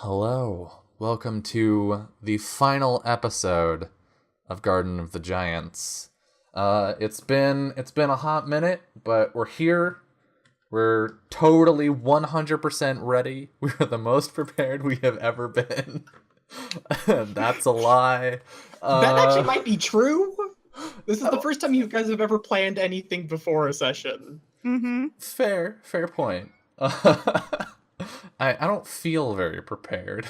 Hello. Welcome to the final episode of Garden of the Giants. It's been a hot minute, but we're here. We're totally 100% ready. We're the most prepared we have ever been. That's a lie. That actually might be true. This is the first time you guys have ever planned anything before a session. Mm-hmm. Fair point. I don't feel very prepared.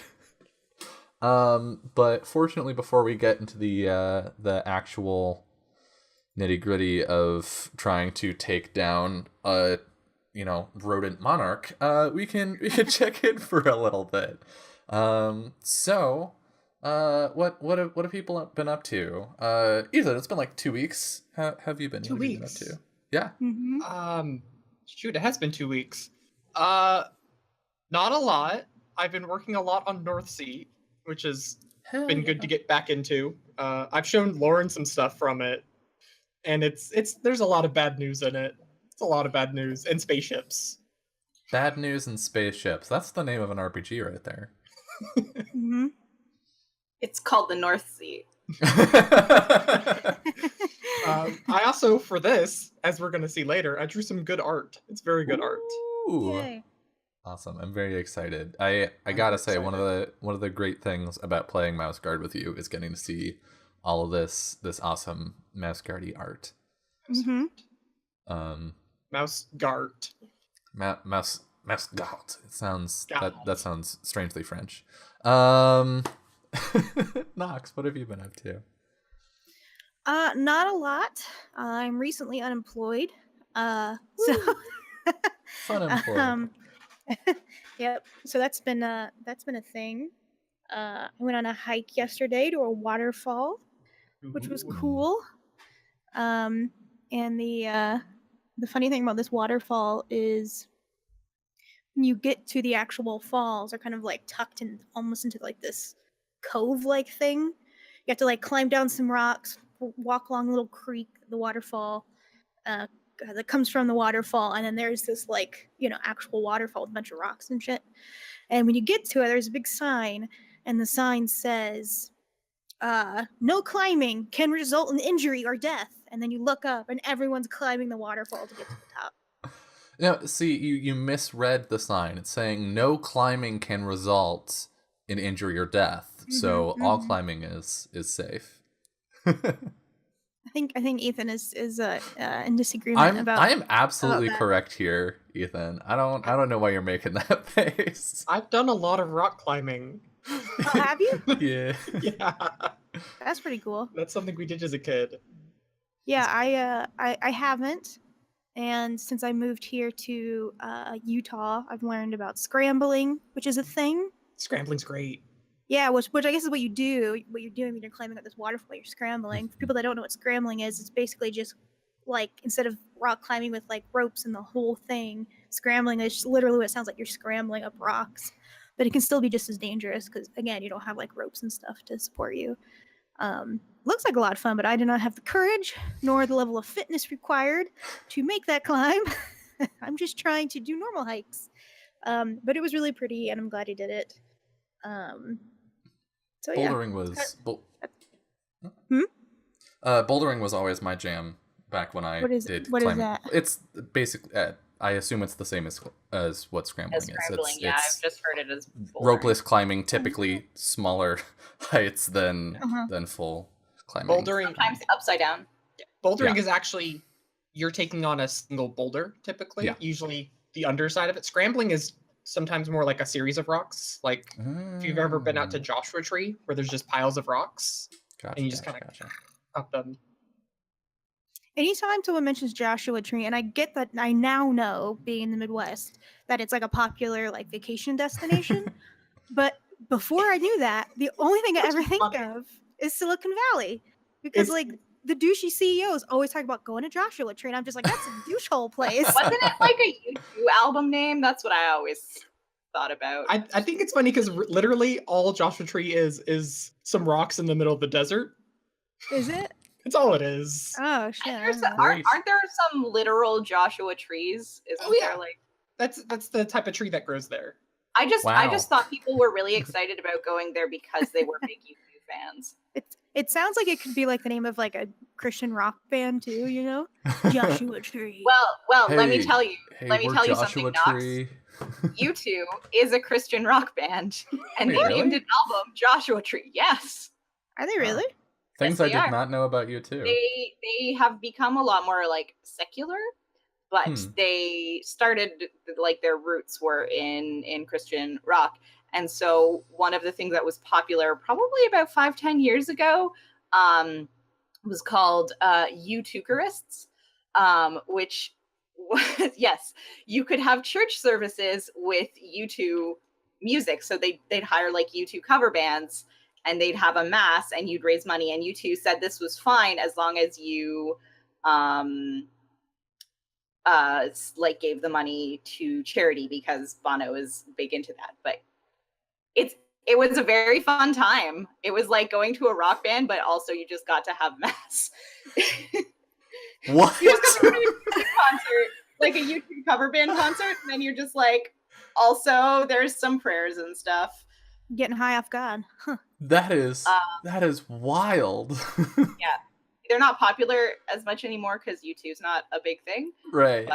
But fortunately, before we get into the actual nitty gritty of trying to take down a rodent monarch, we can check in for a little bit. What have people been up to? Ethan, it's been like 2 weeks. How have you been? 2 What have you been weeks. up to? Yeah. Mm-hmm. Shoot, it has been 2 weeks. Not a lot. I've been working a lot on North Sea, which has been good to get back into. I've shown Lauren some stuff from it, and there's a lot of bad news in it. It's a lot of bad news and spaceships. Bad News and Spaceships. That's the name of an RPG right there. Mm-hmm. It's called the North Sea. I also, for this, as we're going to see later, I drew some good art. It's very good art. Ooh. Yay. Awesome. I'm very excited. I gotta say, one of the great things about playing Mouse Guard with you is getting to see all of this awesome Mouse Guardy art. Mm-hmm. Mouse Gart. Mouse Guard. It sounds Guard. that sounds strangely French. Knox, what have you been up to? Not a lot. I'm recently unemployed. So Unemployed. yep. So that's been a thing. I went on a hike yesterday to a waterfall, which was Ooh. cool. And the funny thing about this waterfall is when you get to the actual falls, they're kind of like tucked in almost into like this cove-like thing. You have to like climb down some rocks, walk along a little creek, the waterfall that comes from the waterfall, and then there's this like actual waterfall with a bunch of rocks and shit. And when you get to it, there's a big sign, and the sign says, "No climbing can result in injury or death." And then you look up, and everyone's climbing the waterfall to get to the top. No, see, you misread the sign. It's saying no climbing can result in injury or death. So all climbing is safe. I think Ethan is in disagreement about. I am absolutely that. correct here, Ethan. I don't know why you're making that face. I've done a lot of rock climbing. Oh, have you? Yeah. Yeah, That's pretty cool. that's something we did as a kid. Yeah, I haven't, and since I moved here to Utah, I've learned about scrambling, which is a thing. Scrambling's great. Yeah, which I guess is what you do. What you're doing when you're climbing up this waterfall, you're scrambling. For people that don't know what scrambling is, it's basically just like instead of rock climbing with like ropes and the whole thing, scrambling is just literally what it sounds like. You're scrambling up rocks, but it can still be just as dangerous because again, you don't have like ropes and stuff to support you. Looks like a lot of fun, but I do not have the courage nor the level of fitness required to make that climb. I'm just trying to do normal hikes. But it was really pretty, and I'm glad he did it. So yeah. Bouldering was Hmm? Bouldering was always my jam back when I What is climbing. that? It's basically I assume it's the same as what scrambling As scrambling, is. yeah, It's I've just heard it as bouldering. ropeless climbing, typically smaller heights than full climbing. Bouldering, Sometimes upside down. bouldering Yeah. is actually you're taking on a single boulder typically. Yeah. Usually the underside of it. Scrambling is sometimes more like a series of rocks. Like if you've ever been out to Joshua Tree, where there's just piles of rocks Gotcha, and you just kind of up them. Anytime someone mentions Joshua Tree, and I get that I now know, being in the Midwest, that it's like a popular like vacation destination. But before I knew that, the only thing I ever think of is Silicon Valley. Because It's- like the douchey CEOs always talk about going to Joshua Tree, and I'm just like, that's a douche hole place. Wasn't it like a U2 album name? That's what I always thought about. I think it's funny because literally all Joshua Tree is some rocks in the middle of the desert. Is it? That's all it is. Oh shit. I There's don't know. Great. aren't there some literal Joshua trees? Isn't Oh, yeah. there like That's the type of tree that grows there. I just Wow. thought people were really excited about going there because they were big U2 fans. It sounds like it could be like the name of like a Christian rock band too, you know? Joshua Tree. Well, let me tell you. Hey, let me we're tell you Joshua something, Knox. Tree. U2 is a Christian rock band, and Wait, they really? named an album Joshua Tree. Yes. Are they really? Things Yes, I they did are. not know about you too. They have become a lot more like secular, but they started like their roots were in Christian rock. And so one of the things that was popular probably about 5-10 years ago was called U2charists, which was, yes, you could have church services with U2 music. So they'd hire like U2 cover bands and they'd have a mass and you'd raise money. And U2 said this was fine as long as you like gave the money to charity, because Bono is big into that. But it was a very fun time. It was like going to a rock band, but also you just got to have mass. What? You just got to go to a concert, like a U2 cover band concert, and then you're just like, also there's some prayers and stuff. Getting high off God. Huh. That is wild. Yeah, they're not popular as much anymore because U2's not a big thing. Right.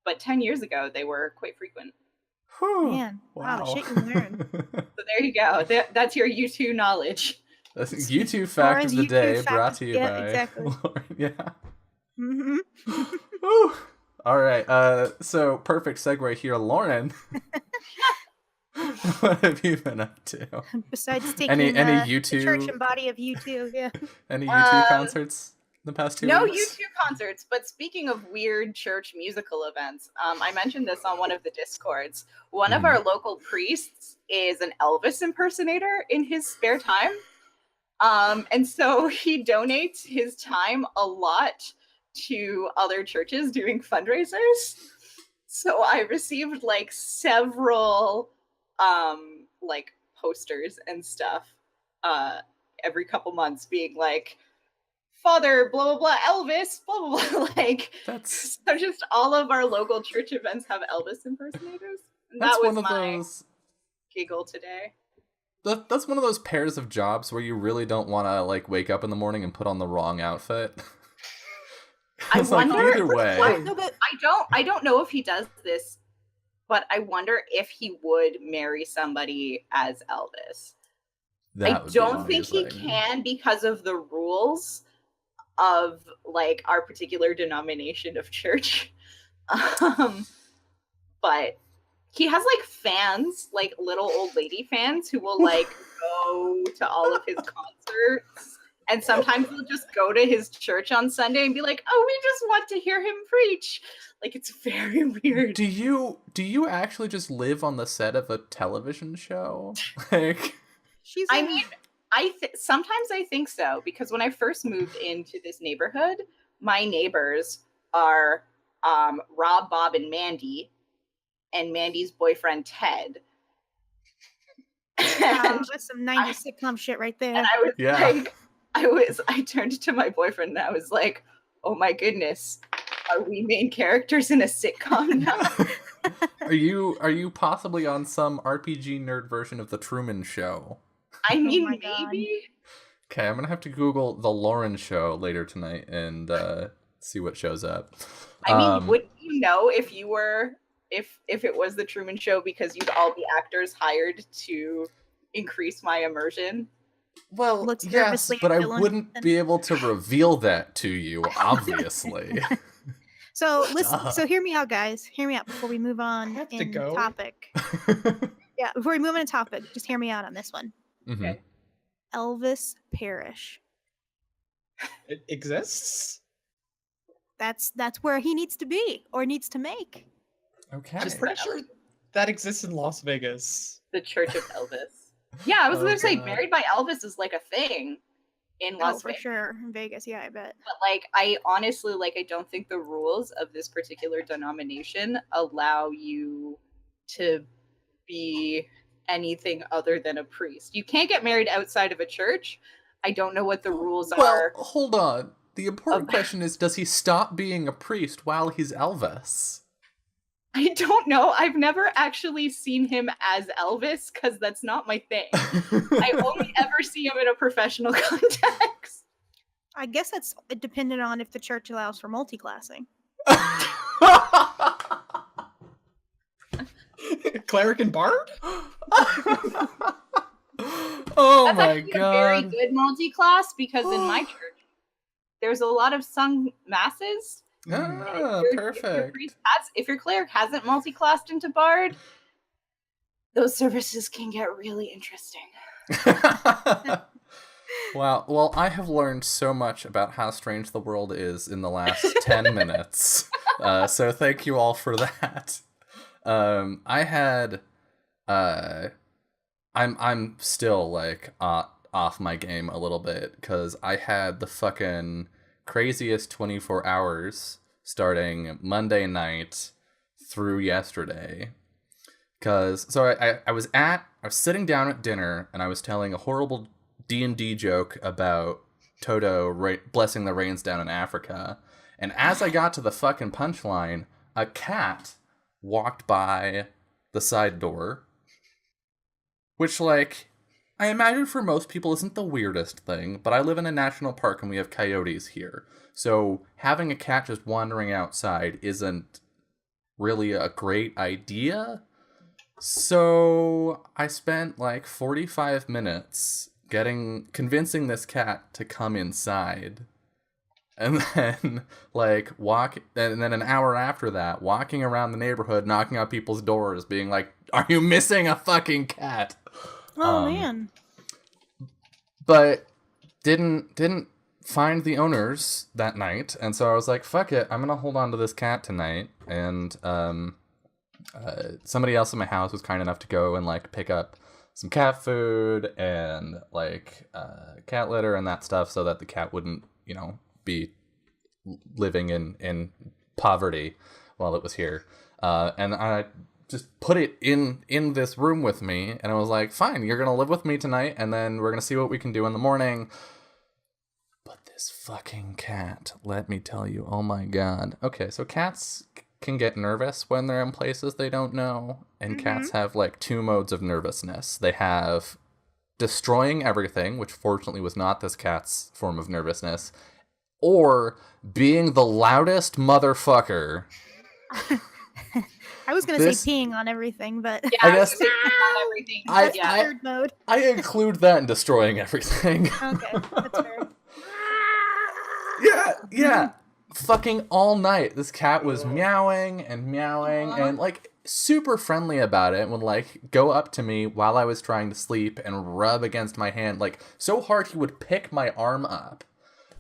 But 10 years ago they were quite frequent. Whew. Man, wow, the shit you learn. So there you go. That's your U2 knowledge. That's U2 fact of the Lauren's day, U2 brought fact to of- you yeah, by exactly. Lauren. Yeah. Mm-hmm. Whew. All right. So perfect segue here, Lauren. What have you been up to? Besides taking Any the U2 church and body of U2, yeah. Any U2 concerts in the past 2 No weeks? U2 concerts, but speaking of weird church musical events, I mentioned this on one of the Discords. One of our local priests is an Elvis impersonator in his spare time. And so he donates his time a lot to other churches doing fundraisers. So I received like several like posters and stuff every couple months being like, Father blah blah blah Elvis blah blah blah. Like, That's so just all of our local church events have Elvis impersonators. And that's that was one of my those giggle today. that's one of those pairs of jobs where you really don't want to like wake up in the morning and put on the wrong outfit. I It's like wonder- either way. No, but I don't know if he does this, but I wonder if he would marry somebody as Elvis. That I would be don't think he amazing. can because of the rules of like our particular denomination of church. But he has like fans, like little old lady fans who will like go to all of his concerts. And sometimes they'll just go to his church on Sunday and be like, "Oh, we just want to hear him preach." Like, it's very weird. Do you actually just live on the set of a television show? Like, she's. I mean, sometimes I think so, because when I first moved into this neighborhood, my neighbors are Rob, Bob, and Mandy, and Mandy's boyfriend Ted. wow, that's some 90s sitcom shit right there. And I was Yeah. like, I turned to my boyfriend and I was like, "Oh my goodness, are we main characters in a sitcom now?" are you possibly on some RPG nerd version of the Truman Show? I mean, my God. maybe. Okay, I'm gonna have to Google the Lauren Show later tonight and see what shows up. I mean, would you know if you were if it was the Truman Show, because you'd all be actors hired to increase my immersion? Well, Looks yes, nervously but I at Dylan. wouldn't be able to reveal that to you, obviously. So listen. Duh. So hear me out, guys. Hear me out before we move on I have to in go. topic. Yeah, before we move on in topic, just hear me out on this one. Mhm. Elvis Parish. It exists. That's where he needs to be or needs to make. Okay. I'm pretty sure that exists in Las Vegas. The Church of Elvis. Yeah, I was Oh, gonna say God. Married by Elvis is like a thing in Oh, Las for Vegas. sure. In Vegas, yeah, I bet. But like, I honestly, like, I don't think the rules of this particular denomination allow you to be anything other than a priest. You can't get married outside of a church. I don't know what the rules Well, are. hold on. The important Of- question is, does he stop being a priest while he's Elvis? I don't know. I've never actually seen him as Elvis because that's not my thing. I only ever see him in a professional context. I guess that's dependent on if the church allows for multi-classing. Cleric and bard? Oh That's my actually god. a very good multi-class because in my church, there's a lot of sung masses. Ah, perfect. If your cleric hasn't multi-classed into bard, those services can get really interesting. Wow. Well, I have learned so much about how strange the world is in the last 10 minutes. So thank you all for that. I had I'm still like off my game a little bit because I had the fucking craziest 24 hours starting Monday night through yesterday. Cause I was sitting down at dinner and I was telling a horrible D&D joke about Toto blessing the rains down in Africa. And as I got to the fucking punchline, a cat walked by the side door. Which, like, I imagine for most people isn't the weirdest thing, but I live in a national park and we have coyotes here. So having a cat just wandering outside isn't really a great idea. So I spent like 45 minutes convincing this cat to come inside. And then and then an hour after that, walking around the neighborhood, knocking on people's doors, being like, "Are you missing a fucking cat?" Oh man. But didn't find the owners that night, and so I was like, "Fuck it, I'm gonna hold on to this cat tonight." And somebody else in my house was kind enough to go and like pick up some cat food and like cat litter and that stuff, so that the cat wouldn't, be living in poverty while it was here. And I just put it in this room with me, and I was like, fine, you're gonna live with me tonight, and then we're gonna see what we can do in the morning. But this fucking cat, let me tell you, oh my god. Okay, so cats can get nervous when they're in places they don't know, and cats have like two modes of nervousness. They have destroying everything, which fortunately was not this cat's form of nervousness, or being the loudest motherfucker. I was gonna say peeing on everything, but Yeah, I guess on everything. that's Yeah. third mode. I include that in destroying everything. Okay, that's fair. Yeah. Fucking all night. This cat was meowing and like super friendly about it, and would like go up to me while I was trying to sleep and rub against my hand, like so hard he would pick my arm up.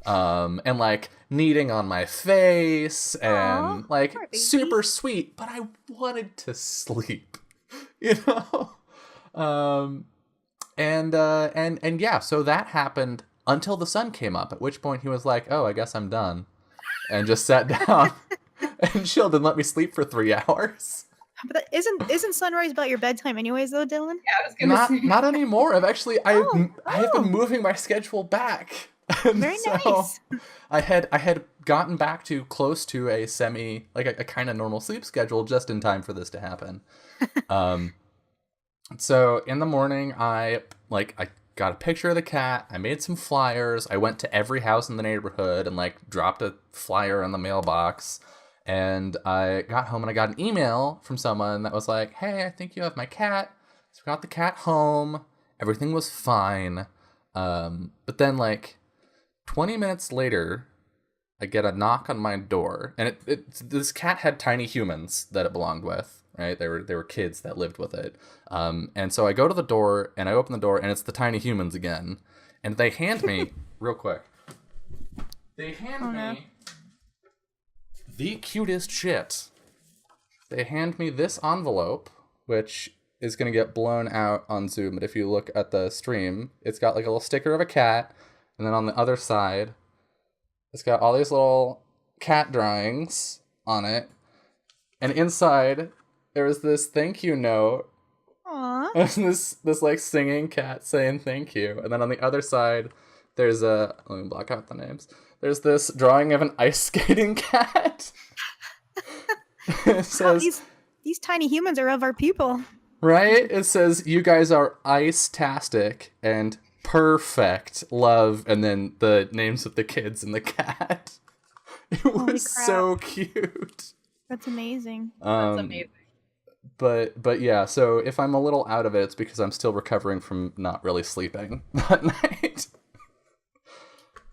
And like kneading on my face and like super sweet, but I wanted to sleep, and yeah, so that happened until the sun came up, at which point he was like, oh, I guess I'm done, and just sat down and chilled and let me sleep for 3 hours. But isn't sunrise about your bedtime anyways, though, Dylan? Yeah, I was gonna say. Not anymore. I have been moving my schedule back. Very nice. I had gotten back to close to a a kind of normal sleep schedule just in time for this to happen. So in the morning, I got a picture of the cat. I made some flyers. I went to every house in the neighborhood and like dropped a flyer in the mailbox. And I got home and I got an email from someone that was like, "Hey, I think you have my cat." So I got the cat home. Everything was fine. But then like 20 minutes later, I get a knock on my door, and this cat had tiny humans that it belonged with, right? They were kids that lived with it. And so I go to the door and I open the door, and it's the tiny humans again, and they hand me real quick. They hand me the cutest shit. They hand me this envelope, which is going to get blown out on Zoom, but if you look at the stream, it's got like a little sticker of a cat, and then on the other side, it's got all these little cat drawings on it, and inside, there was this thank you note, Aww. and this like singing cat saying thank you, and then on the other side, there's let me block out the names, there's this drawing of an ice skating cat. It says, these tiny humans are of our people. Right? It says, you guys are ice-tastic and perfect. Love, and then the names of the kids and the cat. It Holy was crap. so cute. That's amazing. That's amazing. But yeah, so if I'm a little out of it, it's because I'm still recovering from not really sleeping that night.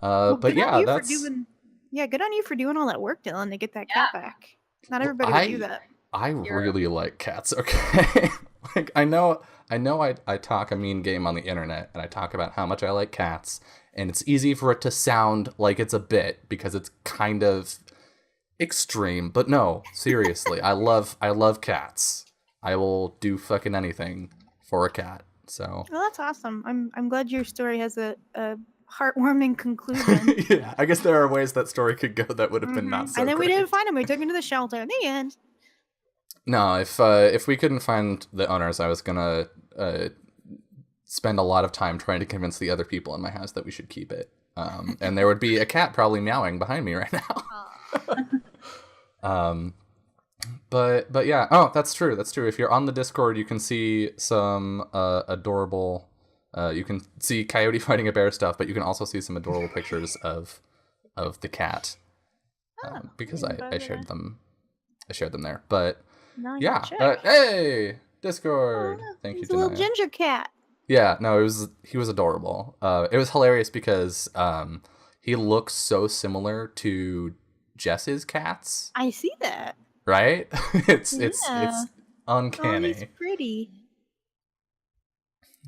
Well, But good on yeah, you that's... good on you for doing all that work, Dylan, to get that cat back. Not everybody would do that. I really like cats, okay? Like, I know I talk a mean game on the internet, and I talk about how much I like cats, and it's easy for it to sound like it's a bit, because it's kind of extreme, but no, seriously, I love cats. I will do fucking anything for a cat, so... Well, that's awesome. I'm glad your story has a heartwarming conclusion. Yeah, I guess there are ways that story could go that would have been not so And then we great. didn't find him. We took him to the shelter. The end. No, if we couldn't find the owners, I was gonna spend a lot of time trying to convince the other people in my house that we should keep it. And there would be a cat probably meowing behind me right now. But yeah, oh, that's true. If you're on the Discord, you can see some adorable. You can see Coyote fighting a bear stuff, but you can also see some adorable pictures of the cat because I shared them. I shared them there, but. No, Yeah. Hey, Discord. Thank you, He's a little Janaya. ginger cat. Yeah. No, he was adorable. It was hilarious because he looks so similar to Jess's cats. I see that. Right? It's Yeah. uncanny. Oh, he's pretty.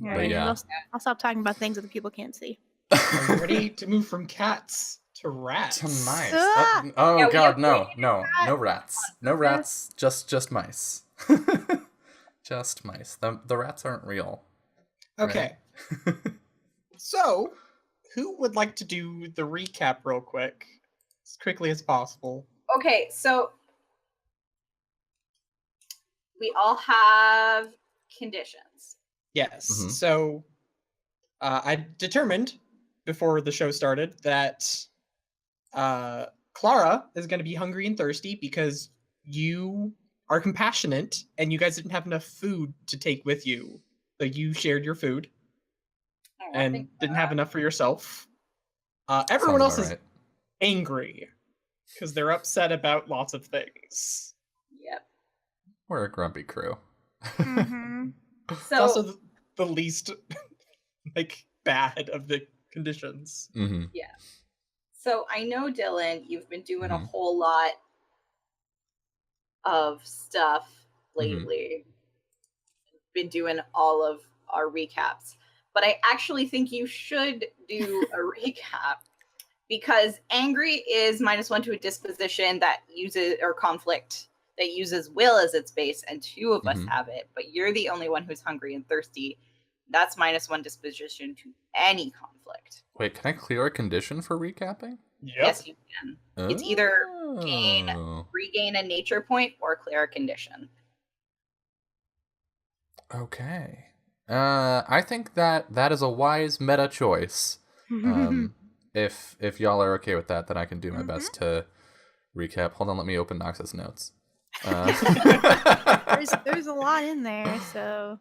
But yeah. I'll stop talking about things that the people can't see. Are you ready to move from cats to rats? To mice. Ah! Oh Yeah, we God, have no rats. no rats. Just mice. Just mice. The rats aren't real. Okay. So, who would like to do the recap real quick? As quickly as possible. Okay, so we all have conditions. Yes. Mhm. So, I determined before the show started that Clara is going to be hungry and thirsty because you are compassionate and you guys didn't have enough food to take with you. So you shared your food and didn't have enough for yourself. Everyone Sounds else about is right. angry because they're upset about lots of things. Yep. We're a grumpy crew. Mm-hmm. It's So also the least like bad of the conditions. Mm-hmm. So I know, Dylan, you've been doing a Mhm. whole lot of stuff Mm-hmm. lately. Been doing all of our recaps. But I actually think you should do a recap because angry is -1 to a disposition that uses or conflict that uses will as its base, and 2 of us Mhm. have it, but you're the only one who's hungry and thirsty. That's -1 disposition to any conflict. Wait, can I clear a condition for recapping? Yep. Yes, you can. It's either gain- Oh. Regain a nature point or clear a condition. Okay. I think that is a wise meta choice. If y'all are okay with that, then I can do my best to recap. Hold on, let me open Nox's notes. there's a lot in there, so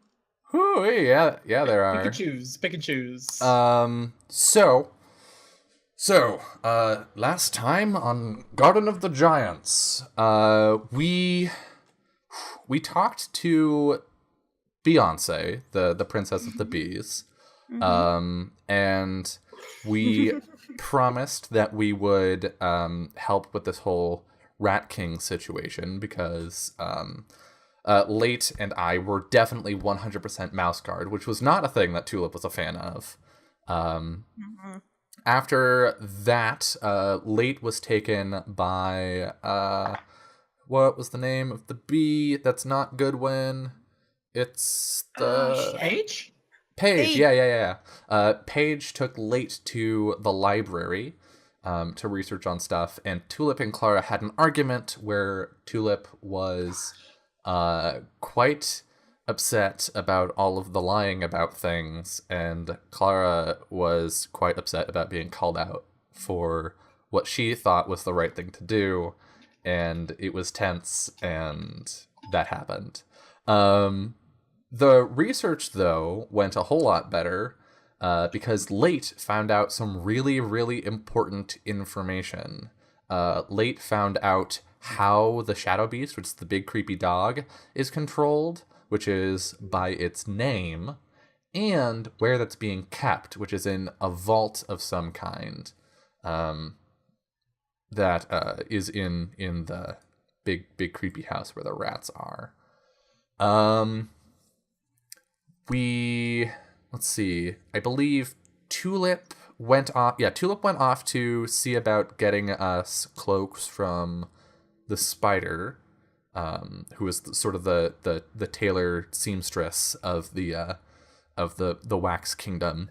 Whew, yeah, there Pick are. and choose. Pick and choose. So, last time on Garden of the Giants, we talked to Beyonce, the princess of the bees, and we promised that we would help with this whole Rat King situation because Late and I were definitely 100% mouse guard, which was not a thing that Tulip was a fan of. After that, Late was taken by what was the name of the bee? That's not Goodwin. It's the Paige? Paige. Yeah. Paige took Late to the library to research on stuff, and Tulip and Clara had an argument where Tulip was quite upset about all of the lying about things, and Clara was quite upset about being called out for what she thought was the right thing to do, and it was tense, and that happened. The research, though, went a whole lot better because Late found out some really, really important information. Late found out how the Shadow Beast, which is the big creepy dog, is controlled, which is by its name, and where that's being kept, which is in a vault of some kind. That is in the big creepy house where the rats are. Let's see. I believe Tulip went off. Yeah, Tulip went off to see about getting us cloaks from the spider, who is sort of the tailor seamstress of the Wax Kingdom.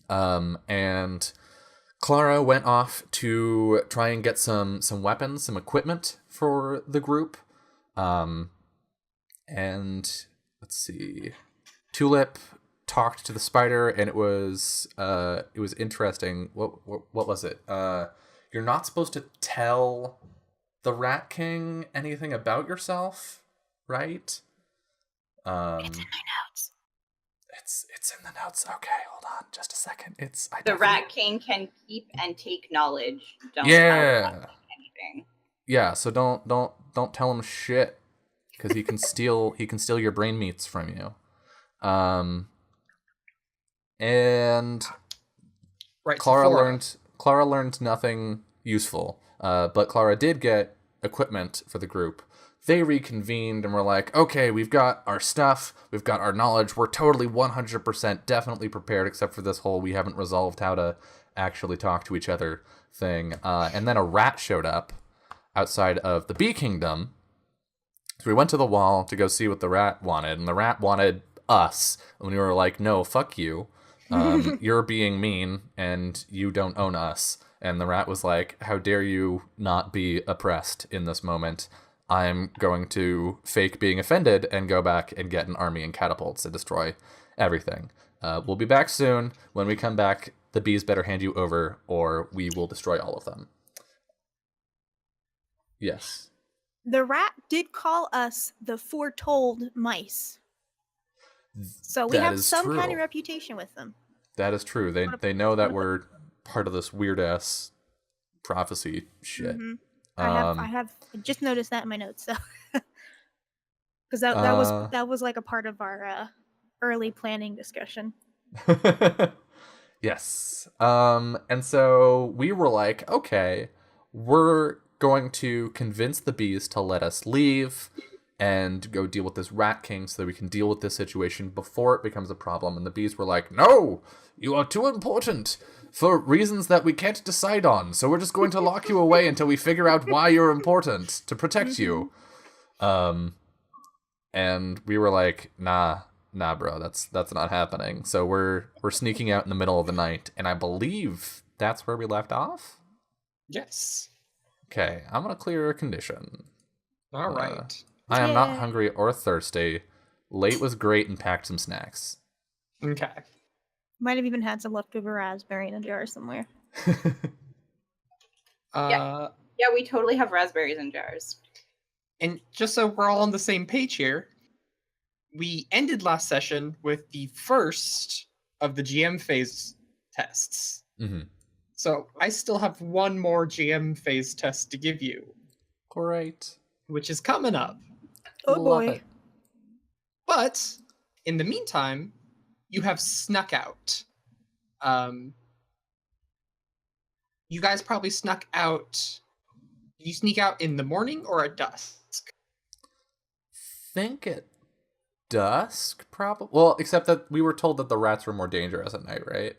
And Clara went off to try and get some weapons, some equipment for the group. And let's see. Tulip talked to the spider, and it was interesting. What was it? You're not supposed to tell the Rat King anything about yourself, right? It's in my notes. It's in the notes. Okay, hold on, just a second. The Rat King can keep and take knowledge. Don't Yeah. tell him anything. Yeah, so don't tell him shit, because he can steal your brain meats from you. And Right. Clara learned nothing useful. But Clara did get equipment for the group. They reconvened and were like, okay, we've got our stuff, we've got our knowledge, we're totally 100% definitely prepared, except for this whole we haven't resolved how to actually talk to each other thing. And then a rat showed up outside of the Bee Kingdom. So we went to the wall to go see what the rat wanted, and the rat wanted us. And we were like, no, fuck you. You're being mean, and you don't own us. And the rat was like, how dare you not be oppressed in this moment? I'm going to fake being offended and go back and get an army and catapults and destroy everything. We'll be back soon. When we come back, the bees better hand you over, or we will destroy all of them. Yes. The rat did call us the foretold mice. So we That have is some true. kind of reputation with them. That is true. They know that we're part of this weird ass prophecy shit. Mhm. I have just noticed that in my notes, so because that was like a part of our early planning discussion. Yes. And so we were like, okay, we're going to convince the bees to let us leave and go deal with this Rat King so that we can deal with this situation before it becomes a problem. And the bees were like, no, you are too important for reasons that we can't decide on. So we're just going to lock you away until we figure out why you're important to protect you. And we were like, nah, bro, that's not happening. So we're sneaking out in the middle of the night, and I believe that's where we left off. Yes. Okay, I'm gonna clear a condition. All right. I am not Yay. hungry or thirsty. Late was great and packed some snacks. Okay. Might have even had some leftover raspberry in a jar somewhere. Uh, Yeah, we totally have raspberries in jars. And just so we're all on the same page here, we ended last session with the first of the GM phase tests. Mm-hmm. So I still have one more GM phase test to give you, Great. which is coming up. Oh Love boy. it. But in the meantime, you have snuck out. You guys probably snuck out. Did you sneak out in the morning or at dusk? Think at dusk, probably. Well, except that we were told that the rats were more dangerous at night, right?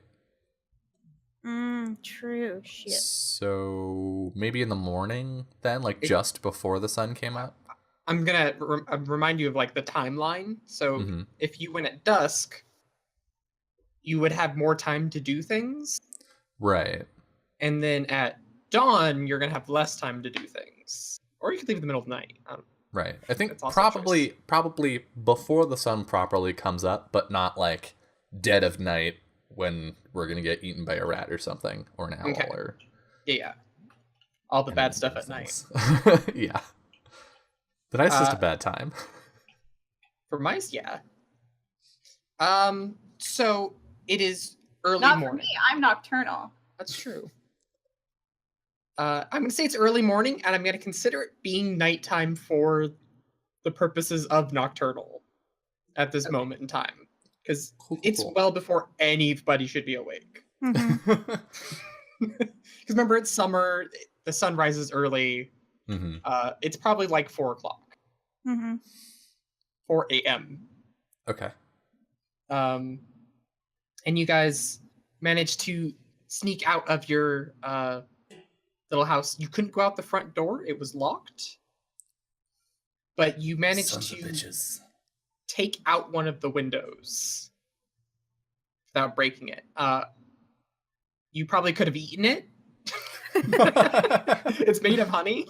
True. Shit. So maybe in the morning then, like just before the sun came out. I'm gonna remind you of like the timeline. So Mhm. if you went at dusk, you would have more time to do things, Right. and then at dawn you're gonna have less time to do things. Or you could leave in the middle of the night. Right. I think It's also a probably before the sun properly comes up, but not like dead of night when we're gonna get eaten by a rat or something, or an owl, Okay. or Yeah. All the any bad of stuff those at night. things. Yeah. Did I assist a bad time? For mice, yeah. So it is early Not for morning. me. I'm nocturnal. That's true. I'm gonna say it's early morning, and I'm gonna consider it being nighttime for the purposes of nocturnal at this moment in time, because it's well before anybody should be awake. Mhm. Because remember, it's summer. The sun rises early. Mm-hmm. It's probably like 4 o'clock, Mhm. 4 a.m. Okay. And you guys managed to sneak out of your little house. You couldn't go out the front door; it was locked. But you managed Sons to of bitches. take out one of the windows without breaking it. You probably could have eaten it. It's made of honey.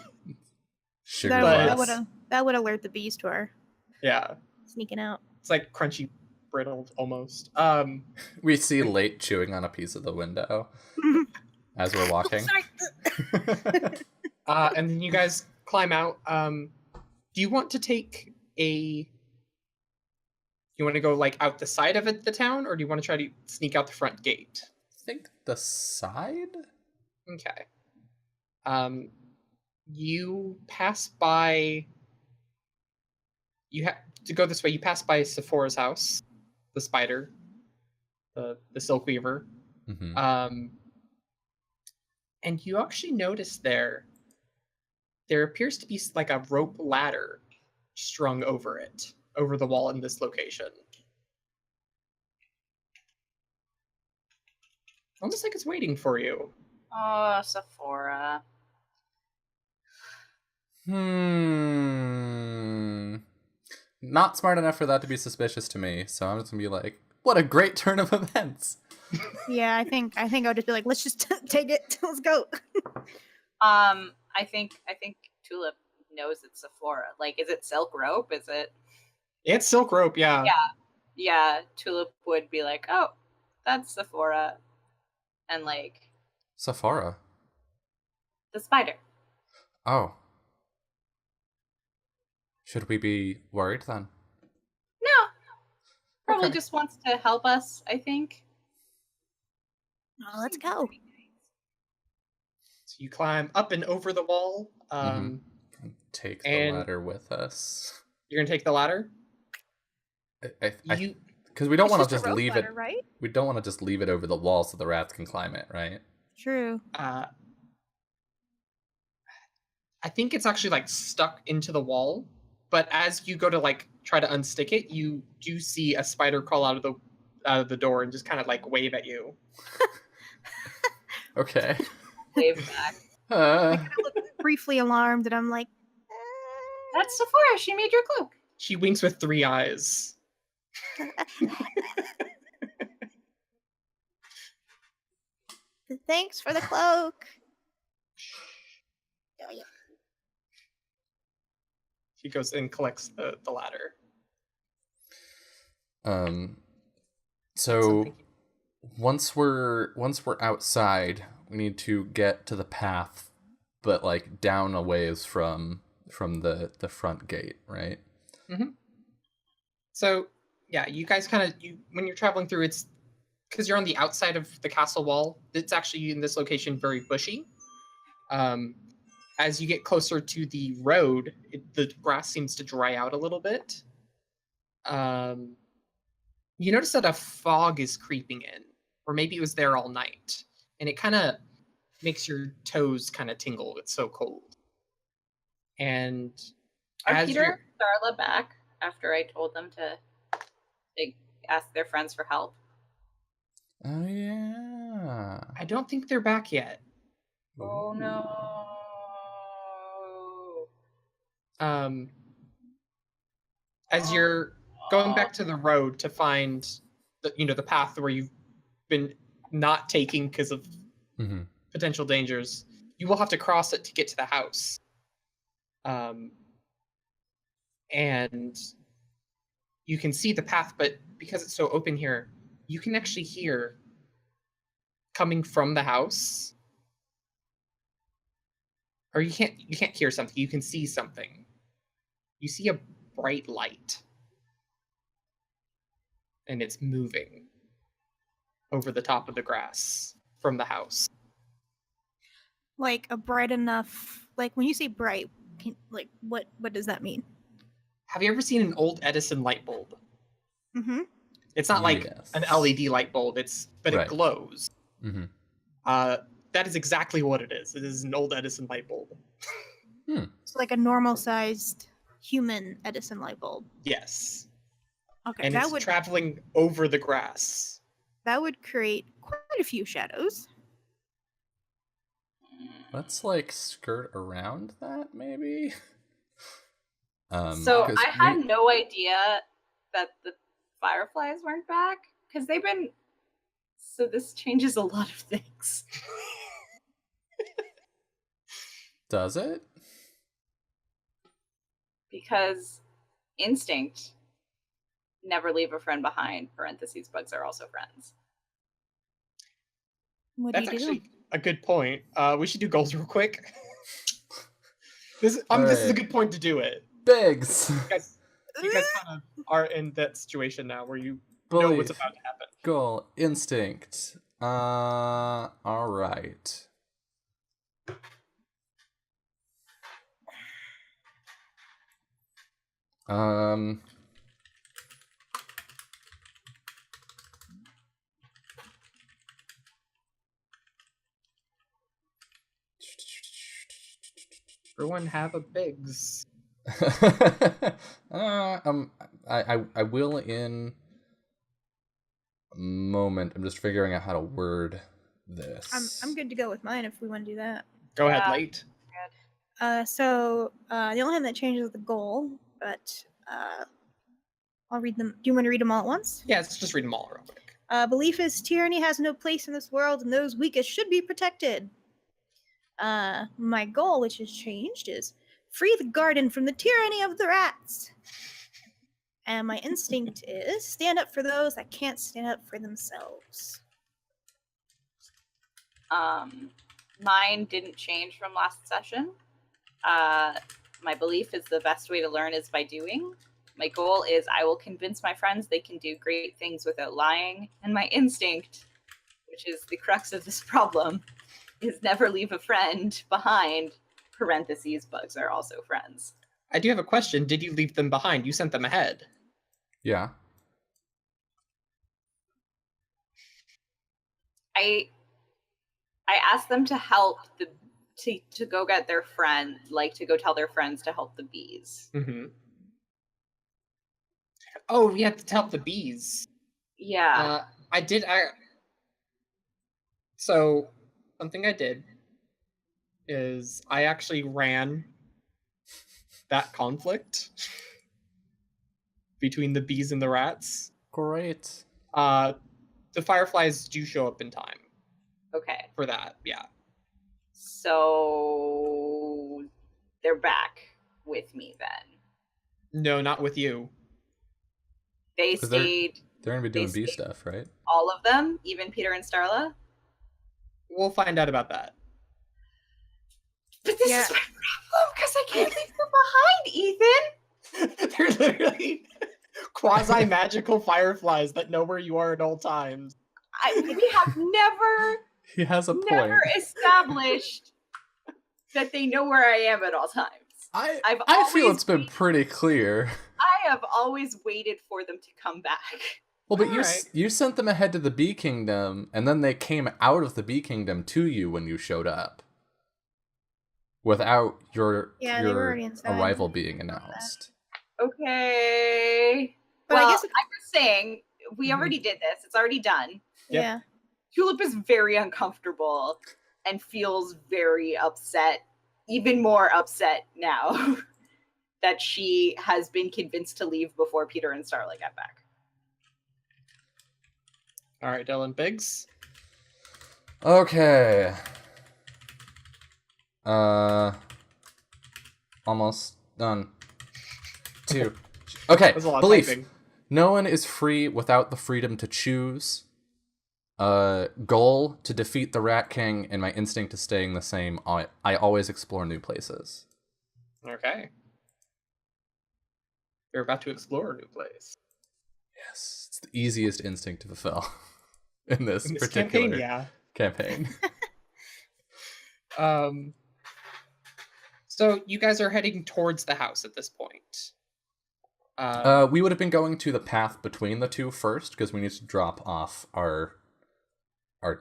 Sugar That butts. would alert the bees to our Yeah, sneaking out. it's like crunchy, brittle almost. We see Late chewing on a piece of the window as we're walking. And then you guys climb out. Do you want to take a? You want to go like out the side of it, the town, or do you want to try to sneak out the front gate? I think the side? Okay. You pass by. You have to go this way. You pass by Sephora's house, the spider, the silk weaver. Mm-hmm. And you actually notice there appears to be like a rope ladder strung over it, over the wall in this location. Almost like it's waiting for you. Oh, Sephora. Not smart enough for that to be suspicious to me, so I'm just gonna be like, what a great turn of events. Yeah, I think I'll just be like, let's just take it. Let's go. I think Tulip knows it's Sephora. Like, is it silk rope? Is it? It's silk rope, yeah. Yeah. Tulip would be like, oh, that's Sephora, and like Sephora. the spider. Oh. Should we be worried then? No, probably Okay. just wants to help us. I think. Oh, let's go. So you climb up and over the wall. Take the and- ladder with us. You're gonna take the ladder. Because we don't want to just leave ladder, it. right? We don't want to just leave it over the wall so the rats can climb it, right? True. I think it's actually like stuck into the wall, but as you go to like try to unstick it, you do see a spider crawl out of the door and just kind of like wave at you. Okay. Wave back. I kind of look briefly alarmed, and I'm like, That's Sephora. She made your cloak. She winks with 3 eyes. thanks for the cloak. Oh, yeah. She goes and collects the ladder. So Something- once we're outside, we need to get to the path, but like down a ways from the front gate, right? So yeah, you guys when you're traveling through, it's because you're on the outside of the castle wall. It's actually in this location very bushy. As you get closer to the road, the grass seems to dry out a little bit. You notice that a fog is creeping in, or maybe it was there all night, and it kind of makes your toes kind of tingle. It's so cold. And Are as Peter you're- and Starla back after I told them to ask their friends for help? Oh yeah. I don't think they're back yet. Oh no. As you're going back to the road to find the path where you've been not taking because of potential dangers, you will have to cross it to get to the house. And you can see the path, but because it's so open here, you can actually hear coming from the house. Or you can't hear something, you can see something. you see a bright light. And it's moving over the top of the grass from the house. Like a bright enough, like when you say bright, like what does that mean? Have you ever seen an old Edison light bulb? Mm-hmm. It's not like Yes. an LED light bulb, but Right. it glows. Mm-hmm. That is exactly what it is. It is an old Edison light bulb. So like a normal sized human Edison light bulb. Yes. Okay, And it's traveling over the grass. that would create quite a few shadows. Let's like skirt around that, maybe. So 'cause I had no idea that the fireflies weren't back because they've been. So this changes a lot of things. Does it? Because instinct, never leave a friend behind. Parentheses, bugs are also friends. What That's do you do? actually a good point. We should do goals real quick. This is a Alright. good point to do it. Bigs. You guys kind of are in that situation now where you know what's Belief. about to happen. Goal. Instinct. All right. Everyone have a bigs. I will in a moment. I'm just figuring out how to word this. I'm good to go with mine if we want to do that. Go ahead, Yeah. Late. So the only thing that changes is the goal, but I'll read them. Do you want to read them all at once? Yeah, let's just read them all real quick. Belief is tyranny has no place in this world, and those weakest should be protected. My goal, which has changed, is free the garden from the tyranny of the rats. And my instinct is stand up for those that can't stand up for themselves. Mine didn't change from last session. My belief is the best way to learn is by doing. My goal is I will convince my friends they can do great things without lying. And my instinct, which is the crux of this problem, is never leave a friend behind. Parentheses, bugs are also friends. I do have a question. Did you leave them behind? You sent them ahead. Yeah. I asked them to help to go get their friend, like to go tell their friends to help the bees. Mm-hmm. Oh, we have to help the bees. Yeah. So something I did is I actually ran that conflict between the bees and the rats. Great. The fireflies do show up in time Okay. for that. Yeah. So they're back with me then. No, not with you. They 'Cause they're- stayed, They're gonna be doing bee stayed- stuff, right? all of them, even Peter and Starla. We'll find out about that. But this Yeah. is my problem because I can't leave them behind, Ethan. They're literally quasi-magical fireflies that know where you are at all times. We have He has a point. never established that they know where I am at all times. I I've feel always it's been pretty clear. I have always waited for them to come back. Well, but Alright. you sent them ahead to the Bee Kingdom, and then they came out of the Bee Kingdom to you when you showed up, without your Yeah, they were already inside. arrival being announced. Okay. But I well, guess I'm just saying, we Mhm. already did this. It's already done. Yep. Yeah. Tulip is very uncomfortable and feels very upset, even more upset now that she has been convinced to leave before Peter and Starla get back. All right, Dylan Biggs. Okay. Almost done. 2. Okay. There's a lot of Belief. typing. No one is free without the freedom to choose. Goal to defeat the Rat King, and my instinct is staying the same. I always explore new places. Okay. You're about to explore a new place. Yes, it's the easiest instinct to fulfill in this In this particular campaign, yeah. campaign. So you guys are heading towards the house at this point. We would have been going to the path between the two first because we need to drop off our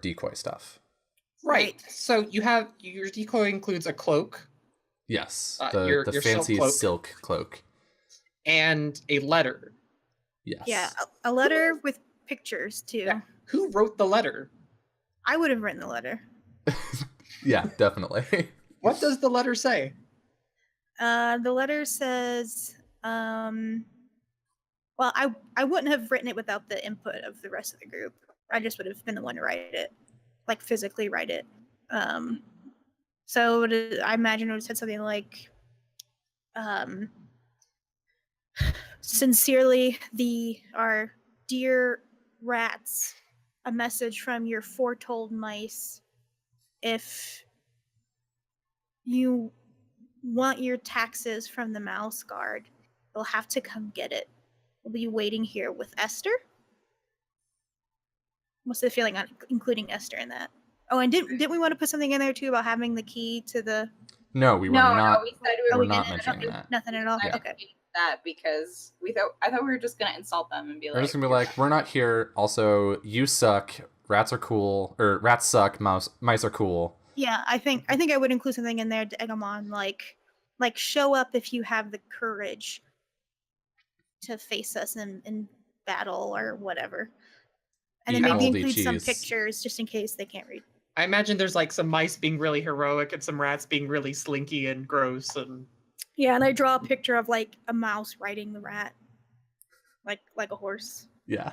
decoy stuff. Right. So you have your decoy includes a cloak. Yes, your the fancy cloak. silk cloak. And a letter. Yes. Yeah, a letter with pictures too. Yeah. Who wrote the letter? I would have written the letter. Yeah, definitely. What does the letter say? The letter says, well, I wouldn't have written it without the input of the rest of the group. I just would have been the one to write it, like physically write it. So I imagine it would have said something like, sincerely, our dear rats, a message from your foretold mice. If you want your taxes from the mouse guard, you'll have to come get it. We'll be waiting here with Esther. What's the feeling on including Esther in that? Oh, and didn't we want to put something in there too about having the key to the? No, we were No, not. we said we're we not didn't. mentioning that. Nothing at all. I Okay. didn't that because I thought we were just gonna insult them and be like, We're just gonna be like, we're not here. Also, you suck. Rats are cool, or rats suck. Mice are cool. Yeah, I think I would include something in there to egg them on, like show up if you have the courage to face us in battle or whatever. And then Eat maybe moldy include some cheese. pictures just in case they can't read. I imagine there's like some mice being really heroic and some rats being really slinky and gross and Yeah, and I draw a picture of like a mouse riding the rat, like a horse. Yeah.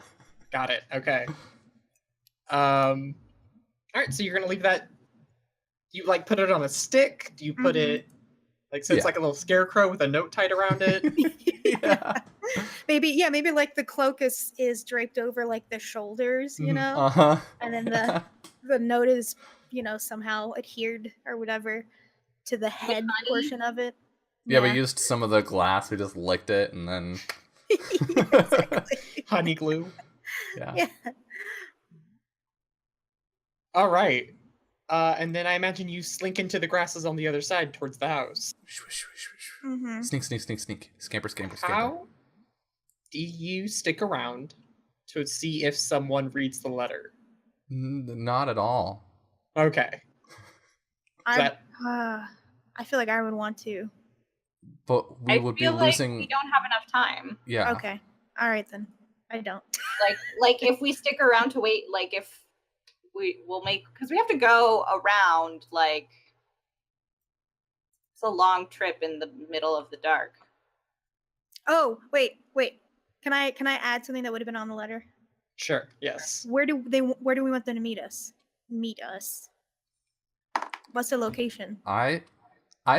got it. Okay. All right, so you're gonna leave that. You like put it on a stick? Do you put Mhm. it like so it's Yeah. like a little scarecrow with a note tied around it? Yeah. Maybe like the cloak is draped over like the shoulders, you Mhm. know, Uh-huh. and then the note is somehow adhered or whatever to the head honey? portion of it. Yeah, we used some of the glass. We just licked it and then. Exactly. Honey glue. Yeah. Yeah. All right. And then I imagine you slink into the grasses on the other side towards the house. Mm-hmm. Sneak, sneak, sneak, sneak. Scamper, scamper, scamper. How do you stick around to see if someone reads the letter? Not at all. Okay. I feel like I would want to. But we I would be feel like losing. we don't have enough time. Yeah. Okay. All right then. I don't. Like if we stick around to wait, like if we'll make because we have to go around like it's a long trip in the middle of the dark. Oh, wait. Can I add something that would have been on the letter? Sure. Yes. Where do we want them to meet us? What's the location? I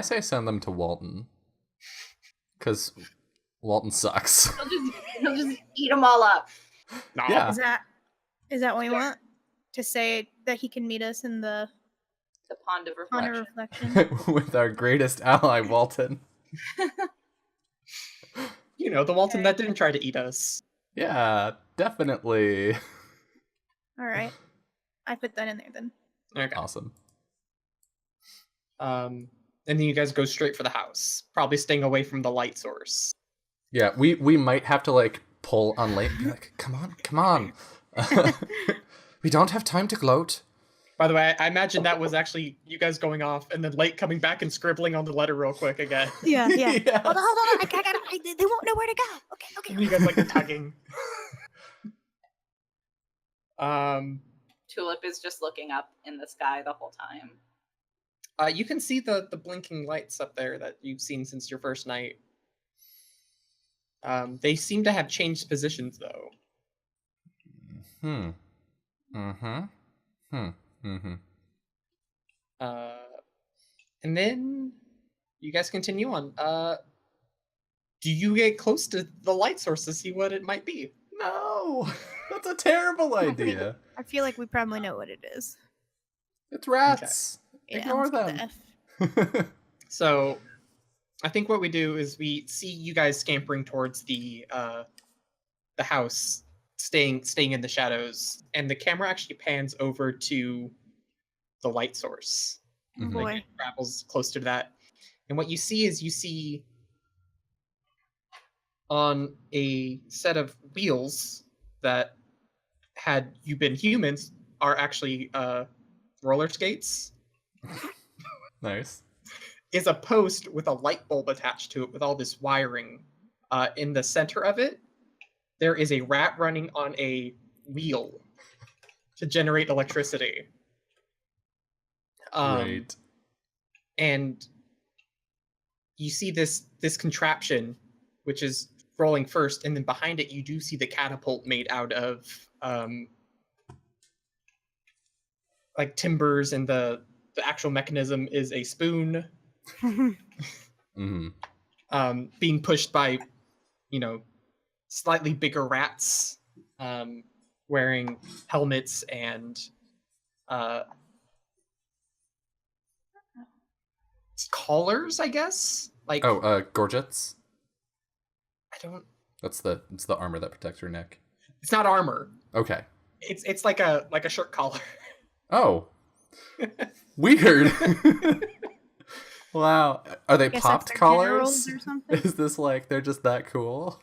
say send them to Walton. Because Walton sucks. He'll just eat them all up. No. Yeah. Is that what we want? To say that he can meet us in the The pond of pond reflection. of reflection. With our greatest ally, Walton. You know, the Walton Okay. that didn't try to eat us. Yeah, definitely. All right. I put that in there then. Okay. Awesome. And then you guys go straight for the house, probably staying away from the light source. Yeah, we might have to like pull on Late and be like, come on. We don't have time to gloat. By the way, I imagine that was actually you guys going off and then Late coming back and scribbling on the letter real quick again. Yeah. Yeah. Hold on. I gotta. They won't know where to go. Okay. You guys like tugging. Tulip is just looking up in the sky the whole time. You can see the blinking lights up there that you've seen since your first night. They seem to have changed positions though. And then you guys continue on. Do you get close to the light source to see what it might be? No, that's a terrible idea. I feel like we probably know what it is. It's rats. Yeah, Ignore let's get them. the F. So I think what we do is we see you guys scampering towards the house, staying in the shadows, and the camera actually pans over to the light source. Oh Mhm. boy. It travels close to that, and what you see on a set of wheels that, had you been humans, are actually roller skates, Nice. is a post with a light bulb attached to it with all this wiring. In the center of it, there is a rat running on a wheel to generate electricity. Great. And you see this contraption, which is rolling first, and then behind it you do see the catapult made out of like timbers, and the actual mechanism is a spoon Mm-hmm. being pushed by, slightly bigger rats wearing helmets and collars, I guess. Like, Oh, gorgets. I don't. It's the armor that protects your neck. It's not armor. Okay. It's like a shirt collar. Oh. Weird. Wow. Are they Guess popped that's their collars? generals or something? Is this like they're just that cool?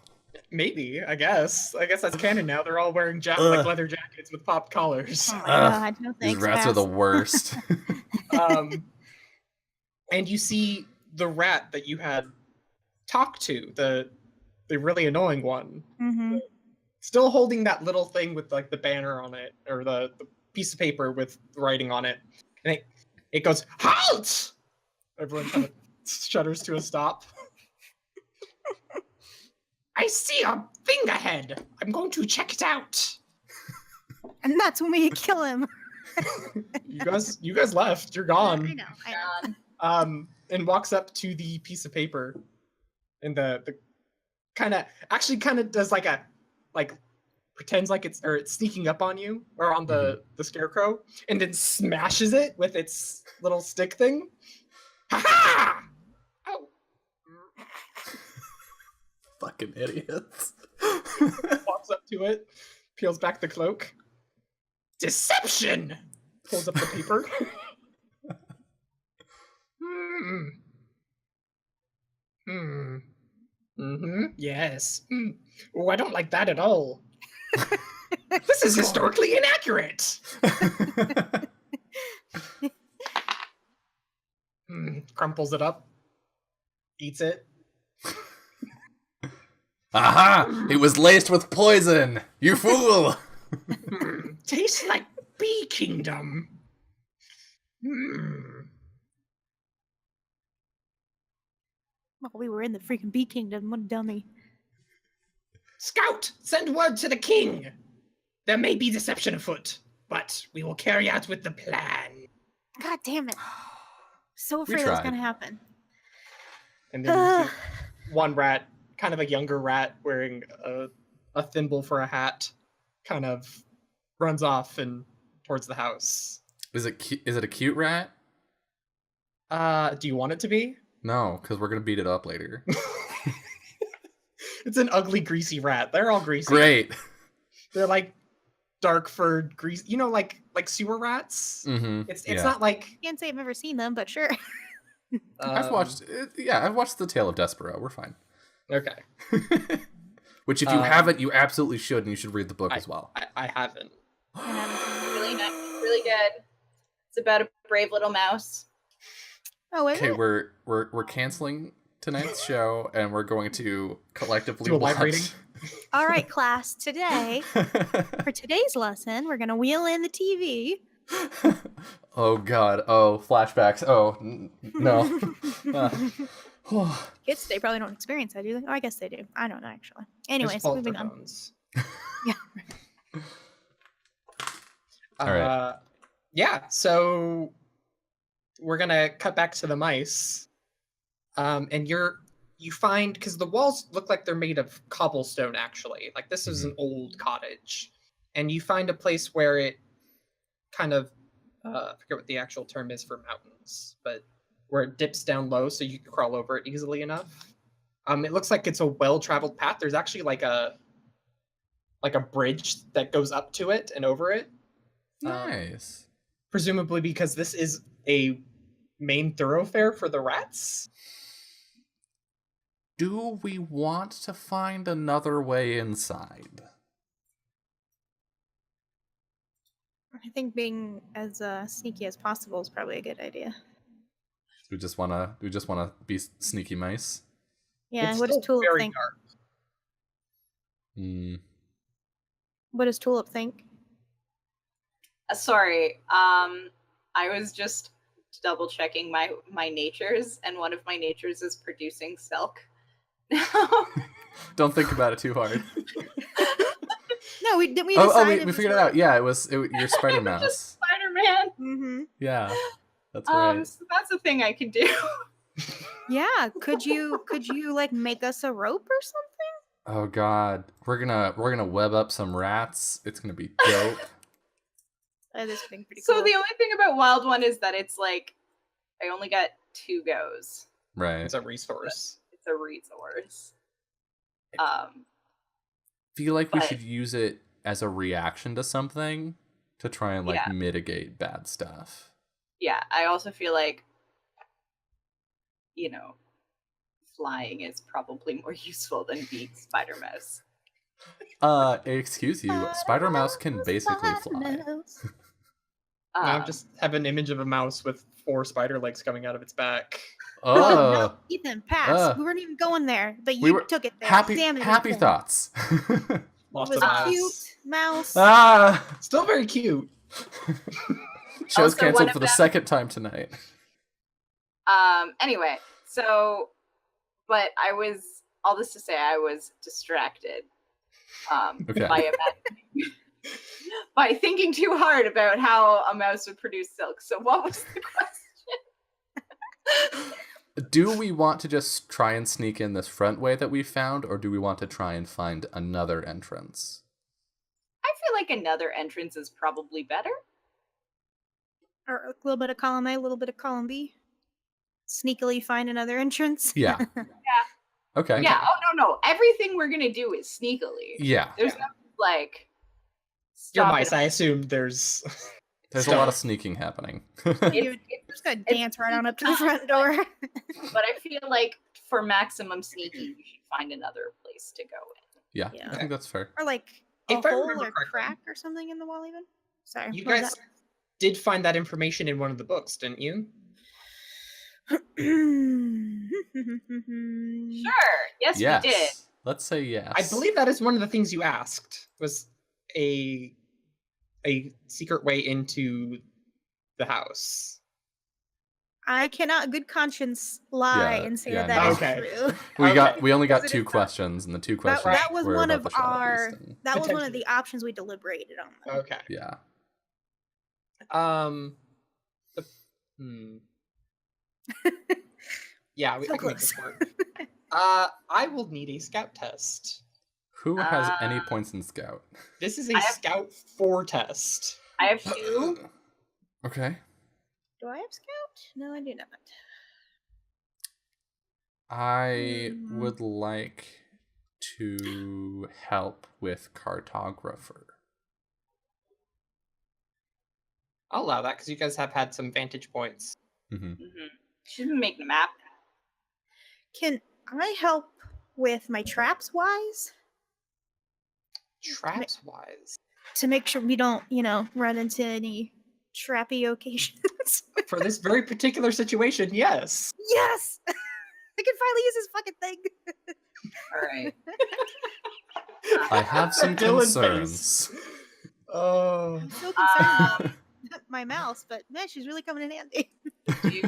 Maybe, I guess. I guess that's canon now. They're all wearing Ugh. leather jackets with popped collars. Oh my Ugh, god, no These thanks. rats are the worst. And you see the rat that you had talked to, the really annoying one, Mm-hmm. still holding that little thing with like the banner on it, or the piece of paper with writing on it, and it goes, "Halt!" Everyone kind of shudders to a stop. I see a thing ahead. I'm going to check it out. And that's when we kill him. You guys left. You're gone. I know. And walks up to the piece of paper, and the kind of does like pretends like it's sneaking up on you, or on the scarecrow, and then smashes it with its little stick thing. Ha ha! Oh. Fucking idiots. Walks up to it, peels back the cloak. Deception! Pulls up the paper. Yes. Oh, I don't like that at all. This is historically inaccurate. Crumples it up. Eats it. Aha! It was laced with poison! You fool! Tastes like Bee Kingdom. Well, we were in the freaking Bee Kingdom. What a dummy. Scout, send word to the king. There may be deception afoot, but we will carry out with the plan. God damn it. So afraid We that was tried. going to happen. And then you see one rat, kind of a younger rat, wearing a thimble for a hat, kind of runs off and towards the house. Is it a cute rat? Do you want it to be? No, because we're gonna beat it up later. It's an ugly, greasy rat. They're all greasy. Great. They're like dark furred, greasy. like sewer rats. Mm-hmm. It's not like Can't say I've ever seen them, but sure. I've watched. I've watched The Tale of Despero. We're fine. Okay, Which, if you haven't, you absolutely should, and you should read the book as well. I haven't. Really nice, really good. It's about a brave little mouse. Oh, is Okay, it? we're canceling tonight's show, and we're going to collectively Do a live watch. reading? All right, class. Today, for today's lesson, we're going to wheel in the TV. Oh God! Oh, flashbacks! Oh no! Kids today probably don't experience that, do they? Oh, I guess they do. I don't know, actually. Anyways, There's moving on. Polterbones. Yeah. All right. Yeah, so we're gonna cut back to the mice. And you find, because the walls look like they're made of cobblestone, actually. Like, this is an old cottage. And you find a place where it kind of I forget what the actual term is for mountains, but where it dips down low so you can crawl over it easily enough. It looks like it's a well-traveled path. There's actually like a bridge that goes up to it and over it. Nice. Presumably because this is a main thoroughfare for the rats. Do we want to find another way inside? I think being as sneaky as possible is probably a good idea. Do we just wanna be sneaky mice? Yeah, It's what does still Tulip very think? dark. What does Tulip think? Sorry, I was just double checking my natures, and one of my natures is producing silk. Don't think about it too hard. No, we didn't. We we decided figured it out. Yeah, it was your spider mouse. Just Spider-Man. Mm-hmm. Yeah, that's right. So that's a thing I can do. Yeah, could you like make us a rope or something? Oh God, we're gonna web up some rats. It's gonna be dope. That is pretty cool. So the only thing about Wild One is that it's like I only got 2 goes. Right. It's a resource. It's a resource. Feel like we but- should use it as a reaction to something to try and like mitigate bad stuff. Yeah, I also feel like, flying is probably more useful than being Spider Mouse. Excuse you, Spider Mouse can basically fly. I just have an image of a mouse with 4 spider legs coming out of its back. Oh, no, Ethan, pass. We weren't even going there, but We you were- took it there. happy Damn it, happy Ethan. thoughts. It Lost was a a mouse. cute mouse. Still very cute. Show's Also, canceled one for of the them- second time tonight. Anyway, but all this to say, I was distracted Okay. by thinking too hard about how a mouse would produce silk. So what was the question? Do we want to just try and sneak in this front way that we found, or do we want to try and find another entrance? I feel like another entrance is probably better. Or a little bit of column A, a little bit of column B. Sneakily find another entrance. Yeah. Okay. Yeah. Oh no. Everything we're gonna do is sneakily. Yeah. There's no like. You're stop mice. it. I assume there's. There's a lot of sneaking happening. You're just gonna dance right on up to the front door. But I feel like for maximum sneaking, we should find another place to go in. Yeah, Yeah. I think that's fair. Or like a If I hole remember or correctly- crack or something in the wall even. Sorry. You what was guys did find that information in one of the books, didn't you? that? Sure. Yes, Yes. we did. Let's say yes. I believe that is one of the things you asked. Was a secret way into the house. I cannot good conscience lie Yeah, and say yeah, that no. is Okay. true. We only got Because it 2 is not- questions, and the 2 questions That was were one about of the Shadow our Beast and- that was one of Potentially. the options we deliberated on. though. Okay. Yeah. Yeah, So I can make close. this work. I will need a scout test. Who has any Uh, points in Scout? This is a I have- scout 4 test. I have 2. Okay. Do I have scout? No, I do not. I Mm. would like to help with cartographer. I'll allow that because you guys have had some vantage points. Hmm. Should we make the map? Can I help with my traps wise Traps wise. to make sure we don't, run into any trappy occasions? For this very particular situation, yes. Yes, I can finally use this fucking thing. All right. I have some Dylan concerns. face. Oh. I'm so concerned about my mouse, but man, she's really coming in handy. Do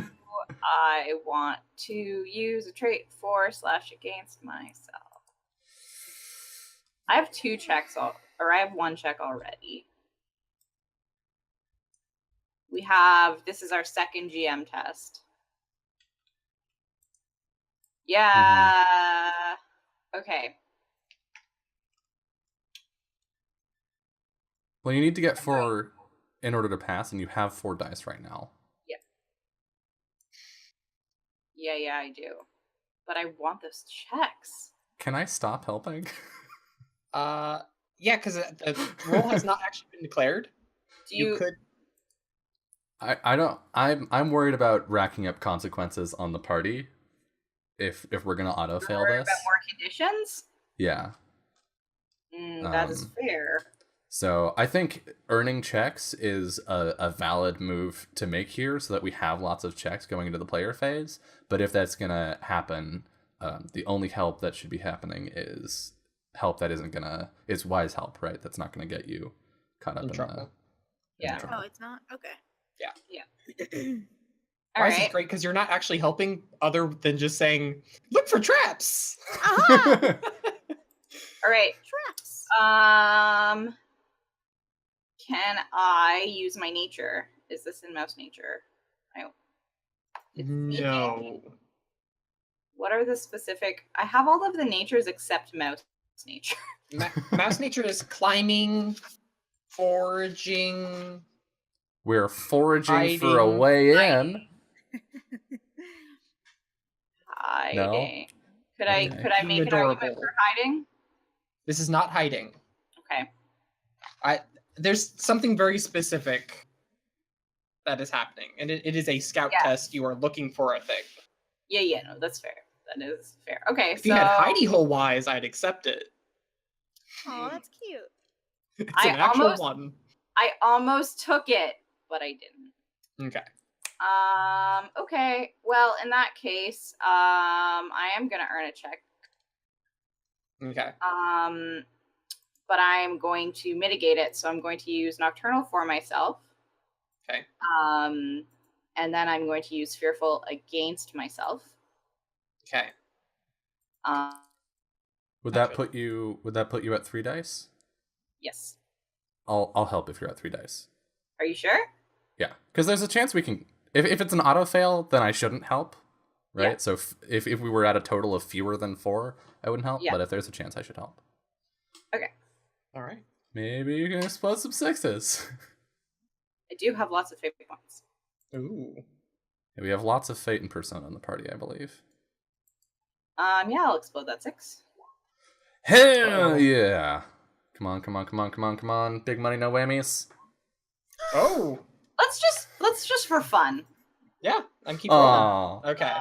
I want to use a trait for / against myself? I have 2 checks, or I have 1 check already. This is our second GM test. Yeah. Okay. Well, you need to get 4 in order to pass, and you have 4 dice right now. Yeah, I do. But I want those checks. Can I stop helping? Yeah, because the roll has not actually been declared. Do You you? could. I don't. I'm worried about racking up consequences on the party. If we're gonna auto fail worry this. about more conditions? Yeah. That is Um, fair. So I think earning checks is a valid move to make here, so that we have lots of checks going into the player phase. But if that's gonna happen, the only help that should be happening is help that is wise help, right? That's not gonna get you caught up in trouble. Yeah. trouble. Oh, it's not? Okay. All Wise is right. great because you're not actually helping other than just saying, "Look for traps." Aha! All right. Traps! Can I use my nature? Is this in mouse nature? No. What are the specific? I have all of the natures except mouse nature. Mouse nature is climbing, foraging. We're foraging for a Hiding. way in. Hiding. Could Okay. I make an argument Adorable. for hiding? This is not hiding. Okay. There's something very specific that is happening, and it is a scout Yeah. test. You are looking for a thing. Yeah, no, that's fair. That is fair. Okay, If you had hidey hole wise, I'd accept it. Oh, that's cute. It's I an actual almost- one. I almost took it, but I didn't. Okay. Okay. Well, in that case, I am gonna earn a check. Okay. But I'm going to mitigate it, so I'm going to use Nocturnal for myself. Okay. And then I'm going to use Fearful against myself. Okay. Would that Gotcha. put you at 3 dice? Yes. I'll help if you're at 3 dice. Are you sure? Yeah, because there's a chance we can. If it's an auto fail, then I shouldn't help, right? Yeah. So if we were at a total of fewer than 4, I wouldn't help. Yeah. But if there's a chance, I should help. All right. Maybe you can explode some 6s. I do have lots of favorite points. Ooh. We have lots of fate and persona in the party, I believe. Yeah, I'll explode that 6. Hell yeah! Come on! Big money, no whammies. Oh. Let's just for fun. Yeah. I'm keep rolling. Aw. Okay.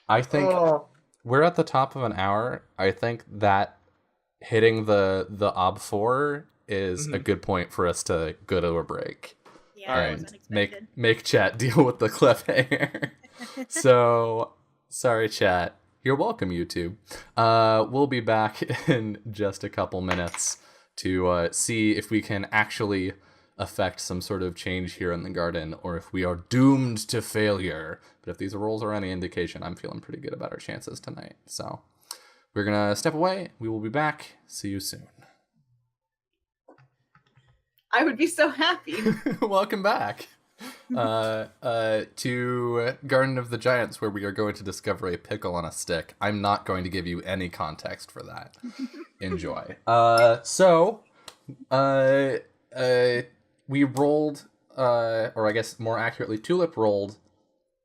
I think Oh. we're at the top of an hour. I think that hitting the ob 4 is a Mhm. good point for us to go to a break. Yeah, Alright. that was And unexpected. make chat deal with the cliffhanger. So sorry, chat. You're welcome, YouTube. We'll be back in just a couple minutes to see if we can actually affect some sort of change here in the garden, or if we are doomed to failure. But if these rolls are any indication, I'm feeling pretty good about our chances tonight. So we're gonna step away. We will be back. See you soon. I would be so happy. Welcome back to Garden of the Giants, where we are going to discover a pickle on a stick. I'm not going to give you any context for that. Enjoy. We rolled, or I guess more accurately, Tulip rolled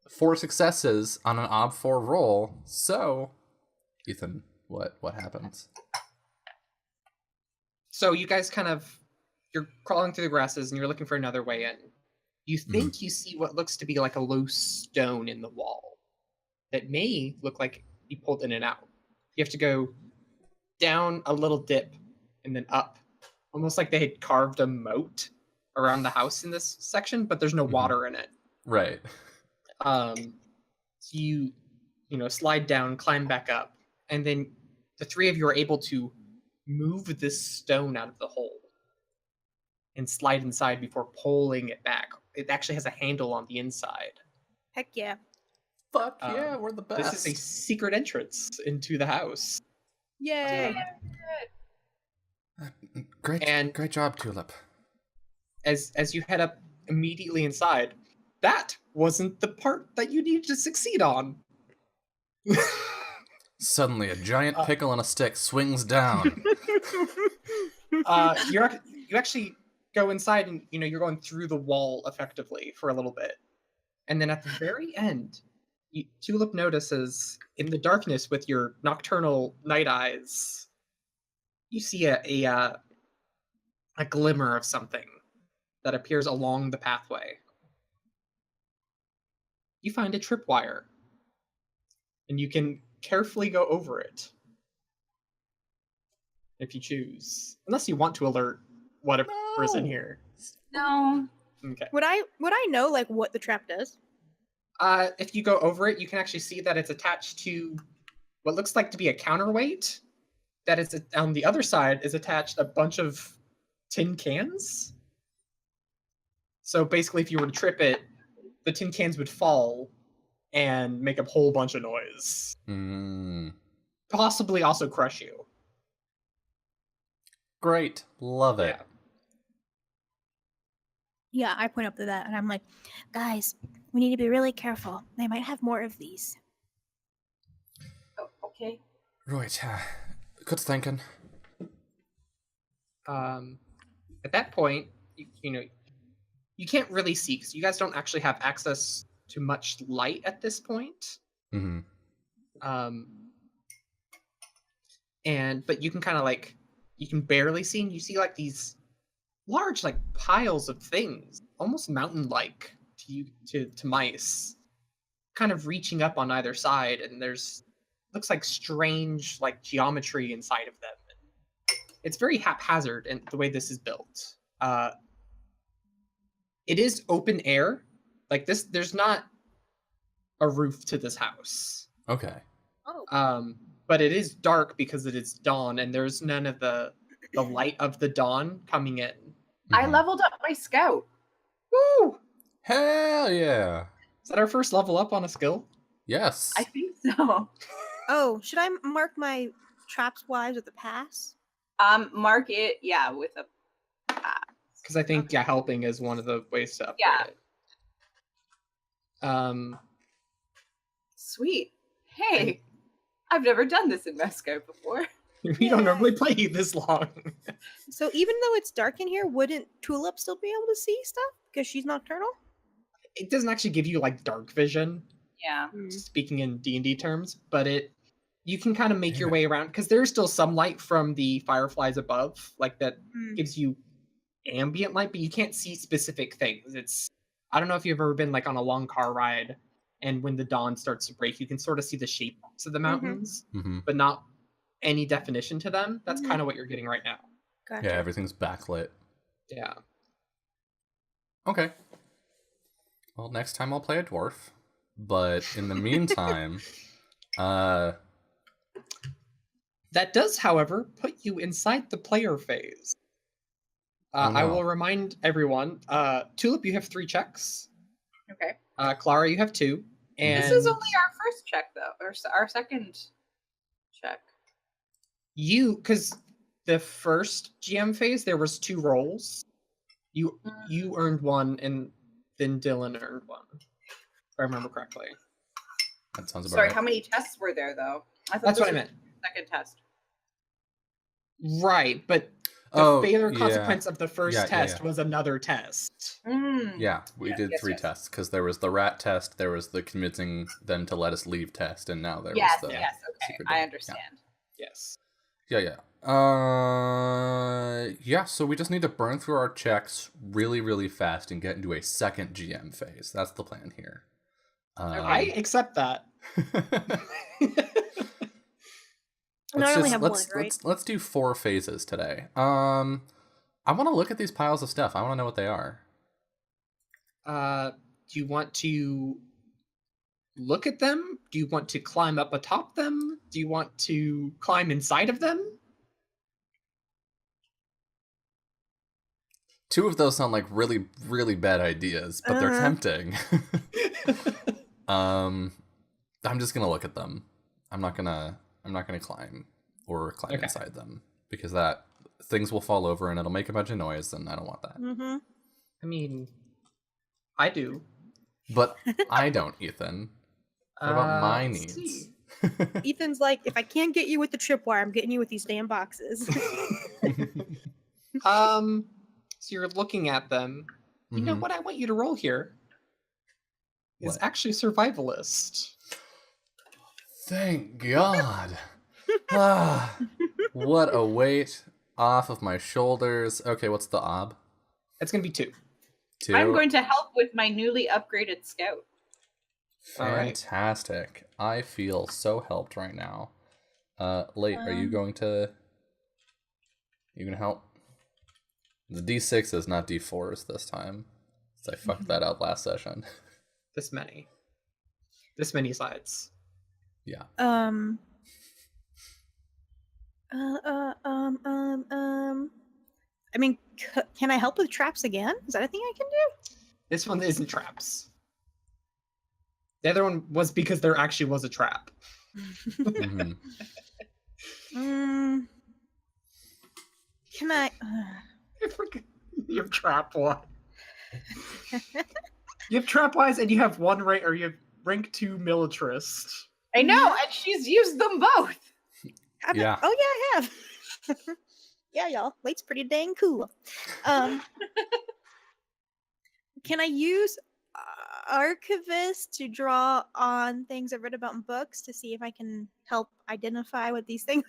4 successes on an ob 4 roll. So, Ethan, what happens? So you guys you're crawling through the grasses and you're looking for another way in. You think you see what looks to be like a loose stone in the wall that may look like you pulled in and out. You have to go down a little dip and then up, almost like they had carved a moat around the house in this section, but there's no Mhm. water in it. Right. So you slide down, climb back up, and then the 3 of you are able to move this stone out of the hole and slide inside before pulling it back. It actually has a handle on the inside. Heck yeah. Fuck yeah, we're the best. This is a secret entrance into the house. Yay! Great job, Tulip. As you head up immediately inside, that wasn't the part that you needed to succeed on. Suddenly, a giant pickle on a stick swings down. You actually go inside and you're going through the wall effectively for a little bit. And then at the very end, Tulip notices in the darkness with your nocturnal night eyes, you see a glimmer of something that appears along the pathway. You find a tripwire, and you can carefully go over it if you choose, unless you want to alert whatever is in here. No. Okay. Would I know like what the trap does? If you go over it, you can actually see that it's attached to what looks like to be a counterweight. That is on the other side is attached a bunch of tin cans. So basically, if you were to trip it, the tin cans would fall and make a whole bunch of noise. Possibly also crush you. Great. Love it. Yeah, I point up to that and I'm like, guys, we need to be really careful. They might have more of these. Oh, okay. Right. Good thinking. At that point, you can't really see because you guys don't actually have access to much light at this point. Mm-hmm. But you can kind of like, you can barely see, and you see like these large like piles of things, almost mountain-like to mice, kind of reaching up on either side, and looks like strange like geometry inside of them. It's very haphazard in the way this is built. It is open air, like this. There's not a roof to this house. Okay. Oh. But it is dark because it is dawn, and there's none of the light of the dawn coming in. I leveled up my scout. Woo! Hell yeah! Is that our first level up on a skill? Yes. I think so. Oh, should I mark my traps wise with a pass? Mark it, yeah, with a pass. Because I think helping is one of the ways to upgrade it. Sweet. Hey, I've never done this in Moscow before. We don't normally play this long. So even though it's dark in here, wouldn't Tulip still be able to see stuff because she's nocturnal? It doesn't actually give you like dark vision. Yeah. Speaking in D&D terms, but you can kind of make your way around because there's still some light from the fireflies above, like that gives you ambient light, but you can't see specific things. I don't know if you've ever been like on a long car ride, and when the dawn starts to break, you can sort of see the shapes of the mountains, but not any definition to them. That's kind of what you're getting right now. Gotcha. Yeah, everything's backlit. Yeah. Okay. Well, next time I'll play a dwarf. But in the meantime, that does, however, put you inside the player phase. Oh, no. I will remind everyone, Tulip, you have 3 checks. Okay. Clara, you have 2. And This is only our first check, though, or our second check. Because the first GM phase, there was 2 rolls. You earned 1, and then Dylan earned 1. If I remember correctly. that sounds about Sorry, right. how many tests were there, though? I thought That's this what I was meant. the second test. Right, but the failure yeah. consequence of the first Yeah, test was another test. Yeah, we did 3 tests because there was the rat test, there was the convincing them to let us leave test, and now there was the Okay, secret I door. understand. Yes. Yeah. So we just need to burn through our checks really, really fast and get into a second GM phase. That's the plan here. I accept that. I only have 1, right? Let's do 4 phases today. I want to look at these piles of stuff. I want to know what they are. Do you want to look at them? Do you want to climb up atop them? Do you want to climb inside of them? 2 of those sound like really, really bad ideas, but they're tempting. I'm just gonna look at them. I'm not gonna climb inside them because that things will fall over and it'll make a bunch of noise, and I don't want that. I mean, I do. But I don't, Ethan. What about my let's needs? see. Ethan's like, if I can't get you with the tripwire, I'm getting you with these damn boxes. So you're looking at them. You know what I want you to roll here is What? actually survivalist. Thank God. Ah, what a weight off of my shoulders. Okay, what's the ob? It's going to be 2. 2. I'm going to help with my newly upgraded scout. Alright. Fantastic. I feel so helped right now. Late, are you going to... You gonna help? The D6 is not D4s this time. So I fucked that up last session. This many. This many sides. Yeah. I mean, can I help with traps again? Is that a thing I can do? This one isn't traps. The other one was because there actually was a trap. Mm-hmm. Can I? You have trap one. You have trap wise, and you have one rank, or you have rank 2 militarist. I know, and she's used them both. Yeah. Oh yeah, I have. Yeah, y'all. Late's pretty dang cool. Can I use Archivist to draw on things I've read about in books to see if I can help identify what these things?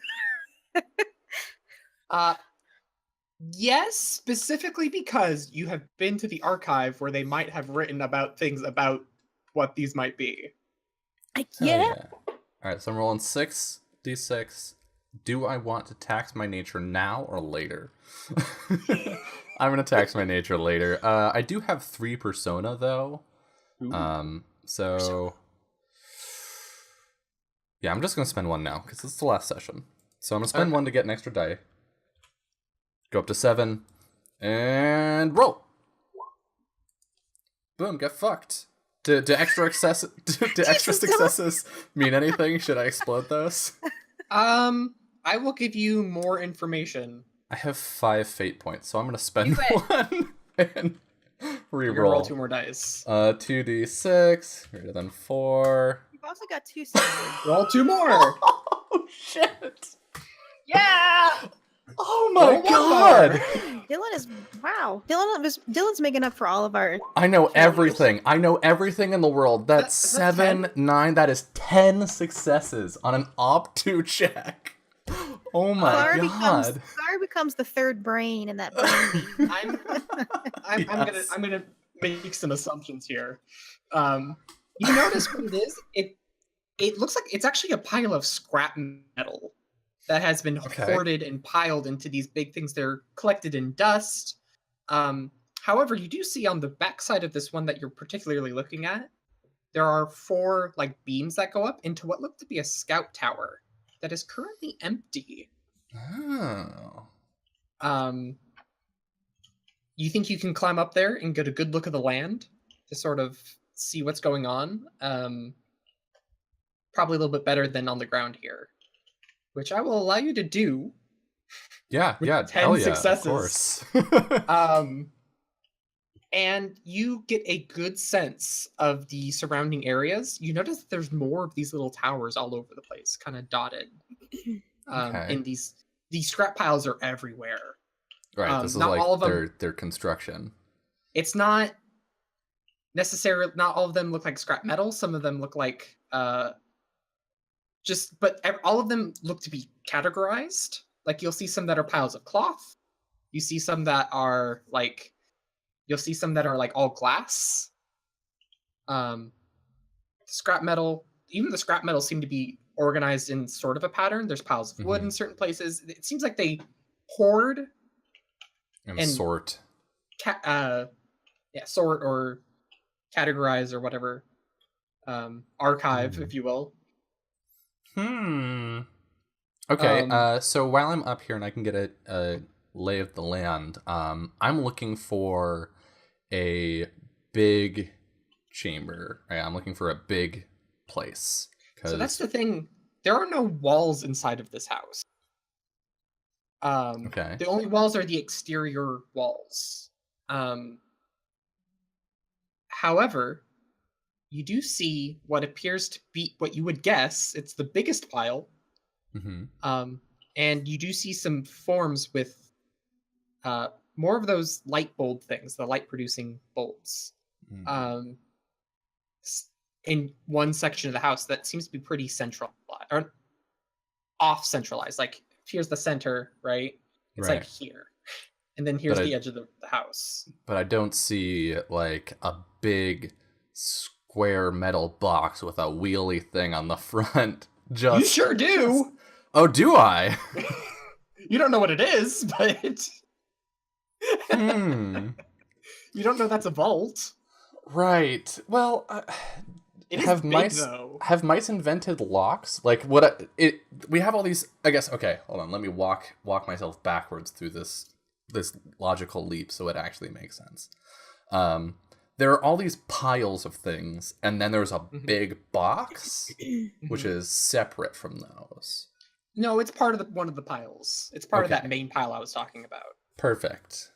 Yes, specifically because you have been to the archive where they might have written about things about what these might be. Yeah. Alright, so I'm rolling 6d6. Do I want to tax my nature now or later? I'm gonna tax my nature later. I do have 3 persona though. So yeah, I'm just gonna spend 1 now because it's the last session. So I'm gonna spend 1 to get an extra die. Go up to 7 and roll. Boom, get fucked. Do extra successes mean anything? Should I explode those? I will give you more information. I have 5 fate points, so I'm gonna spend Do 1 and You're gonna roll re-roll. 2 more dice. 2d6 greater than 4. You've also got 2 successes. Roll 2 more. Oh shit! Yeah! Oh my Roll 1 god! more. Dylan is wow. Dylan's making up for all of our. I know everything. I know everything in the world. That's That's 7, 9. That is 10 successes on an Op2 check. Oh my god! Clara becomes the third brain in that brain. I'm gonna make some assumptions here. You notice what it is? It looks like it's actually a pile of scrap metal that has been hoarded and piled into these big things. They're collected in dust. However, you do see on the backside of this one that you're particularly looking at, there are 4 like beams that go up into what look to be a scout tower that is currently empty. Oh. You think you can climb up there and get a good look of the land to sort of see what's going on? Probably a little bit better than on the ground here, which I will allow you to do. Yeah, With yeah, 10 hell yeah, successes. of course. And you get a good sense of the surrounding areas. You notice that there's more of these little towers all over the place, kind of dotted. And these scrap piles are everywhere. Right, this is not like all of them, their construction. it's not necessarily, not all of them look like scrap metal. Some of them look like all of them look to be categorized. Like you'll see some that are piles of cloth. You see some that are like, all glass. Scrap metal, even the scrap metal seem to be organized in sort of a pattern. There's piles of wood in certain places. It seems like they hoard And sort. Sort or categorize or whatever. Archive, if you will. Okay, so while I'm up here and I can get a lay of the land, I'm looking for a big chamber. Right? I'm looking for a big place. So that's the thing. There are no walls inside of this house. Okay. The only walls are the exterior walls. However, you do see what appears to be what you would guess. It's the biggest pile. And you do see some forms with more of those light bulb things, the light producing bulbs. in one section of the house that seems to be pretty central or off centralized. Like here's the center, right? It's like Right. here, and then here's But the edge of the house. But I don't see like a big square metal box with a wheelie thing on the front. Just You sure do. Oh, do I? You don't know what it is, but Hmm. you don't know that's a vault. Right. Well, It is have big, mice though. have mice invented locks? Like what? We have all these. I guess. Okay, hold on. Let me walk myself backwards through this logical leap so it actually makes sense. There are all these piles of things, and then there's a big box, which is separate from those. No, it's part of one of the piles. It's part of Okay. that main pile I was talking about. Perfect.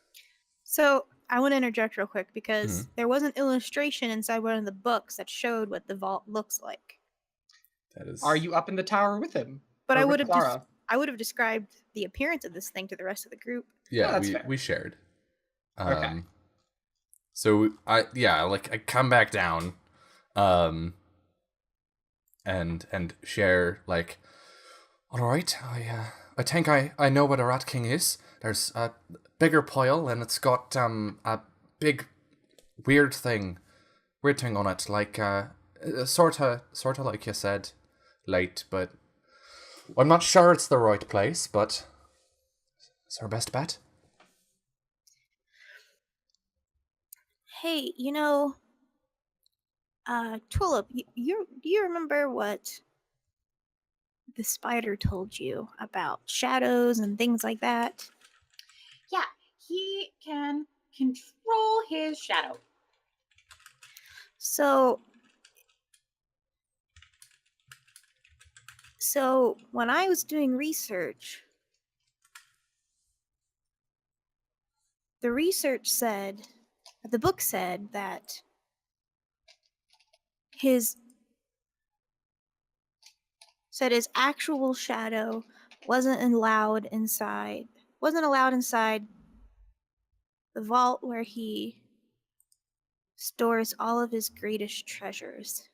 So I want to interject real quick because there was an illustration inside one of the books that showed what the vault looks like. That is. Are you up in the tower with him? But Or I with would have Clara? I would have described the appearance of this thing to the rest of the group. Yeah, that's fair. we shared. Okay. So I come back down, and share like, all right, I think I know what a Rat King is. There's a bigger pile and it's got a big weird thing on it, like sorta like you said, light, but I'm not sure it's the right place, but it's our best bet. Hey, Tulip, do you remember what the spider told you about shadows and things like that? Yeah, he can control his shadow. So when I was doing research, the book said that his actual shadow wasn't allowed inside the vault where he stores all of his greatest treasures.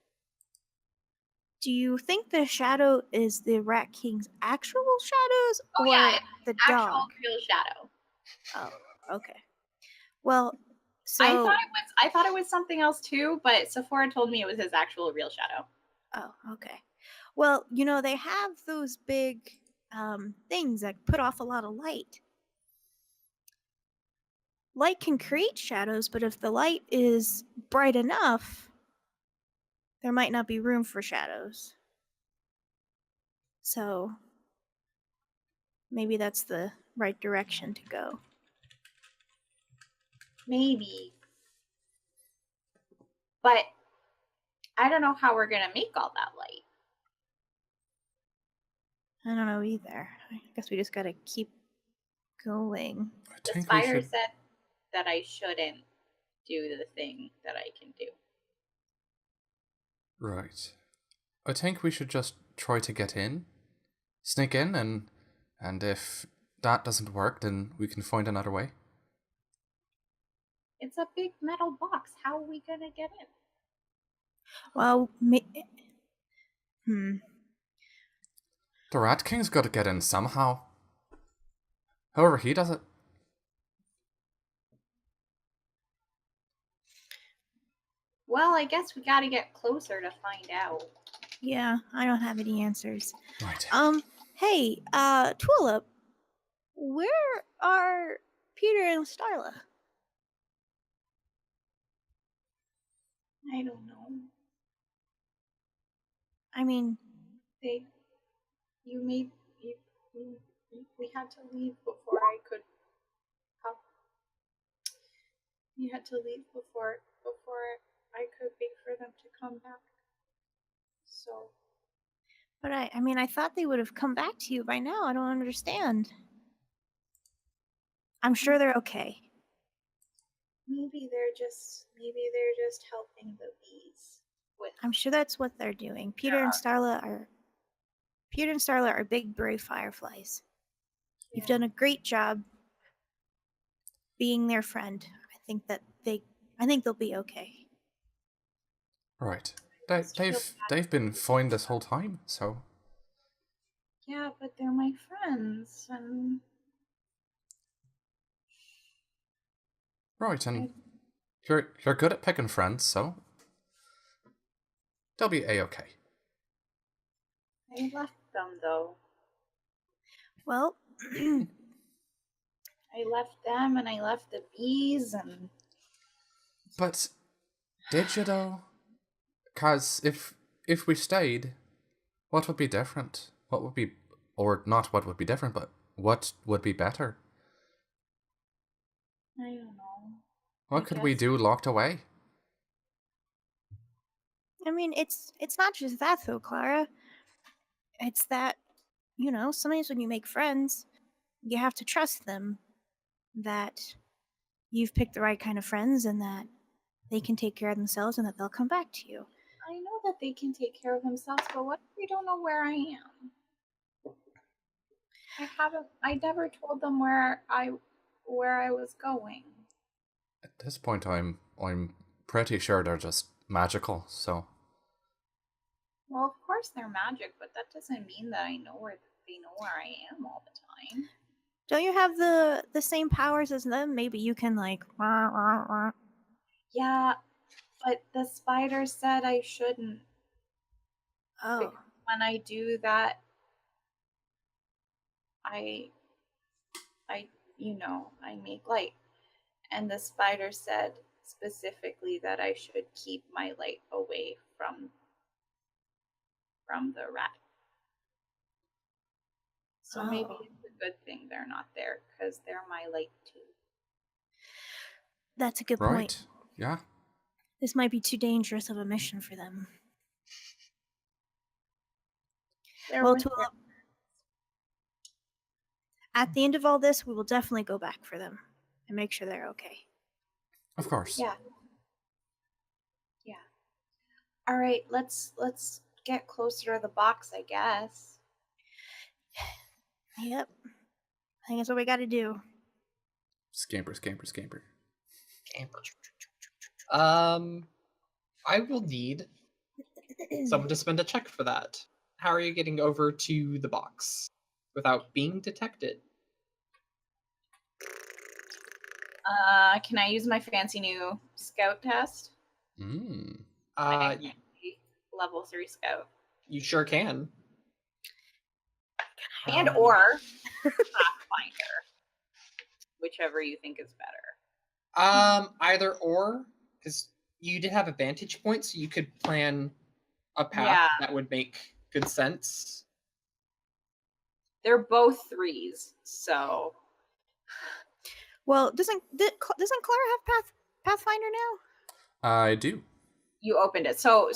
Do you think the shadow is the Rat King's actual shadows or the actual dog? real shadow. Oh, okay. Well, so I thought it was something else too, but Sephora told me it was his actual real shadow. Oh, okay. Well, they have those big things that put off a lot of light. Light can create shadows, but if the light is bright enough, there might not be room for shadows. So maybe that's the right direction to go. Maybe. But I don't know how we're going to make all that light. I don't know either. I guess we just gotta keep going. The spider said that I shouldn't do the thing that I can do. Right. I think we should just try to get in, sneak in, and if that doesn't work, then we can find another way. It's a big metal box. How are we gonna get in? Well, The Rat King's got to get in somehow. However he does it. Well, I guess we gotta get closer to find out. Yeah, I don't have any answers. Right. Hey, Tulip, where are Peter and Starla? I don't know. I mean, we had to leave before I could help. You had to leave before I could wait for them to come back. So. but I thought they would have come back to you by now. I don't understand. I'm sure they're okay. Maybe they're just helping the bees with. I'm sure that's what they're doing. Peter and Starla are big brave fireflies. Yeah. You've done a great job being their friend. I think they'll be okay. Right. just feel They've been fine this whole time, so Yeah, but they're my friends, and right, and you're good at picking friends, so they'll be a-okay. I left them though. Well, I left them, and I left the bees, and But did you though? 'Cause if we stayed, what would be different? What would be, or not what would be different, but what would be better? I don't know. What I could we guess- do locked away? I mean, it's not just that though, Clara. It's that, sometimes when you make friends, you have to trust them that you've picked the right kind of friends and that they can take care of themselves and that they'll come back to you. I know that they can take care of themselves, but what if they don't know where I am? I never told them where I was going. At this point, I'm pretty sure they're just magical. So Well, of course they're magic, but that doesn't mean that they know where I am all the time. Don't you have the same powers as them? Maybe you can like wah, wah, wah. Yeah, but the spider said I shouldn't. Oh. When I do that, I I make light. And the spider said specifically that I should keep my light away from the rat. So maybe Oh. it's a good thing they're not there, because they're my light too. That's a good right, point. yeah. This might be too dangerous of a mission for them. They're Well, with at the end of all this, we will definitely go back for them and make sure they're okay. Of course. Yeah. All right, let's get closer to the box, I guess. Yep. I think that's what we got to do. Scamper. Camper. I will need someone to spend a check for that. How are you getting over to the box without being detected? Can I use my fancy new scout test? My level 3 scout. You sure can. And or Pathfinder. Whichever you think is better. Either or, because you did have a vantage point, so you could plan a path that would make good sense. They're both 3s, so. Well, doesn't Clara have Pathfinder now? I do. You opened it. So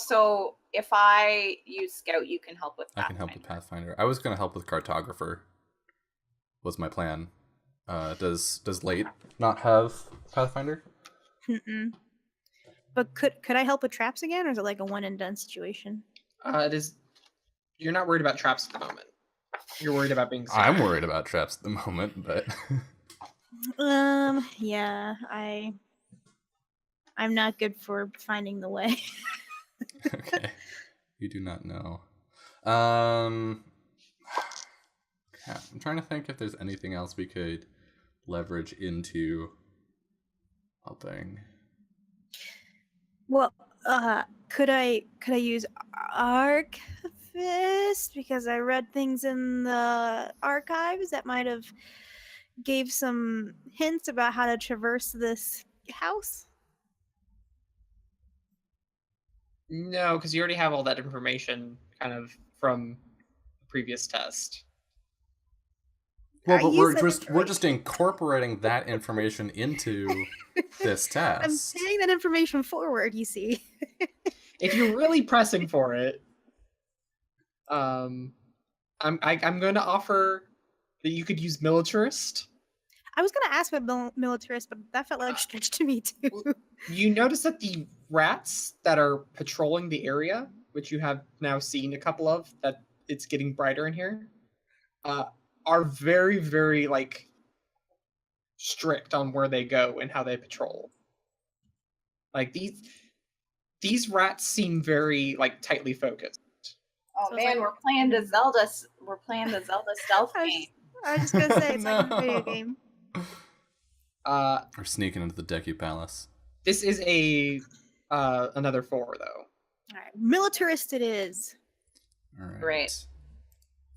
if I use Scout, you can help with Pathfinder. I can help with Pathfinder. I was going to help with Cartographer. Was my plan. Does Late not have Pathfinder? Mm-mm. But could I help with traps again, or is it like a one and done situation? It is. You're not worried about traps at the moment. You're worried about being. I'm worried about traps at the moment, but. Yeah, I'm not good for finding the way. Okay. You do not know. Yeah, I'm trying to think if there's anything else we could leverage into helping. Well, could I use Archivist, because I read things in the archives that might have gave some hints about how to traverse this house? No, because you already have all that information kind of from the previous test. Well, but we're just incorporating that information into this test. I'm paying that information forward, you see. If you're really pressing for it, I'm going to offer that you could use Militarist. I was going to ask about Militarist, but that felt like a stretch to me too. You notice that the rats that are patrolling the area, which you have now seen a couple of, that it's getting brighter in here, are very, very, like, strict on where they go and how they patrol. Like, these rats seem very like tightly focused. Oh So it's man, like- we're playing the Zelda. We're playing the Zelda stealth I was game. I was just gonna say it's like a video No. game. Or sneaking into the Deku Palace. This is a another 4 though. All right, militarist it is. All right. Right.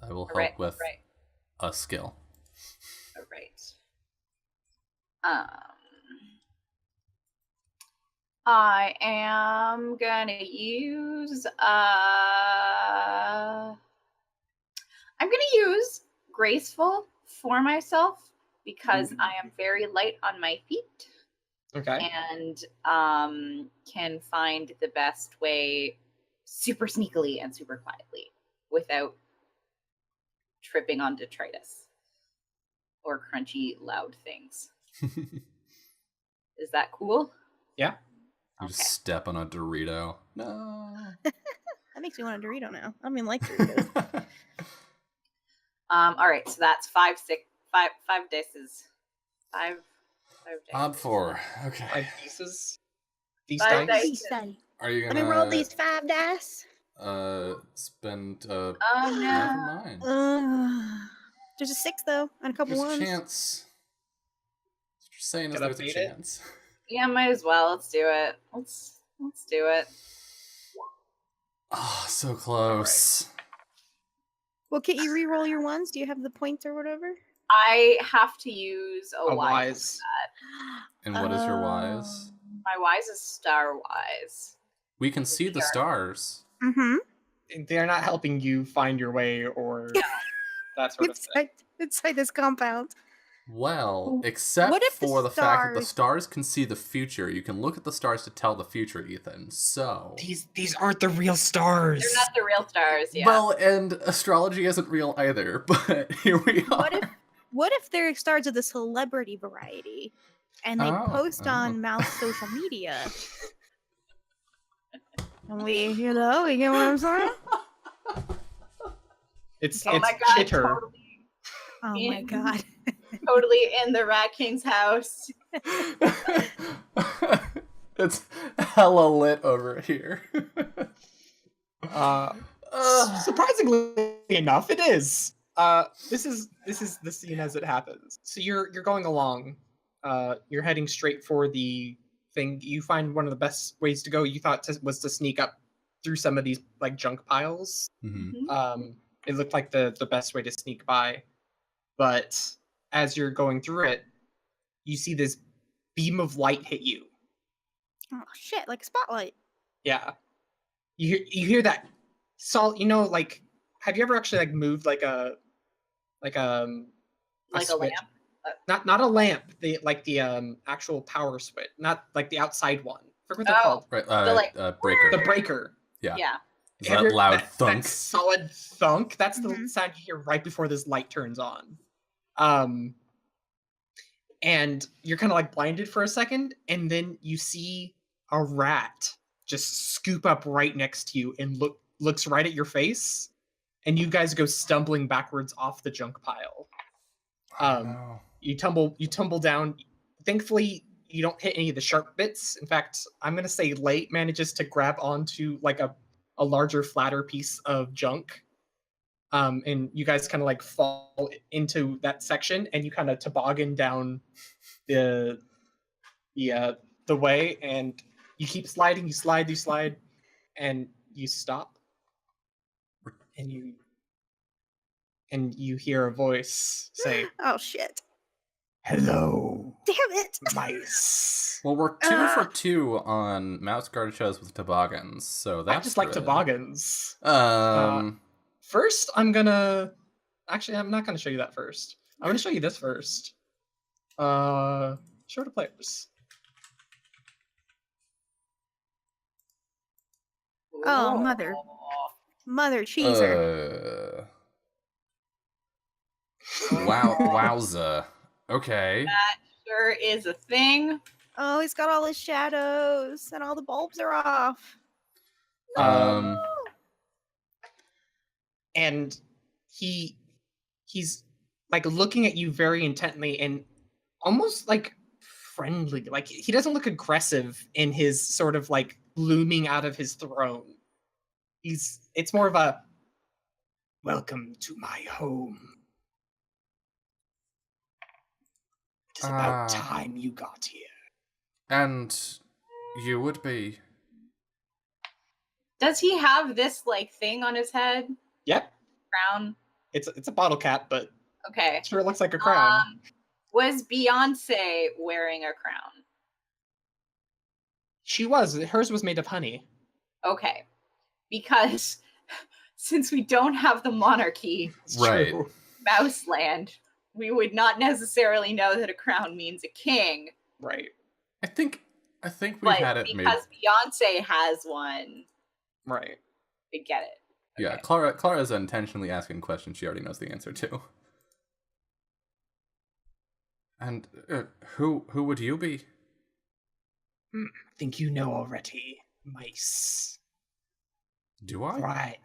I will help Right, with right, a skill. right. I am gonna use graceful for myself because I am very light on my feet Okay. and can find the best way super sneakily and super quietly without tripping on detritus or crunchy loud things. Is that cool? Yeah. You just step on a Dorito. No. That makes me want a Dorito now. I don't even like Doritos. All right, so that's five dices. Five dice. Ob 4. Okay. 5 pieces. These Five dice. dice. Daddy. Are you Let gonna me roll these 5 dice. spend Oh never no. mind. There's a 6 though, and a couple There's a ones. chance. What you're saying is Gotta there's a beat it. chance. Yeah, might as well. Let's do it. Let's do it. Oh, so close. Well, can't you re-roll your ones? Do you have the points or whatever? I have to use a A wise. wise. And what is your wise? My wise is star wise. We can see the Sure. stars. Mm-hmm. They're not helping you find your way or that sort of thing. Inside this compound. Well, except What if the for the fact that the stars- stars can see the future. You can look at the stars to tell the future, Ethan. So. These aren't the real stars. They're not the real stars, yeah. Well, and astrology isn't real either, but here we are. What if they're stars of the celebrity variety, and they Oh, post on Mouse social media? And we get what I'm saying? It's oh it's my god, chitter. Oh my Yeah. god. Totally in the Rat King's house. It's hella lit over here. Surprisingly enough, it is. This is the scene as it happens. So you're going along. You're heading straight for the thing. You find one of the best ways to go. You thought was to sneak up through some of these like junk piles. Mhm. It looked like the best way to sneak by, but as you're going through it, you see this beam of light hit you. Oh shit! Like a spotlight. Yeah, you hear that salt. You know, like have you ever actually like moved like a Like a switch? lamp. Not a lamp. The actual power switch, not like the outside one. I forget what they're Oh. called. Right, The breaker. breaker. Yeah. Yeah. Is Have that you- loud that thunk? solid thunk. That's the Mhm. sound you hear right before this light turns on. And you're kind of like blinded for a second, and then you see a rat just scoop up right next to you and looks right at your face, and you guys go stumbling backwards off the junk pile. Oh, You tumble down. Thankfully, you don't hit any of the sharp bits. In fact, I'm gonna say Late manages to grab onto like a larger, flatter piece of junk. And you guys kind of like fall into that section, and you kind of toboggan down the way, and you keep sliding. You slide, and you stop, and you hear a voice say, Oh shit! "Hello, Damn it! mice." Well, we're 2 for 2 on mouse guard shows with toboggans, so that's I just like good. toboggans. First, I'm not gonna show you that first. I'm gonna show you this first. Show to players. Oh, Mother cheeser. Wowza. Okay. That sure is a thing. Oh, he's got all his shadows, and all the bulbs are off. Um, And he's like looking at you very intently and almost like friendly. Like he doesn't look aggressive in his sort of like looming out of his throne. It's more of a welcome to my home. It's about time you got here. And you would be... Does he have this like thing on his head? Yep. Crown? It's a bottle cap, but Okay. it sure looks like a crown. Was Beyonce wearing a crown? She was. Hers was made of honey. Okay. Because since we don't have the monarchy, It's Right. true. Mouseland, we would not necessarily know that a crown means a king. Right. I think we've But had it made... because Beyonce has one, Right. we get it. Yeah, Okay. Clara is intentionally asking questions she already knows the answer to. And who would you be? I think you know already, mice. Do I? Right.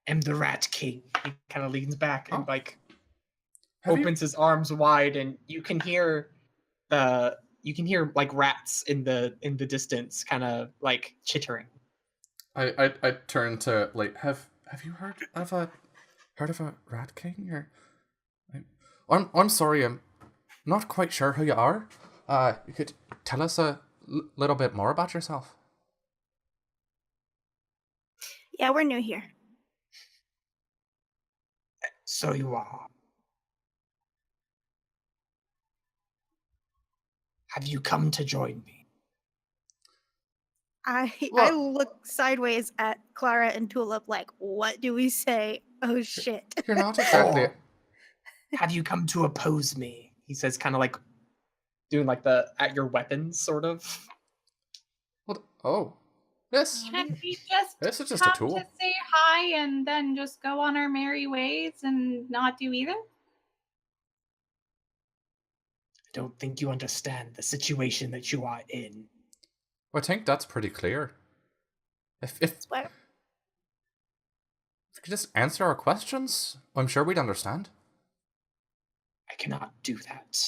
I'm the Rat King. He kind of leans back and Oh. like Have you- opens his arms wide, and you can hear like rats in the distance, kind of like chittering. I turn to like have you heard of a rat king or? I'm sorry, I'm not quite sure who you are. You could tell us a little bit more about yourself. Yeah, we're new here. So you are. Have you come to join me? I Well- look sideways at Clara and Tulip like, what do we say? Oh shit. You're not exactly. Or have you come to oppose me? He says, kind of like doing like the at your weapons sort of. What? Oh, this Can we just this is just a come tool. to say hi and then just go on our merry ways and not do either? I don't think you understand the situation that you are in. I think that's pretty clear. If Swear. you could just answer our questions, I'm sure we'd understand. I cannot do that.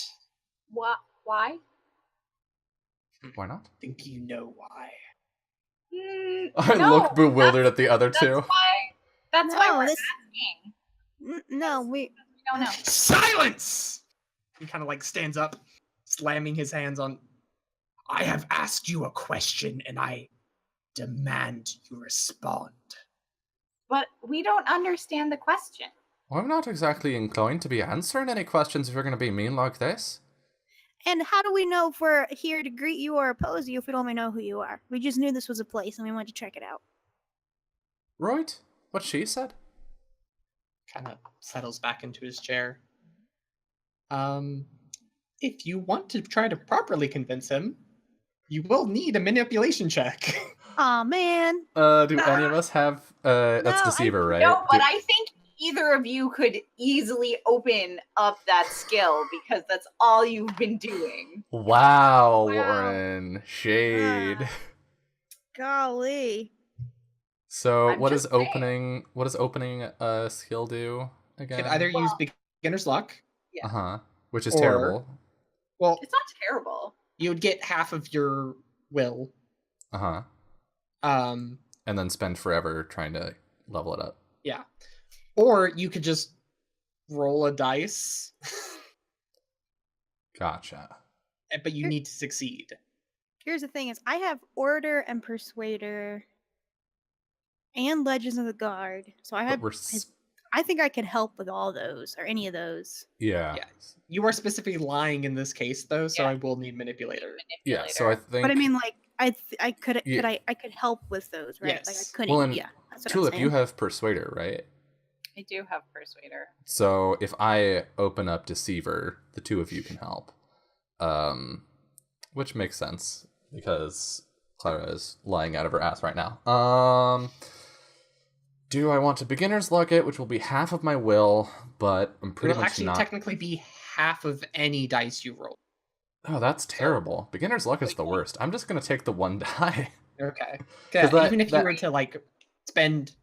What? Why? Why not? I think you know why. I No, look bewildered at the other That's two. why. That's why No, we're this- asking. No, we. We don't know. Silence! He kind of like stands up, slamming his hands on. I have asked you a question and I demand you respond. But we don't understand the question. I'm not exactly inclined to be answering any questions if you're going to be mean like this. And how do we know if we're here to greet you or oppose you if we don't even know who you are? We just knew this was a place and we wanted to check it out. Right? What she said? Kind of settles back into his chair. If you want to try to properly convince him, you will need a manipulation check. Aw, man. Do any of us have that's No, Deceiver, right? No, but Do- I think either of you could easily open up that skill because that's all you've been doing. Wow, Wow. Lauren. Shade. Ah. Golly. So I'm what just does saying. opening skill do You again? could either use Well- beginner's luck. Yeah. Uh-huh. Which is Or- terrible. Well, It's not terrible. you would get half of your will. Uh-huh. Um, And then spend forever trying to level it up. yeah. Or you could just roll a dice, Gotcha. but you need to succeed. Here's the thing is I have Order and Persuader and Legends of the Guard. So I But have we're s- I think I could help with all those or any of those. yeah. Yeah. You are specifically lying in this case, though, so Yeah. I will need manipulator. Yeah, so I Manipulator. think But I mean like I could Yeah. I could help with those, right? Like I Yes. couldn't Well, and yeah. That's what Tulip, I'm you saying. have Persuader, right? I do have Persuader. So if I open up Deceiver, the two of you can help. Which makes sense because Clara is lying out of her ass right now. Do I want to beginner's luck it, which will be half of my will, but I'm It pretty will much actually not. technically be half of any dice you roll. Oh, that's terrible. Beginner's luck is the worst. I'm just gonna take the one die. Okay. 'Cause Yeah, that- even if that- you were to like spend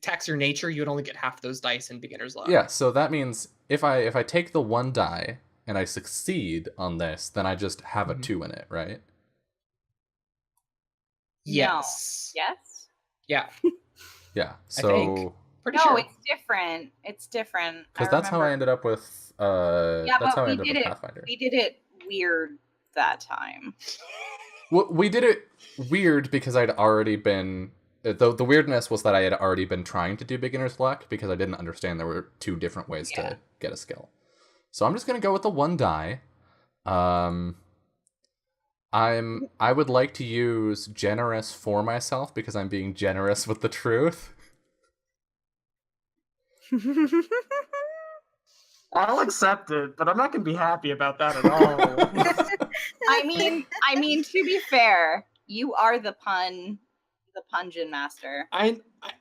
tax your nature, you would only get half those dice in beginner's luck. Yeah, so that means if I take the one die and I succeed on this, then I just have a Mhm. 2 in it, right? Yes. Yes? Yeah. Yeah. I think. So Pretty No, sure. it's different. It's different. because that's how I ended up with Yeah, that's but how I we ended up did with it. Pathfinder. We did it weird that time. Well, we did it weird because I'd already been. The weirdness was that I had already been trying to do beginner's luck because I didn't understand there were two different ways to get a skill. So I'm just gonna go with the one die. I would like to use generous for myself because I'm being generous with the truth. I'll accept it, but I'm not going to be happy about that at all. I mean, to be fair, you are the pungent master.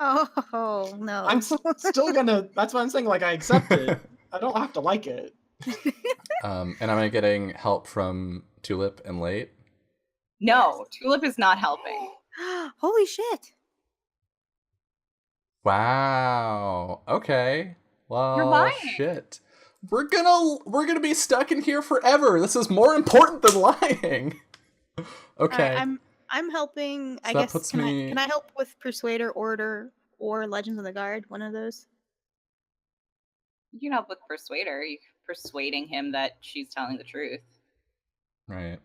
Oh no. I'm still gonna. That's why I'm saying, like, I accept it. I don't have to like it. And am I getting help from Tulip and Late? No, Tulip is not helping. Holy shit. Wow. Okay. Well, You're lying. shit. We're gonna be stuck in here forever. This is more important than lying. Okay. Alright, I'm helping. I that guess puts can me- I help with Persuader, Order, or Legends of the Guard? One of those. You can help with Persuader. You persuading him that she's telling the truth. Right.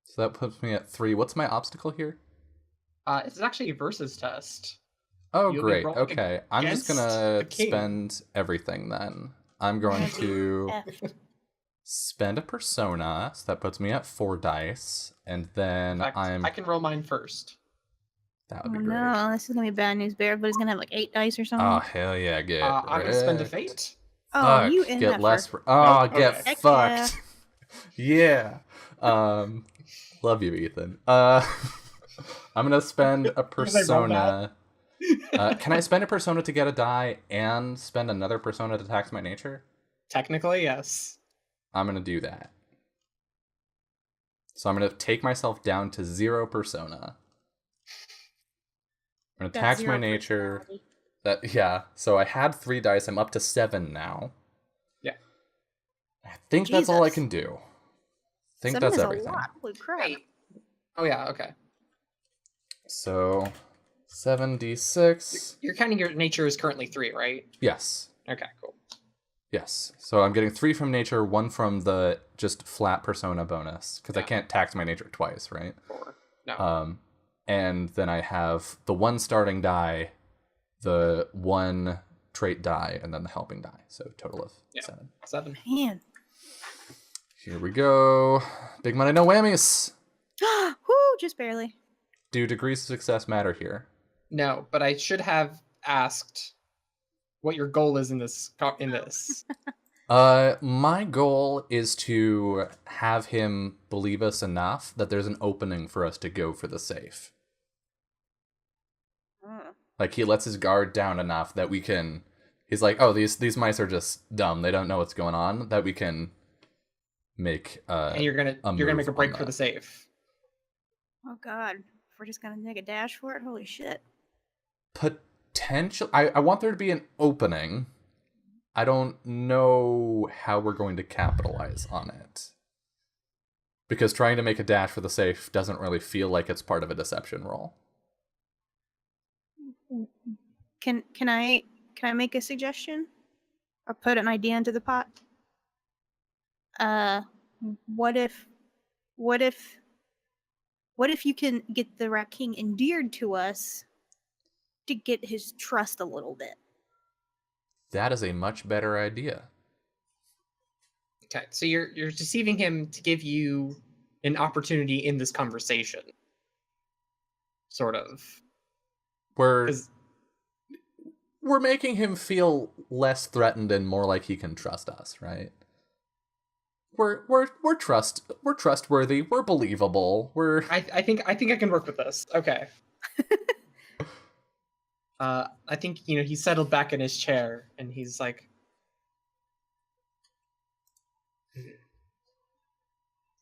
So that puts me at 3. What's my obstacle here? It's actually a versus test. Oh, You'll be great. rolling Okay. I'm just against gonna the king. spend everything then. I'm going to F. spend a persona, so that puts me at 4 dice, and then In fact, I can roll mine first. that Oh would be great. no, this is gonna be bad news, Bear. But he's gonna have like 8 dice or something. Oh hell yeah, get I'm going to spend a wrecked. fate. Oh, Fuck, you in get that less. first. Oh, Okay. get Heck fucked. Yeah. Love you, Ethan. I'm gonna spend a Because I rolled persona. Can I spend a persona to get a die and spend another persona to tax my nature? Technically, yes. I'm gonna do that. So I'm gonna take myself down to 0 persona. I'm gonna Got tax my 0 nature. personality. So I had 3 dice. I'm up to 7 now. Yeah. I think that's all I Jesus. can do. I think 7 that's is everything. a lot. Holy crap. Right. Oh, yeah, okay. So 7d6. You're counting your nature is currently 3, right? Yes. Okay, cool. Yes. So I'm getting 3 from nature, 1 from the just flat persona bonus because I Yeah. can't tax my nature twice, right? 4. No. And then I have the 1 starting die, the 1 trait die, and then the helping die. So total of Yeah. 7. 7. Man. Here we go. Big money, no whammies. Whoo, just barely. Do degrees of success matter here? No, but I should have asked what your goal is in this. My goal is to have him believe us enough that there's an opening for us to go for the safe. Like he lets his guard down enough that we can. He's like, oh, these mice are just dumb. They don't know what's going on. That we can make. And you're gonna move make a on break for that. the safe. Oh god. We're just gonna take a dash for it? Holy shit. Potential. I want there to be an opening. I don't know how we're going to capitalize on it. Because trying to make a dash for the safe doesn't really feel like it's part of a deception roll. Can I make a suggestion? Or put an idea into the pot? What if you can get the Rat King endeared to us to get his trust a little bit? That is a much better idea. Okay, so you're deceiving him to give you an opportunity in this conversation. Sort of. We're 'Cause- making him feel less threatened and more like he can trust us, right? We're trustworthy. We're believable. I think I can work with this. Okay. I think he's settled back in his chair and he's like,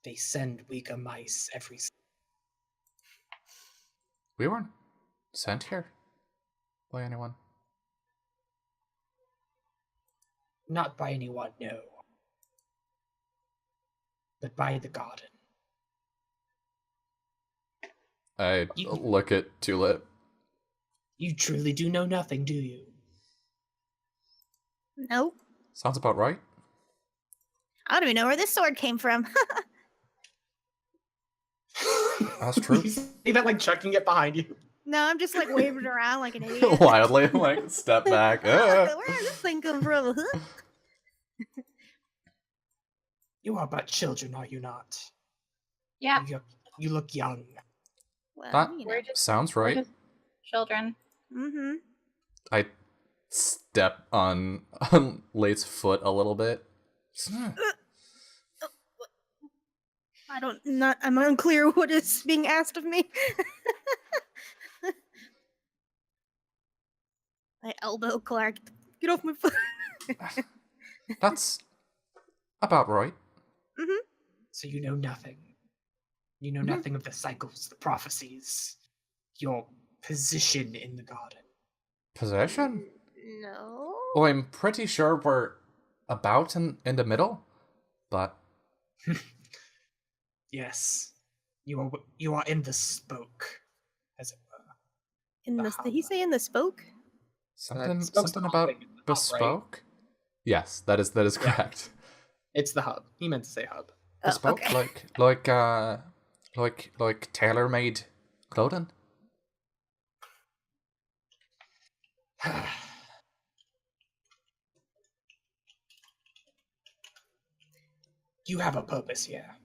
they send weaker mice every. We weren't sent here by anyone. Not by anyone, no. But by the garden. I You- look at Tulip. You truly do know nothing, do you? Nope. Sounds about right. I don't even know where this sword came from. That's true. You see that like chucking it behind you. No, I'm just like waving it around like an idiot. Wildly, like, step back. Where did this thing come from? Huh? You are but children, are you not? Yeah, You look young. Well, That you know. we're just sounds right. children. Mm-hmm. I step on Late's foot a little bit. I'm unclear what is being asked of me. I elbow Clark. Get off my foot. That's about right. So you know nothing. You know Mhm. nothing of the cycles, the prophecies, your position in the garden. Possession? No. Well, I'm pretty sure we're about in the middle, but Yes, you are in the spoke, as it were. In The the did he hub. say in the spoke? something spoke's something not about like the hub, right? bespoke. Yes, that is Yeah. correct. It's the hub. He meant to say hub. Oh, Bespoke, okay. like tailor-made clothing. You have a purpose here.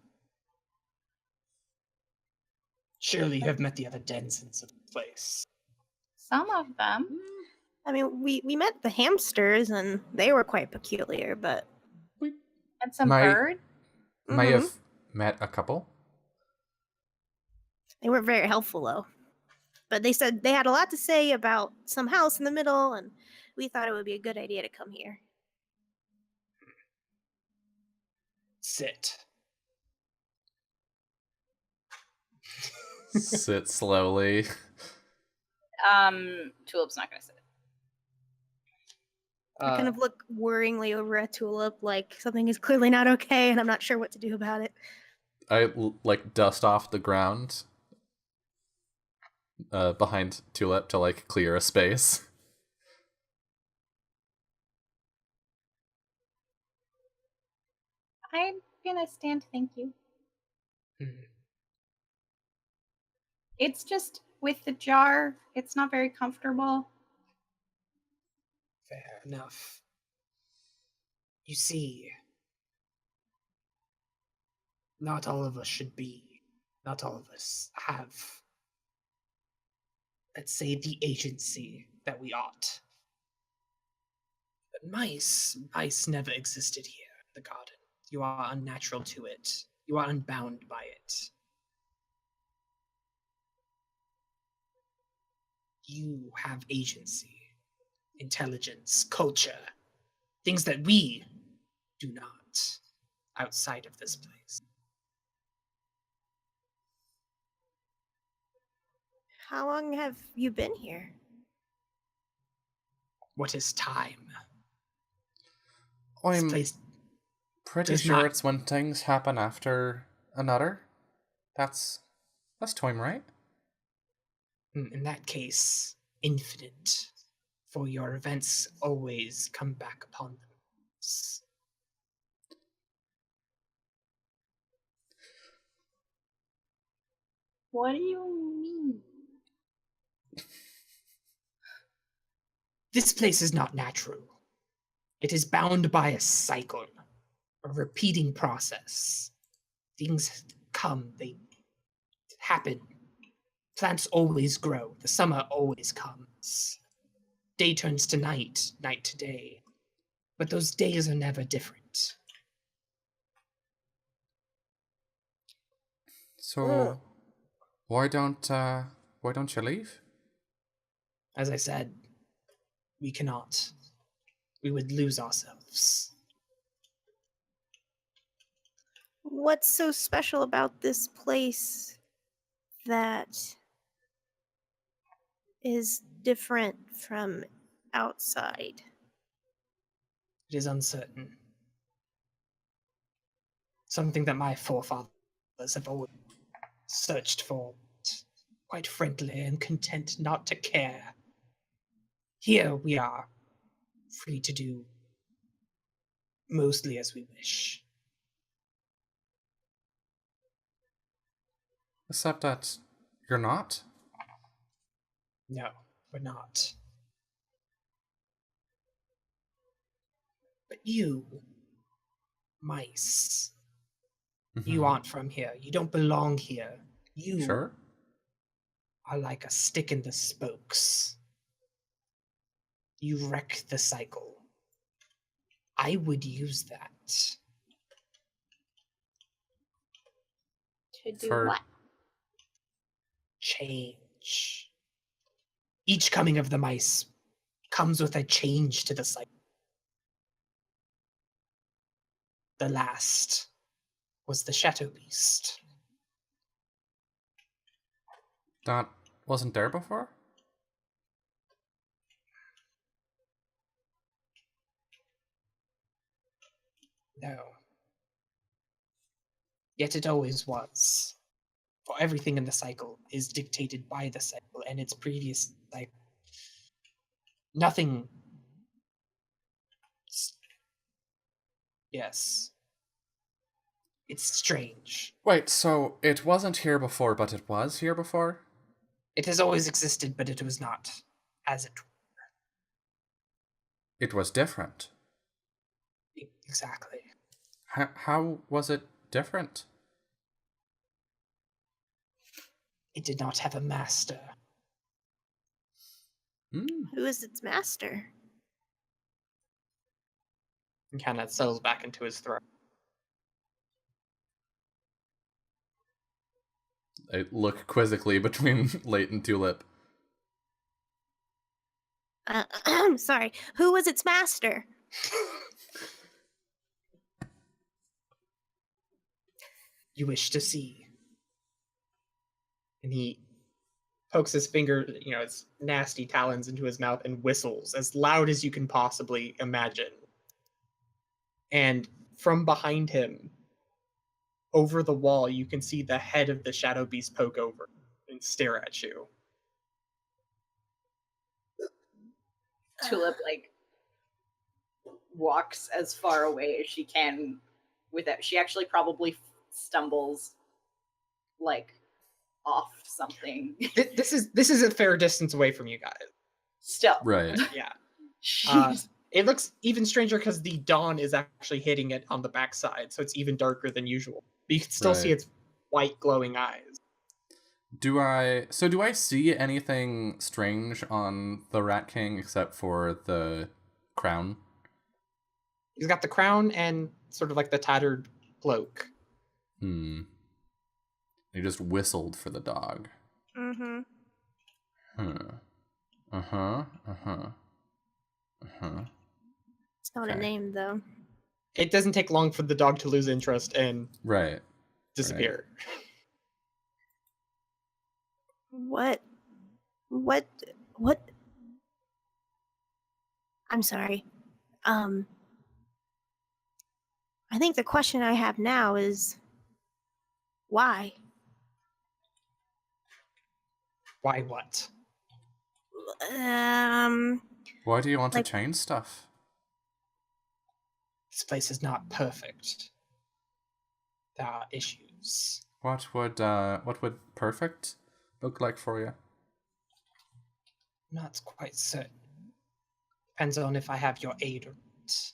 Surely you have met the other denizens of the place. Some of them. I mean, we met the hamsters and they were quite peculiar, but And some My- bird. May Mhm. have met a couple. they weren't very helpful though. But they said they had a lot to say about some house in the middle, and we thought it would be a good idea to come here. Sit. Sit slowly. Tulip's not gonna sit. I kind of look worryingly over at Tulip, like something is clearly not okay, and I'm not sure what to do about it. I like dust off the ground behind Tulip to like clear a space. I'm gonna stand. Thank you. Hmm. It's just with the jar. It's not very comfortable. Fair enough. You see, not all of us should be, not all of us have, let's say, the agency that we ought. But mice never existed here in the garden. You are unnatural to it. You are unbound by it. You have agency, intelligence, culture, things that we do not outside of this place. How long have you been here? What is time? This I'm place, pretty does sure not- it's when things happen after another. That's time, right? in that case, infinite, for your events always come back upon them. What do you mean? This place is not natural. It is bound by a cycle, a repeating process. Things come, they happen. Plants always grow. The summer always comes. Day turns to night, night to day. But those days are never different. So why don't you leave? As I said, we cannot. We would lose ourselves. What's so special about this place that is different from outside? It is uncertain. Something that my forefathers have always searched for quite frankly, am content not to care. Here we are, free to do mostly as we wish. Except that you're not? No, we're not. But you, mice, you aren't from here. You don't belong here. You Sure. are like a stick in the spokes. You wreck the cycle. I would use that. To do For- what? Change. Each coming of the mice comes with a change to the cycle. The last was the Shadow Beast. That wasn't there before? No. Yet it always was. For everything in the cycle is dictated by the cycle and its previous cycle. Nothing. Yes. It's strange. Wait, so it wasn't here before, but it was here before? It has always existed, but it was not as it It was different. exactly. How was it different? It did not have a master. Who is its master? And kind of settles back into his throat. I look quizzically between Late and Tulip. Sorry. Who was its master? You wish to see. And he pokes his finger, his nasty talons into his mouth and whistles as loud as you can possibly imagine. And from behind him, over the wall, you can see the head of the Shadow Beast poke over and stare at you. Tulip walks as far away as she can with it. She actually probably stumbles off something. This is a fair distance away from you guys. Still. Right. Yeah. Jeez. It looks even stranger because the dawn is actually hitting it on the backside, so it's even darker than usual. But you can still see Right. its white glowing eyes. Do I see anything strange on the Rat King except for the crown? He's got the crown and sort of like the tattered cloak. He just whistled for the dog. Mm-hmm. It's not a Okay. name, though. It doesn't take long for the dog to lose interest and Right. disappear. What? I'm sorry. I think the question I have now is why? Why what? Why do you want Like- to change stuff? This place is not perfect. There are issues. What would perfect look like for you? I'm not quite certain. Depends on if I have your aid or not.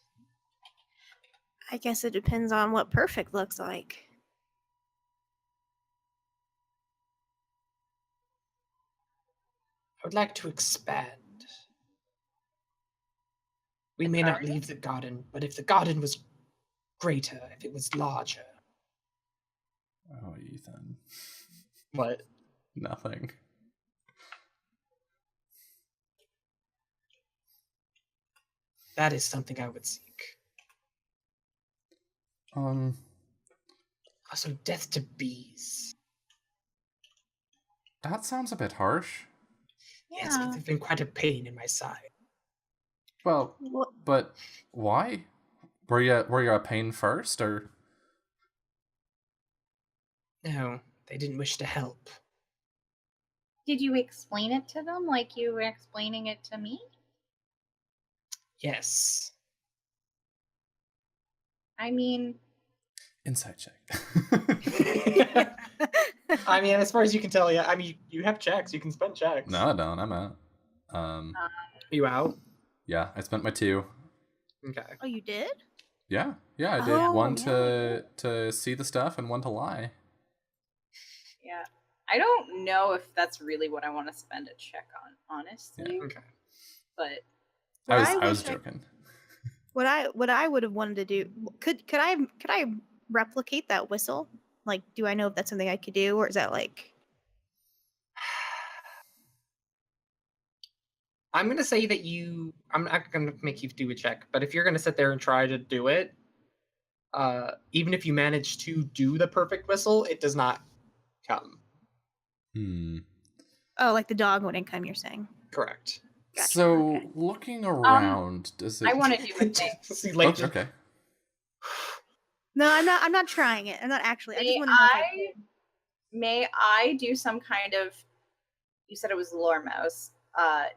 I guess it depends on what perfect looks like. I would like to expand. We may not leave the garden, but if the garden was greater, if it was larger, Oh, Ethan. What? Nothing. that is something I would seek. Also, death to bees. That sounds a bit harsh. Yes, Yeah. they've been quite a pain in my side. Well, What? but why? Were you a pain first, or? No, they didn't wish to help. Did you explain it to them like you were explaining it to me? Yes. I mean, Insight check. I mean, as far as you can tell, yeah. I mean, you have checks. You can spend checks. No, I don't. I'm out. You out? Yeah, I spent my 2. Okay. Oh, you did? Yeah, I did. Oh, One yeah. to see the stuff and one to lie. yeah. I don't know if that's really what I want to spend a check on, honestly. Okay. But What I was wish joking. What I would have wanted to do, could I replicate that whistle? Like, do I know if that's something I could do, or is that like? I'm gonna say that I'm not gonna make you do a check, but if you're gonna sit there and try to do it, even if you manage to do the perfect whistle, it does not come. Oh, like the dog wouldn't come. You're saying? Correct. Gotcha, So okay. looking around, does it? I want to do a thing. See, Oh, like, okay. No, I'm not trying it. I'm not actually. I just May want to know if I could. May I do some kind of, you said it was lore mouse,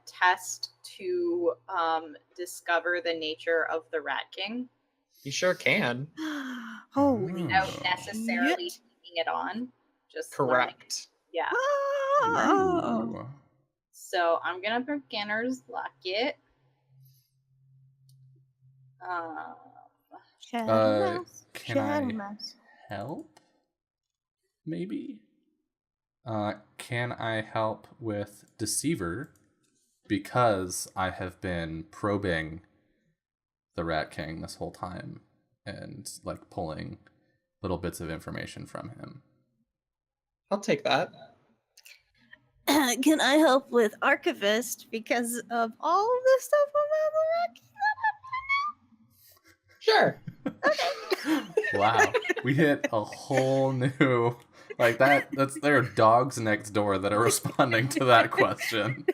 test to discover the nature of the Rat King you sure can. Holy without Oh. necessarily shit. taking it on? Just Correct. Yeah. Oh. Ooh. So I'm gonna beginner's luck it. Shadow mouse. Can Shadow I mouse. help? Maybe. Can I help with Deceiver? Because I have been probing the Rat King this whole time and like pulling little bits of information from him. I'll take that. Can I help with Archivist because of all of the stuff about the Sure. Wow, we hit a whole new like that. There are dogs next door that are responding to that question.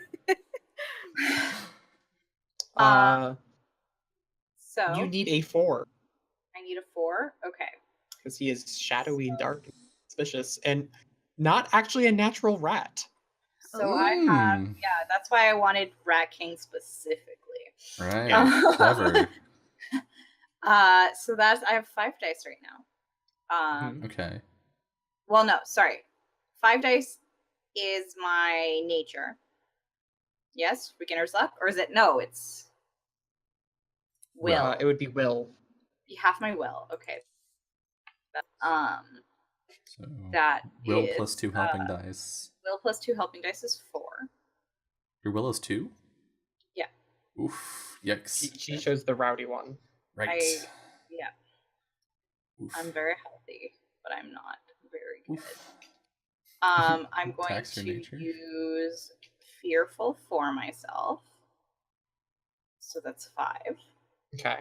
So You need a 4 I need a 4. Okay. because he is shadowy, dark, and suspicious, and not actually a natural rat. So I have, Mm. yeah, that's why I wanted Rat King specifically. Right, Yeah. clever. So that's, I have 5 dice right now. Okay. Well, no, sorry. 5 dice is my nature. Yes, beginner's luck, or is it? No, it's will. It would be will. You have my will. Okay. So That will is, plus 2 helping dice. will plus 2 helping dice is 4. Your will is 2? Yeah. Oof. Yikes. She chose the rowdy one. Right. Yeah. Oof. I'm very healthy, but I'm not very good. Oof. I'm going Tax your to nature. use fearful for myself. So that's 5. Okay.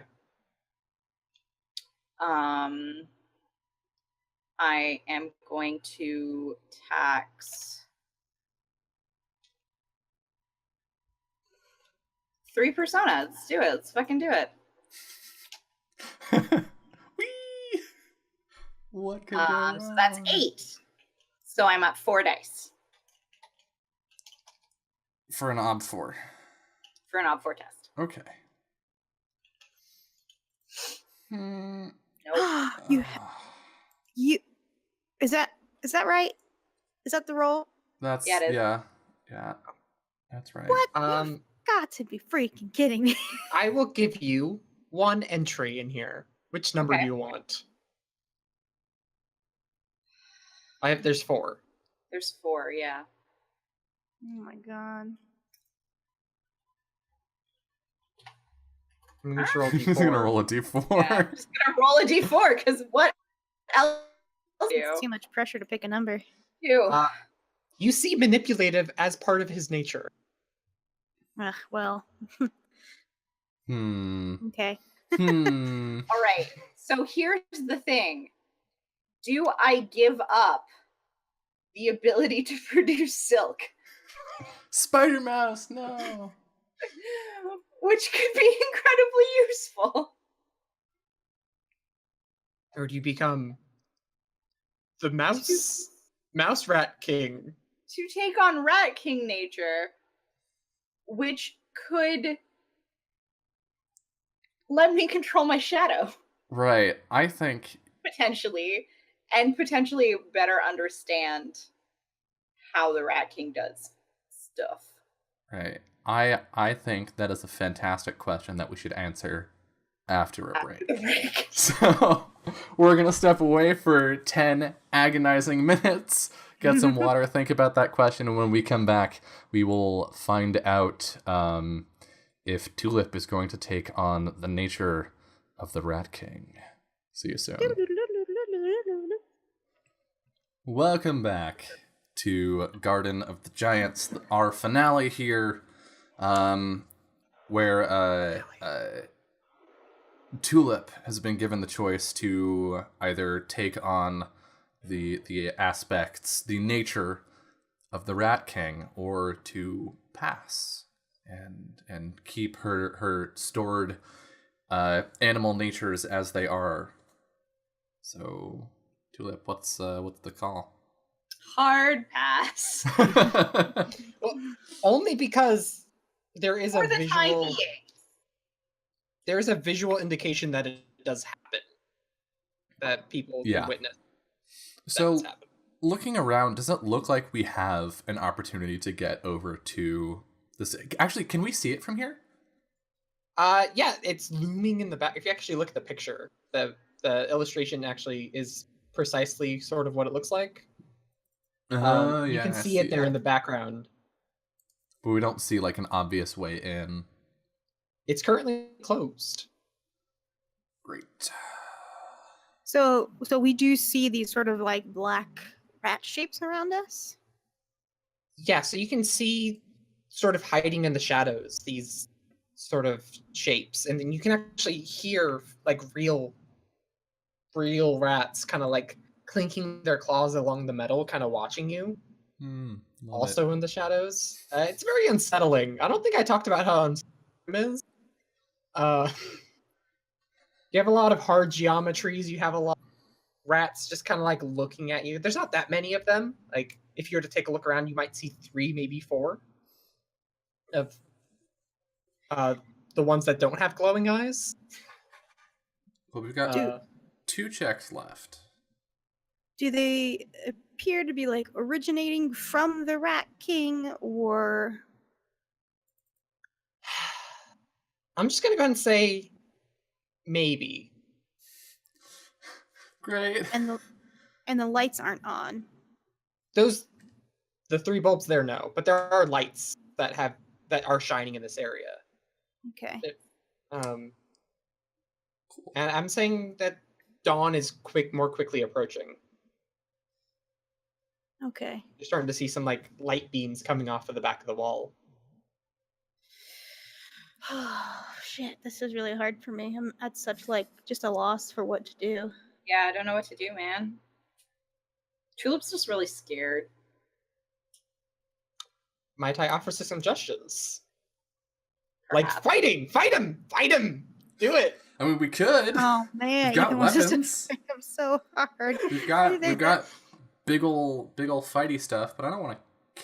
I am going to tax 3 personas. Let's do it. Let's fucking do it. Whee! What could go wrong? So that's 8. So I'm at 4 dice For an ob 4. for an OB4 test. Okay. Hmm. Nope. you is that right? Is that the roll? That's Yeah, it is. yeah. That's right. What? You've got to be freaking kidding me. I will give you 1 entry in here. Which number Okay. do you want? There's 4. There's 4, yeah. Oh my god. I'm going to roll He's d4. gonna roll a d4. Yeah, I'm just gonna roll a d4 because what else do? It's too much pressure to pick a number. You. You see manipulative as part of his nature. Ugh, well, Hmm. okay. All right. So here's the thing. Do I give up the ability to produce silk? Spider Mouse, no. Which could be incredibly useful. Or do you become the mouse rat king? to take on Rat King nature, which could let me control my shadow. Right. I think Potentially, and potentially better understand how the Rat King does stuff. right. I think that is a fantastic question that we should answer after a break. So we're gonna step away for 10 agonizing minutes, get some water, think about that question, and when we come back, we will find out if Tulip is going to take on the nature of the Rat King. See you soon. Welcome back to Garden of the Giants, our finale here, where Tulip has been given the choice to either take on the aspects, the nature of the Rat King, or to pass and keep her stored animal natures as they are. So, Tulip, what's the call? Hard pass. Well, only because there is For a the time visual. being. There is a visual indication that it does happen. That people Yeah. can witness. So, That's happened. looking around, does it look like we have an opportunity to get over to this? Actually, can we see it from here? Yeah, it's looming in the back. If you actually look at the picture, the illustration actually is precisely sort of what it looks like. You can I see it there in the background. But we don't see like an obvious way in. It's currently closed. Great. So we do see these sort of like black rat shapes around us. Yeah, so you can see sort of hiding in the shadows these sort of shapes, and then you can actually hear like real rats kind of like clinking their claws along the metal, kind of watching you. Love Also in the shadows. It's very unsettling. I don't think I talked about how unsettling it is. You have a lot of hard geometries. You have a lot of rats just kind of like looking at you. There's not that many of them. Like if you were to take a look around, you might see 3, maybe 4 of the ones that don't have glowing eyes. Well, we've got Dude. 2 checks left. Do they appear to be like originating from the Rat King, or I'm just gonna go ahead and say maybe. Great. and the lights aren't on? The 3 bulbs there, no, but there are lights that are shining in this area. Okay. And I'm saying that dawn is more quickly approaching. Okay. You're starting to see some like light beams coming off of the back of the wall. Oh shit, this is really hard for me. I'm at such like just a loss for what to do. Yeah, I don't know what to do, man. Tulip's just really scared. Might I offer some suggestions? Like Perhaps. fighting! Fight him! Do it! I mean, we could. Oh man, We've got Ethan was just weapons. I'm so hard. We've got big ol' fighty stuff, but I don't want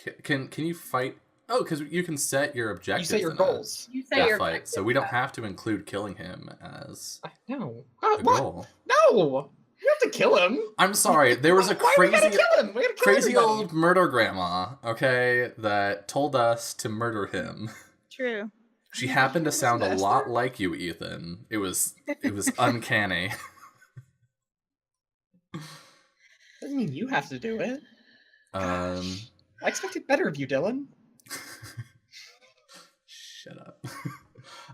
to. Can you fight? Oh, because you can set your You objectives. set your in goals. You A say your fight, so we don't have to include killing him as No. a What? goal. No! You have to kill him! I'm sorry. There was a Why we gotta crazy, kill him? We gotta kill crazy everybody. old murder grandma. Okay, that told us to murder him. True. She happened to sound a Esther? lot like you, Ethan. It was uncanny. Doesn't mean you have to do it. Um, I expected better of you, Dylan. shut up.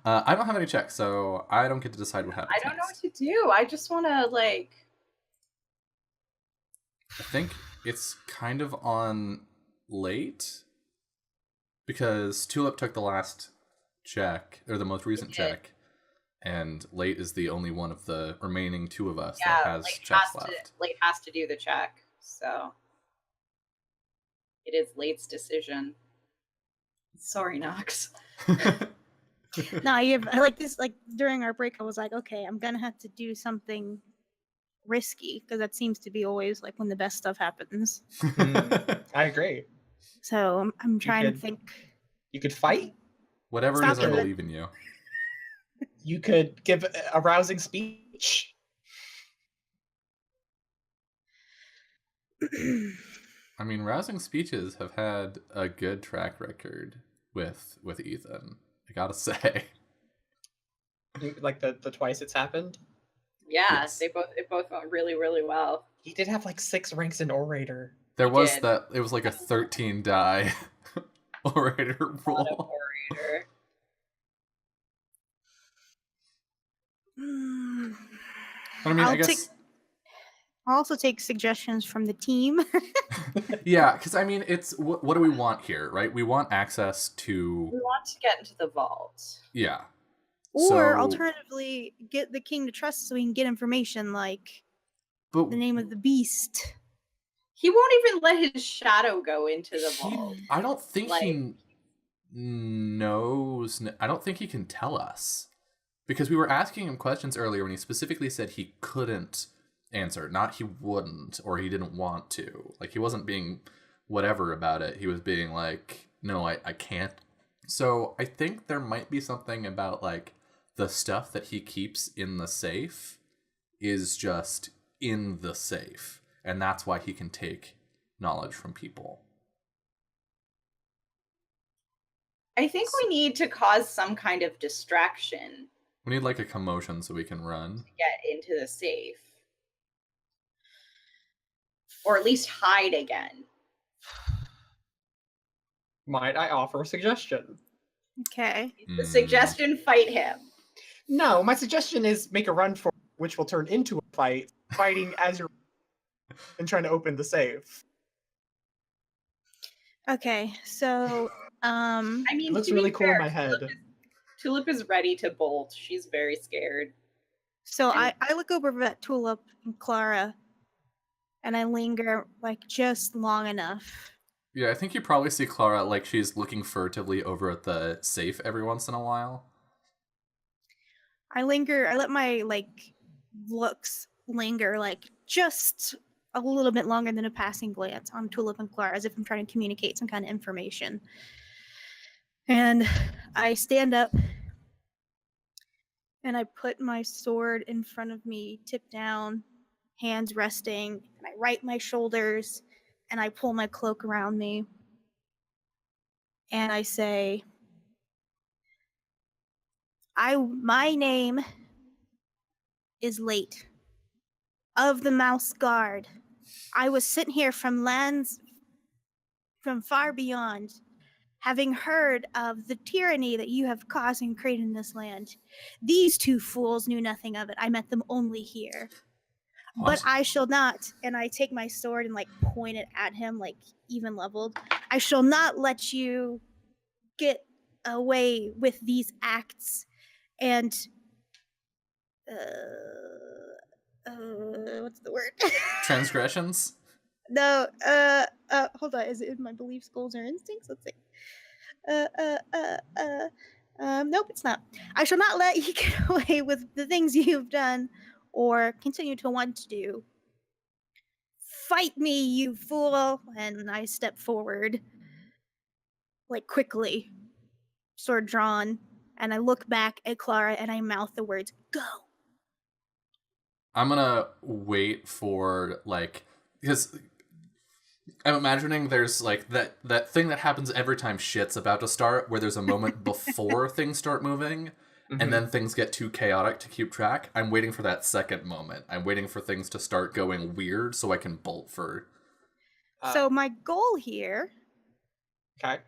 I don't have any checks, so I don't get to decide what happens. I don't know next. what to do. I just want to like. I think it's kind of on late because Tulip took the last check, or the most recent He did. check, and Late is the only one of the remaining 2 of us Yeah, that has Late checks has to. left. Late has to do the check, so it is Late's decision. Sorry, Knox. No, I like this. Like during our break, I was like, okay, I'm gonna have to do something risky because that seems to be always like when the best stuff happens. I agree. So I'm trying to could- think. You could fight. Whatever Stop it is, I it. believe in you. You could give a rousing speech. I mean, rousing speeches have had a good track record with Ethan. I gotta say. Like the twice it's happened. Yeah, Yes. it both went really, really well. He did have like 6 ranks in orator. There He was did. that. It was like a 13 die orator A lot of roll. orator. I mean, I I'll guess. I'll also take suggestions from the team. Yeah, because I mean, it's what do we want here, right? We want access to. We want to get into the vault. Yeah. Or So- alternatively, get the king to trust us so we can get information like But the name of the beast. He won't even let his shadow go into the vault. I don't think Like- he knows. I don't think he can tell us. Because we were asking him questions earlier when he specifically said he couldn't answer. Not he wouldn't, or he didn't want to. Like, he wasn't being whatever about it. He was being like, no, I can't. So I think there might be something about, like, the stuff that he keeps in the safe is just in the safe. And that's why he can take knowledge from people. I think we need to cause some kind of distraction We need, like, a commotion so we can run. to get into the safe. Or at least hide again. Might I offer a suggestion? Okay. The suggestion, fight him. No, my suggestion is make a run for it, which will turn into a fight, fighting as you're and trying to open the safe. Okay. So I mean, It looks to be really cool in fair, my head. Tulip is ready to bolt. She's very scared. so I look over at Tulip and Clara and I linger like just long enough. Yeah, I think you probably see Clara, like, she's looking furtively over at the safe every once in a while. I linger, I let my like looks linger like just a little bit longer than a passing glance on Tulip and Clara as if I'm trying to communicate some kind of information. And I stand up and I put my sword in front of me, tip down, hands resting, and I right my shoulders and I pull my cloak around me. And I say, my name is Late of the Mouse Guard. I was sent here from lands from far beyond, having heard of the tyranny that you have caused and created in this land. These two fools knew nothing of it. I met them only here. But What? I shall not, and I take my sword and like point it at him, like even leveled. I shall not let you get away with these acts and what's the word? Transgressions? No, hold on. Is it in my beliefs, goals, or instincts? Let's see. Nope, it's not. I shall not let you get away with the things you've done or continue to want to do. Fight me, you fool! And I step forward, like quickly, sword drawn, and I look back at Clara and I mouth the words, "Go!" I'm gonna wait for, like, because I'm imagining there's, like, that thing that happens every time shit's about to start, where there's a moment before things start moving, and then things get too chaotic to keep track. I'm waiting for that second moment. I'm waiting for things to start going weird so I can bolt for... So my goal here Okay.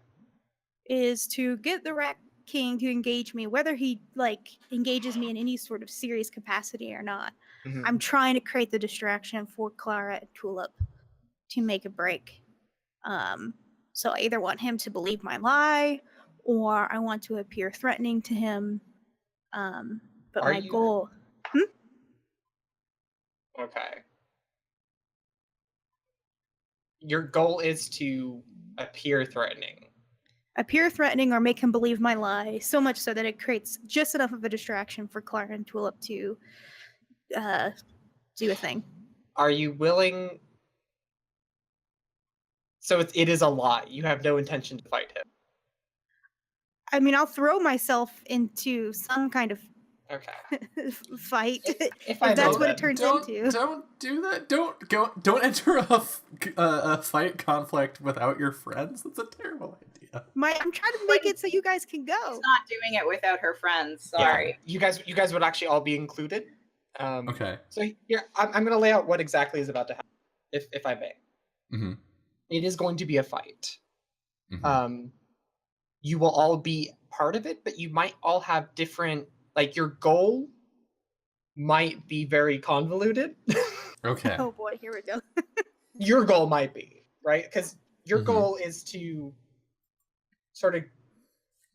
is to get the Rat King to engage me, whether he like engages me in any sort of serious capacity or not. Mhm. I'm trying to create the distraction for Clara and Tulip to make a break. So I either want him to believe my lie, or I want to appear threatening to him. But Are my you- goal, Okay. Your goal is to appear threatening. appear threatening or make him believe my lie, so much so that it creates just enough of a distraction for Clara and Tulip to do a thing. Are you willing So it is a lie. You have no intention to fight him. I mean, I'll throw myself into some kind of Okay. fight If I that's may, what then. it turns don't, into. Don't do that. Don't enter a fight conflict without your friends. That's a terrible idea. I'm trying to make it so you guys can go. She's not doing it without her friends. Yeah, Sorry. you guys would actually all be included. Okay. So here, I'm going to lay out what exactly is about to happen, if I may. Mm-hmm. It is going to be a fight. Mm-hmm. You will all be part of it, but you might all have different, like, your goal might be very convoluted. Okay. Oh boy, here we go. Your goal might be, right? Because your Mhm. goal is to sort of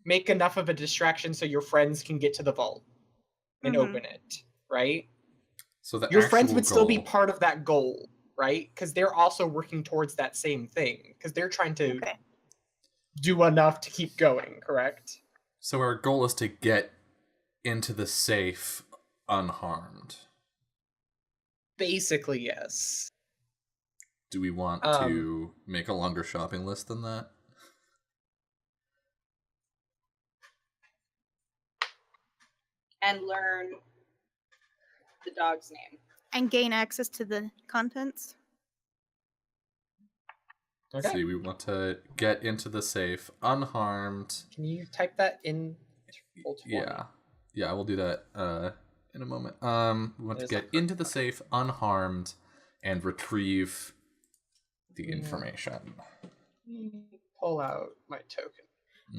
make enough of a distraction so your friends can get to the vault and Mhm. open it, right? So the Your friends actual would still be goal- part of that goal, right? Because they're also working towards that same thing. Because they're trying to Okay. do enough to keep going, correct? So our goal is to get into the safe unharmed. Basically, yes. Do we want to make a longer shopping list than that? And learn the dog's name. And gain access to the contents. Okay. See, we want to get into the safe unharmed. Can you type that in? Alt for me? Yeah, I will do that in a moment. We want to There's get that into the safe unharmed and retrieve the Mm. information. Pull out my token.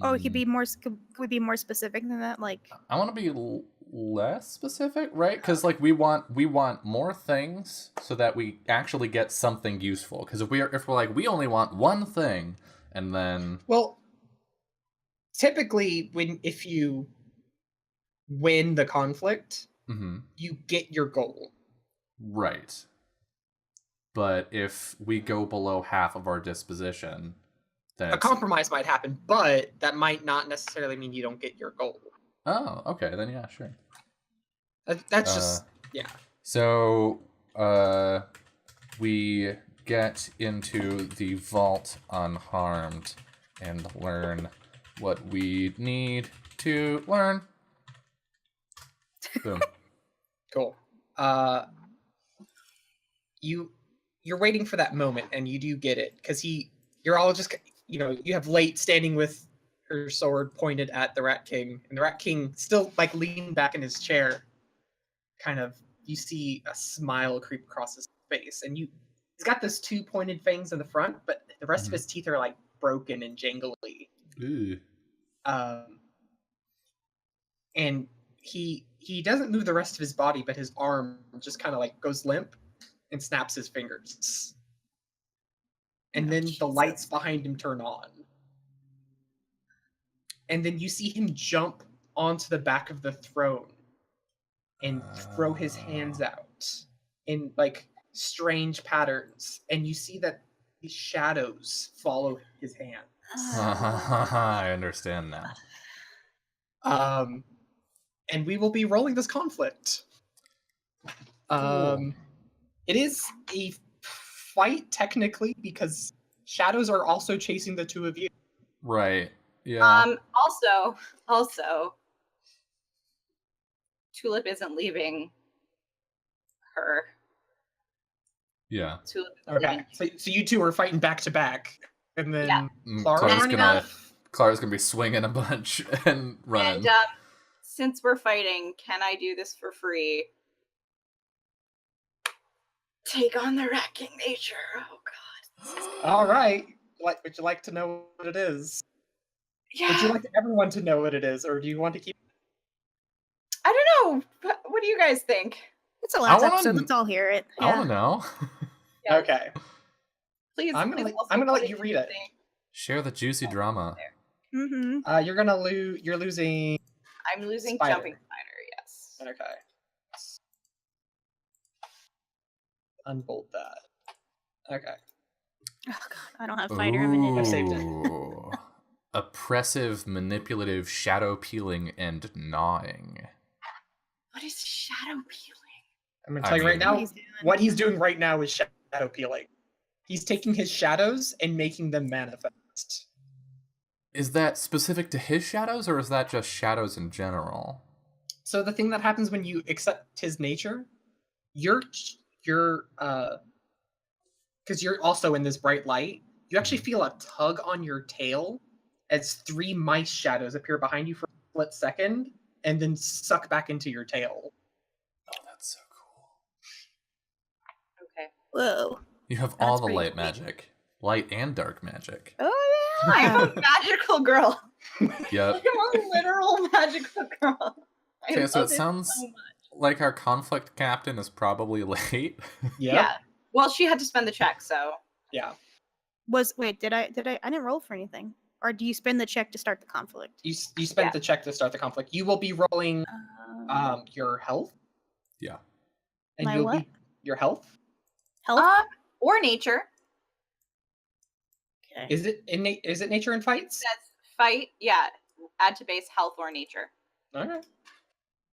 Oh, it could Mm. be more. Could we be more specific than that? Like, I want to be less specific, right? Because like we want more things so that we actually get something useful. Because if we're like we only want one thing, and then Well, typically, if you win the conflict, Mhm. you get your goal. Right. But if we go below half of our disposition, then A compromise might happen, but that might not necessarily mean you don't get your goal. oh, okay, then yeah, sure. That's just yeah. So, we get into the vault unharmed and learn what we need to learn. Boom. Cool. You're waiting for that moment, and you do get it because you're all just you have Late standing with her sword pointed at the Rat King, and the Rat King still like leaning back in his chair. Kind of, you see a smile creep across his face, and he's got those two pointed fangs in the front, but the rest of his teeth are like broken and jangly. Ooh. And he doesn't move the rest of his body, but his arm just kind of like goes limp and snaps his fingers. And then the lights behind him turn on. And then you see him jump onto the back of the throne and throw his hands out in like strange patterns. And you see that these shadows follow his hand. I understand now. And we will be rolling this conflict. Cool. It is a fight technically because shadows are also chasing the two of you. Right. Yeah. Also, Tulip isn't leaving her. Yeah. Tulip isn't Okay, leaving. so you two are fighting back to back, and then Yeah. Clara's Clara's running gonna off. Clara's gonna be swinging a bunch and running. And since we're fighting, can I do this for free? Take on the Rat King nature. Oh God. All right. Would you like to know what it is? Yeah. Would you like everyone to know what it is, or do you want to keep? I don't know. What do you guys think? it's a last wanna episode. kn- Let's all hear it. I want to know. Yeah. Okay. Please. I'm gonna please let- also I'm gonna let put you in read the it. thing. Share the juicy drama. Mm-hmm. You're gonna lose. You're losing. I'm losing Spider. Jumping Spider. Yes. Okay. Unbolt that. Okay. Oh god, I don't have fighter. I'm an idiot. I saved it. Ooh. Oppressive, manipulative, shadow peeling, and gnawing. What is shadow peeling? I'm gonna tell you right mean- now. He's doing- What he's doing right now is shadow peeling. He's taking his shadows and making them manifest. Is that specific to his shadows, or is that just shadows in general? So the thing that happens when you accept his nature, you're because you're also in this bright light, you actually feel a tug on your tail as 3 mice shadows appear behind you for a split second and then suck back into your tail. Oh, that's so cool. Okay. Whoa. You have That's all the pretty light sweet. magic. Light and dark magic. Oh I'm yeah. a magical girl. Yep. I'm a literal magical girl. I Okay, so love it sounds so much. like our conflict captain is probably late. Yeah. Well, she had to spend the check, so Yeah. Wait, did I didn't roll for anything. Or do you spend the check to start the conflict? You spent Yeah. the check to start the conflict. You will be rolling your health. Yeah. And My you'll what? be your health. Health? or nature. Okay. Is it nature and fights? That's fight. Yeah. Add to base health or nature. Okay.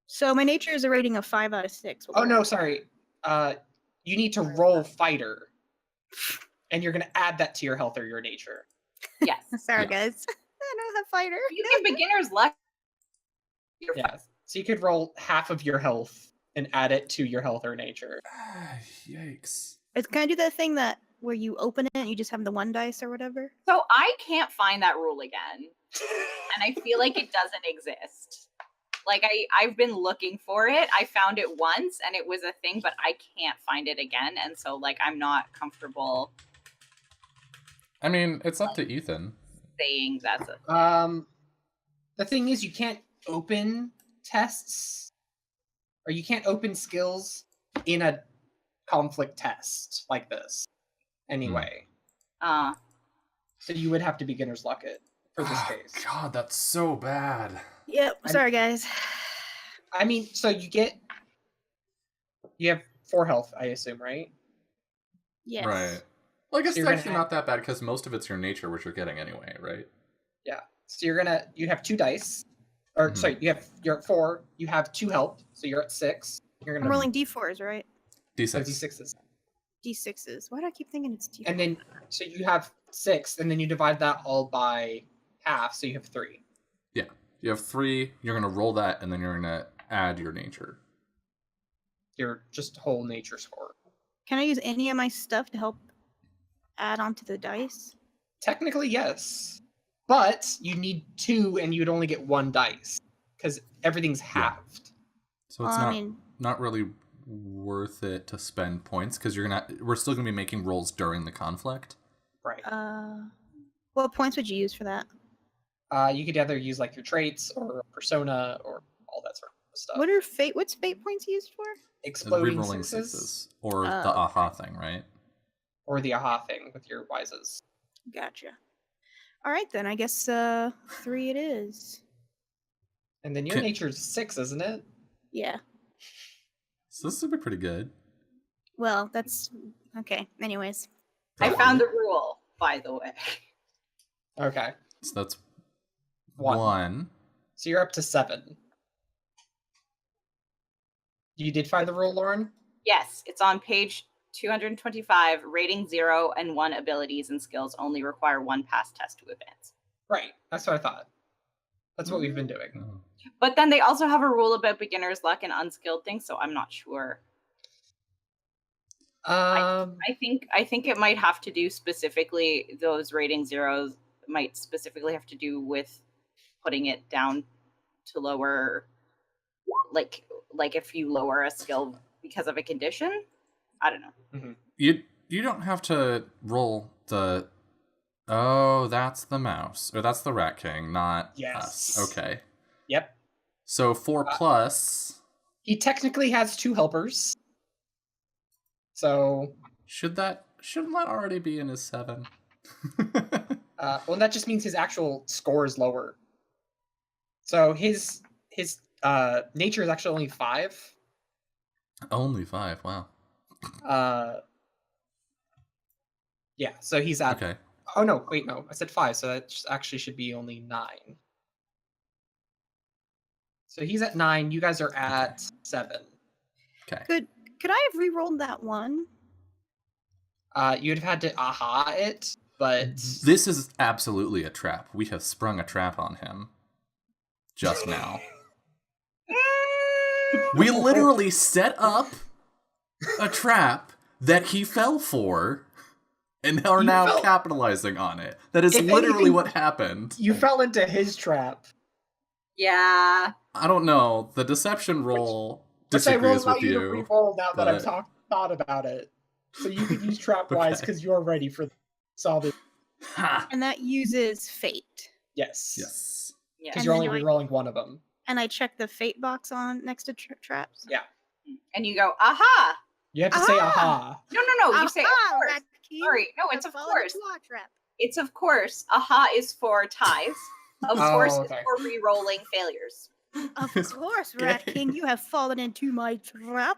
So my nature is a rating of 5 out of 6. Oh no, sorry. You need to roll fighter. And you're gonna add that to your health or your nature. Yes. Sorry, Yeah. guys. I don't have fighter. You get beginner's luck. You're Yeah. So you could roll half of your health and add it to your health or nature. Yikes. Can I do that thing that where you open it and you just have the 1 dice or whatever? So I can't find that rule again. And I feel like it doesn't exist. Like I've been looking for it. I found it once and it was a thing, but I can't find it again. And so like I'm not comfortable I mean, it's up to Ethan. saying that's a The thing is, you can't open tests, or you can't open skills in a conflict test like this. Anyway, so you would have to beginner's luck it for this case. God, that's so bad. Yep. Sorry, guys. I mean, so you have 4 health, I assume, right? Yes. Right. Well, I guess So you're it's gonna actually not that bad because most of it's your nature, which you're getting anyway, right? Yeah. So you have 2 dice, or Mhm. sorry, you're at 4. You have 2 health, so you're at 6. You're I'm gonna rolling d4s, right? D6. D6s. D6s. Why do I keep thinking it's d4? And then, so you have 6, and then you divide that all by half, so you have 3. Yeah. You have 3, you're going to roll that, and then you're going to add your nature. Your just whole nature score. Can I use any of my stuff to help add onto the dice? Technically, yes. But you need 2, and you'd only get 1 dice, because everything's Yeah. halved. So it's I mean, not really worth it to spend points because we're still going to be making rolls during the conflict. Right. what points would you use for that? You could either use like your traits or persona or all that sort of stuff. What's fate points used for? Exploding Rerolling sixes, or the Oh. aha thing, right? or the aha thing with your wises. Gotcha. All right then. I guess 3 it is. And then your Can- nature's 6, isn't it? Yeah. So this would be pretty good. Well, that's okay. Anyways, I found the rule, by the way. Okay. So that's 1. 1. So you're up to 7. You did find the rule, Lauren? Yes, it's on page 225. Rating 0 and 1 abilities and skills only require 1 pass test to advance. Right. That's what I thought. That's what we've been doing. Oh. But then they also have a rule about beginner's luck and unskilled things, so I'm not sure. I think it might have to do specifically, those rating zeros might specifically have to do with putting it down to lower, like if you lower a skill because of a condition. I don't know. You don't have to roll the. Oh, that's the mouse, or that's the Rat King, not Yes. us. Okay. Yep. So 4 plus. He technically has 2 helpers. So, Shouldn't that already be in his 7? well, that just means his actual score is lower. So his nature is actually only 5. Only 5. Wow. Yeah. So he's at. Okay. Oh no! Wait, no. I said 5, so that actually should be only 9. So he's at 9. You guys are at 7. Okay. could I have re-rolled that one? You'd have had to aha it, but This is absolutely a trap. We have sprung a trap on him. Just now. We literally set up a trap that he fell for and are You now fell- capitalizing on it. That is If literally anything- what happened. you fell into his trap. Yeah. I don't know. The deception roll Which I will disagrees allow with you to you. re-roll now that I've but- thought about it. So you could use trapwise Okay. because you're ready for solving. Ha! And that uses fate. Yes. Yes. Yeah. Because And you're then only you- re-rolling one of them. And I check the fate box on next to traps. Yeah. And you go, aha! You have to say Aha! aha. No, you say, of Aha, course. Rat King, Sorry, no, it's you of fell course. into our trap. It's of course. Aha is for ties. Of Oh, course, okay. it's for re-rolling failures. Of course, Rat game. King, you have fallen into my trap.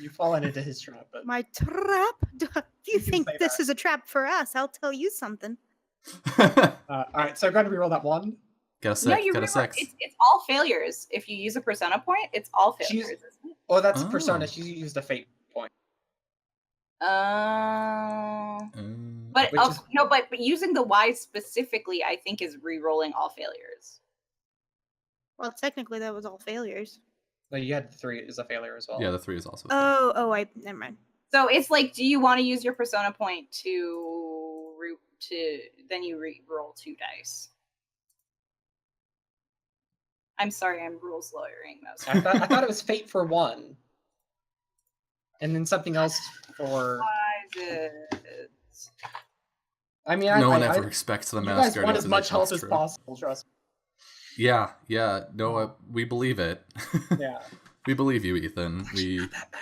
You've fallen into his trap, but My trap? Do You you can think say this that. is a trap for us? I'll tell you something. all right. So I'm going to re-roll that one. Got a six. No, you got a re-roll. six. It's all failures. If you use a persona point, it's all She's- failures, isn't it? Oh, that's Oh. persona. She used a fate point. But Which is- no, but using the Y specifically, I think, is re-rolling all failures. Well, technically, that was all failures. Well, you had 3 is a failure as well. Yeah, the 3 is also. Never mind. So it's like, do you want to use your persona point then you re-roll 2 dice? I'm sorry, I'm rules lawyering those. I thought it was fate for 1. And then something else for. Prizes. I mean, no I, one I, ever expects the you guys master. want as much help as possible, trust Yeah, no, we believe it. me. Yeah. We believe you, Ethan. We Not that bad.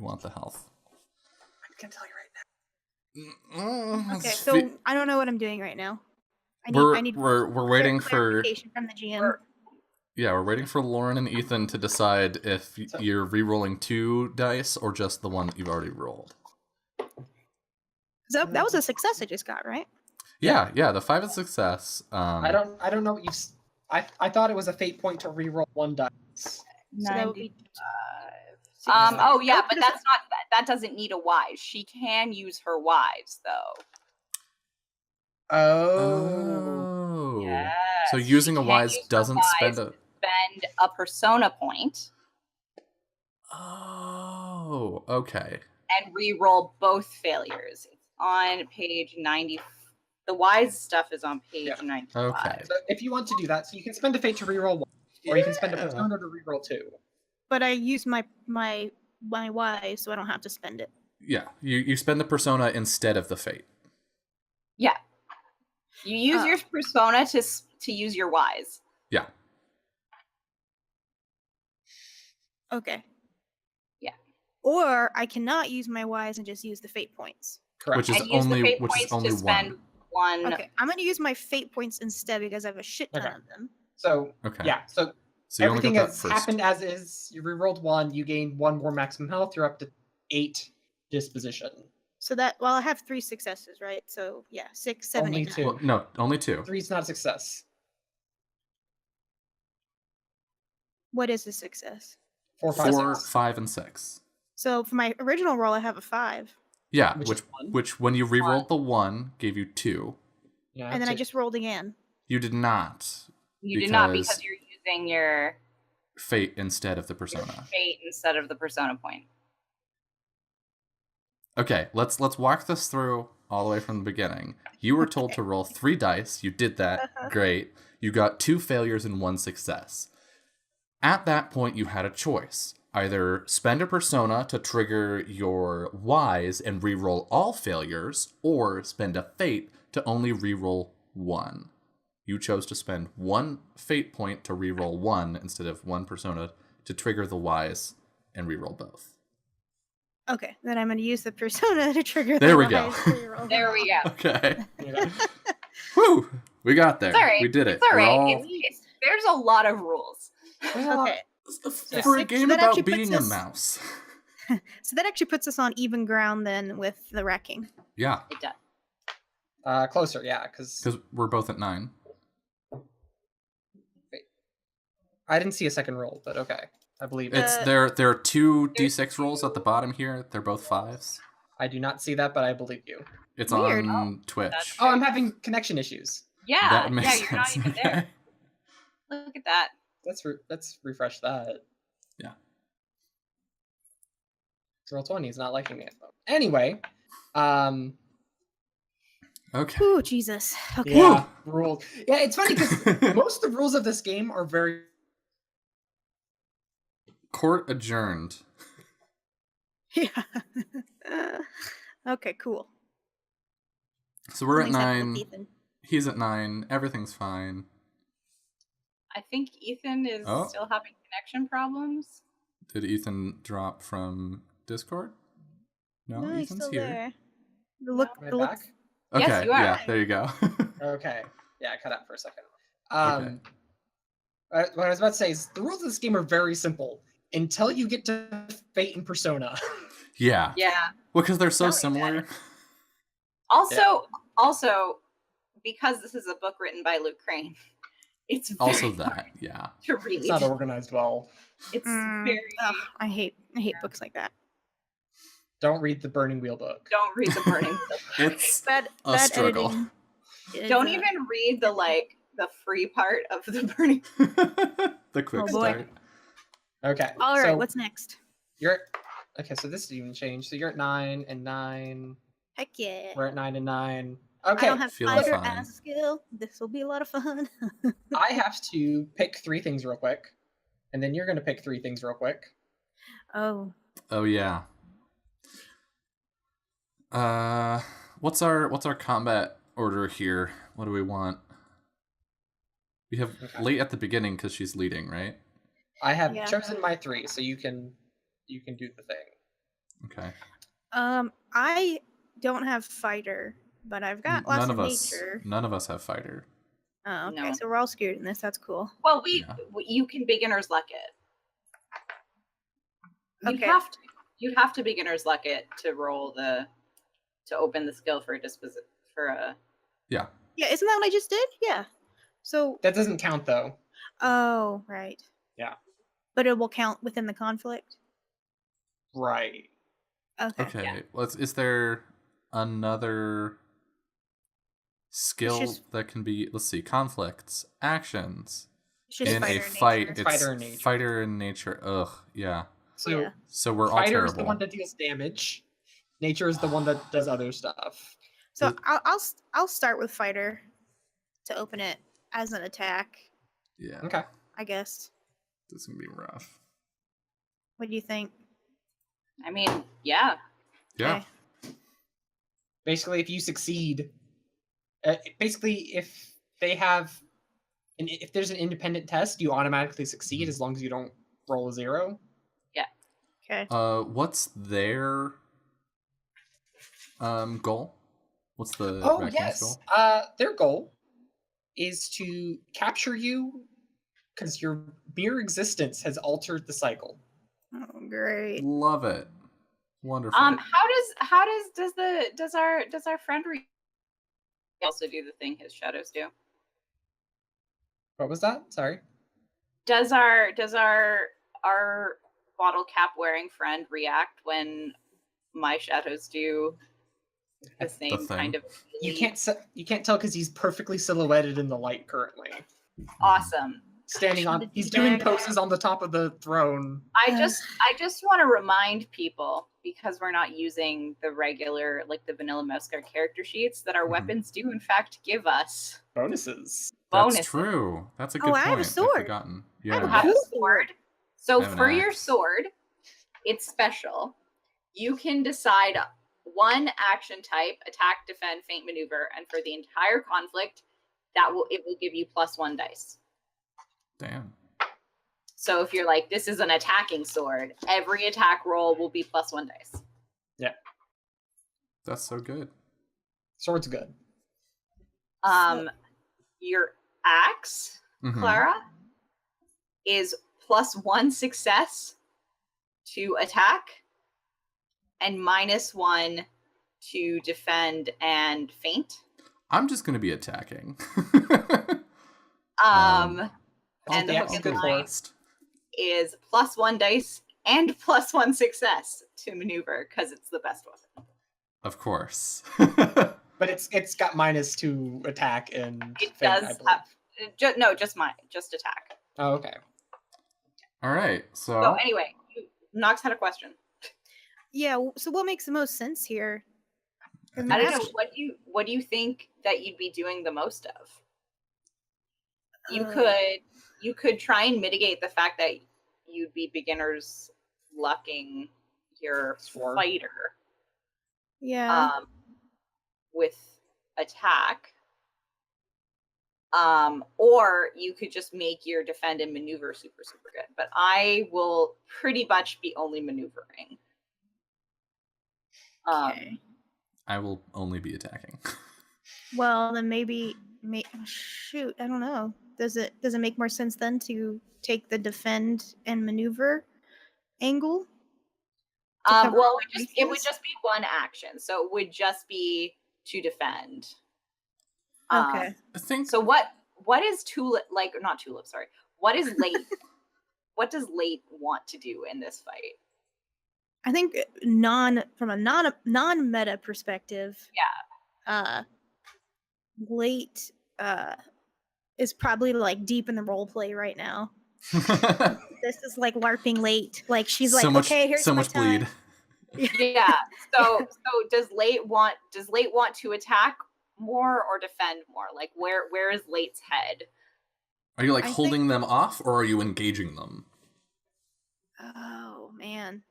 want the health. I can tell you right now. Okay, so I don't know what I'm doing right now. I need we're waiting for clarification from the GM. we're waiting for Lauren and Ethan to decide if you're re-rolling 2 dice or just the one that you've already rolled. So that was a success I just got, right? Yeah, the 5 is success. I don't know what you. I thought it was a fate point to re-roll 1 dice. So that would be Oh yeah, but that's not that doesn't need a wise. She can use her wise though. Oh. Yes, So using she a can wise use her doesn't wise spend to a. spend a persona point Oh, okay. and re-roll both failures. It's on page 90. The wise stuff is on page Yeah. 95. Okay. So if you want to do that, so you can spend a fate to re-roll 1, or you can spend a Yeah. persona to re-roll 2. But I use my Y, so I don't have to spend it. Yeah, you spend the persona instead of the fate. You use Oh. your persona to use your wise. Yeah. Okay. Yeah. Or I cannot use my Ys and just use the fate points. Correct. Which is And use the only fate which is points only to spend one. one. Okay, I'm going to use my fate points instead because I have a shit ton Okay. of them. So Okay. yeah, so So you only everything got that has first. happened as is. You re-rolled 1. You gain 1 more maximum health. You're up to 8 disposition. So I have 3 successes, right? So yeah, 6, 7, Only 8, 9. 2. Well, no, only 2. 3 is not a success. What is a success? 4, 5, 4, 6. 5, and 6. So for my original roll, I have a 5, Yeah, Which which is 1. which when you re-rolled the 1 gave you 2. Yeah, and then I 2. just rolled again. You did not You did not because- because you're using your fate instead of the persona. fate instead of the persona point. Okay, let's walk this through all the way from the beginning. You were told to roll 3 dice. You did that. Great. You got 2 failures and 1 success. At that point, you had a choice. Either spend a persona to trigger your wise and re-roll all failures, or spend a fate to only re-roll 1. You chose to spend 1 fate point to re-roll 1 instead of 1 persona to trigger the wise and re-roll both. Okay, then I'm going to use the persona to trigger There the we go. Ys to reroll There them. we go. Okay. Yeah. Whew! We got there. It's all right. We did it. It's all We're right. all- There's a lot of rules. Okay, For a Six, game that about actually puts being a us- mouse. so that actually puts us on even ground then with the wrecking. Yeah, It does. Closer, yeah, because because we're both at 9. I didn't see a second roll, but okay. I believe It's Uh, there are 2 d6 rolls at the bottom here. They're both 5s. I do not see that, but I believe you. It's Weird. on Twitch. That's- Oh, I'm having connection issues. Yeah, That makes you're not sense. even there. Look at that. Let's refresh that. Yeah. Roll 20 is not liking it. Anyway, Okay. Oh Jesus. Okay. yeah, rules. Yeah, it's funny because most of the rules of this game are very. Court adjourned. Yeah. Okay. Cool. So we're at Something's happened 9. with Ethan. He's at 9. Everything's fine. I think Ethan is Oh. still having connection problems. Did Ethan drop from Discord? No, No, he's Ethan's still here. there. The look. Am I The look. back? Okay, Yes, you are. yeah, there you go. Okay. Yeah, I cut out for a second. Okay. What I was about to say is the rules of this game are very simple until you get to Fate and Persona. Yeah. Yeah. Well, because they're so Really similar. Also, because this is a book written by Luke Crane, it's very Also that, hard yeah. to read. It's not organized well. It's Mm, very. ugh, I hate books like that. Don't read the Burning Wheel book. Don't read the Burning Wheel. It's Bad a struggle. editing. is, Don't even read the free part of the Burning. the quick Oh, boy. start. Okay. All right. so What's next? you're okay. So this didn't even change. So you're at 9 and 9. Heck yeah. We're at 9 and 9. I Okay. don't have Feeling fighter fine. as a skill. This will be a lot of fun. I have to pick 3 things real quick, and then you're gonna pick 3 things real quick. Oh. Oh yeah. What's our combat order here? What do we want? We have Okay. late at the beginning because she's leading, right? I have Yeah. chosen my 3, so you can do the thing. Okay. I don't have fighter, but I've got lots None of of us. nature. None of us have fighter. Oh, okay. No. So we're all scared in this. That's cool. Well, Yeah. you can beginner's luck it. Okay. You have to beginner's luck it to roll to open the skill for a Yeah, isn't that what I just did? Yeah. So, That doesn't count though. oh, right. Yeah. But it will count within the conflict. Right. Okay. Okay. Yeah. Is there another skill just- that can be? Let's see. Conflicts, actions It's just in fighter a in fight. nature. It's Fighter in nature. Fighter in nature. Ugh. Yeah. So Yeah. So we're all fighter is terrible. the one that deals damage. Nature is the one that does other stuff. So I'll start with fighter to open it as an attack, Yeah. Okay. I guess. This is gonna be rough. What do you think? I mean, yeah. Yeah. Okay. Basically, if you succeed, basically if they have, if there's an independent test, you automatically succeed as long as you don't roll a 0. Okay. What's their goal? What's the Oh Raccoon's yes. goal? Their goal is to capture you because your mere existence has altered the cycle. Oh, great. Love it. Wonderful. Does our friend also do the thing his shadows do? What was that? Sorry. Does our bottle cap wearing friend react when my shadows do the same thing. kind of? You can't tell because he's perfectly silhouetted in the light currently. Awesome. Standing How on, did he's you doing do that? poses on the top of the throne. I just want to remind people, because we're not using the regular, like the vanilla Moscow character sheets, that our Mhm. weapons do in fact give us Bonuses. bonuses. That's true. That's a Oh, good I point. have a sword. I've forgotten. You Yeah. have a Cool. sword. So I have an for your axe. sword, it's special. You can decide one action type: attack, defend, feint, maneuver, and for the entire conflict, it will give you +1 dice. Damn. So if you're like, this is an attacking sword, every attack roll will be +1 dice. That's so good. Sword's good. Your axe, Mhm. Clara, is +1 success to attack and -1 to defend and feint. I'm just gonna be attacking. And the yeah, hook it's and good for line us. is +1 dice and +1 success to maneuver because it's the best weapon. Of course. But it's got -2 attack and It feint, I does believe. have just attack. Oh, okay. All right. So anyway, Nox had a question. Yeah. So what makes the most sense here? I I think don't it's- know. What do you think that you'd be doing the most of? You Uh, could try and mitigate the fact that you'd be beginners lucking your Sword. fighter Yeah. with attack. Or you could just make your defend and maneuver super, super good. But I will pretty much be only maneuvering. Okay. I will only be attacking. Well, then maybe. Shoot, I don't know. Does it make more sense then to take the defend and maneuver angle? to cover Well, all it would bases? just be one action, so it would just be to defend. Okay. I think So what is tulip like? Not tulip. Sorry. What is late? What does late want to do in this fight? I think from a non meta perspective. Yeah. Late is probably like deep in the role play right now. This is like LARPing Late. Like she's like, okay, here's so my much time. bleed. Yeah. So does late want to attack more or defend more? Like where is Late's head? Are you like I holding them off, or are you engaging them? Oh man.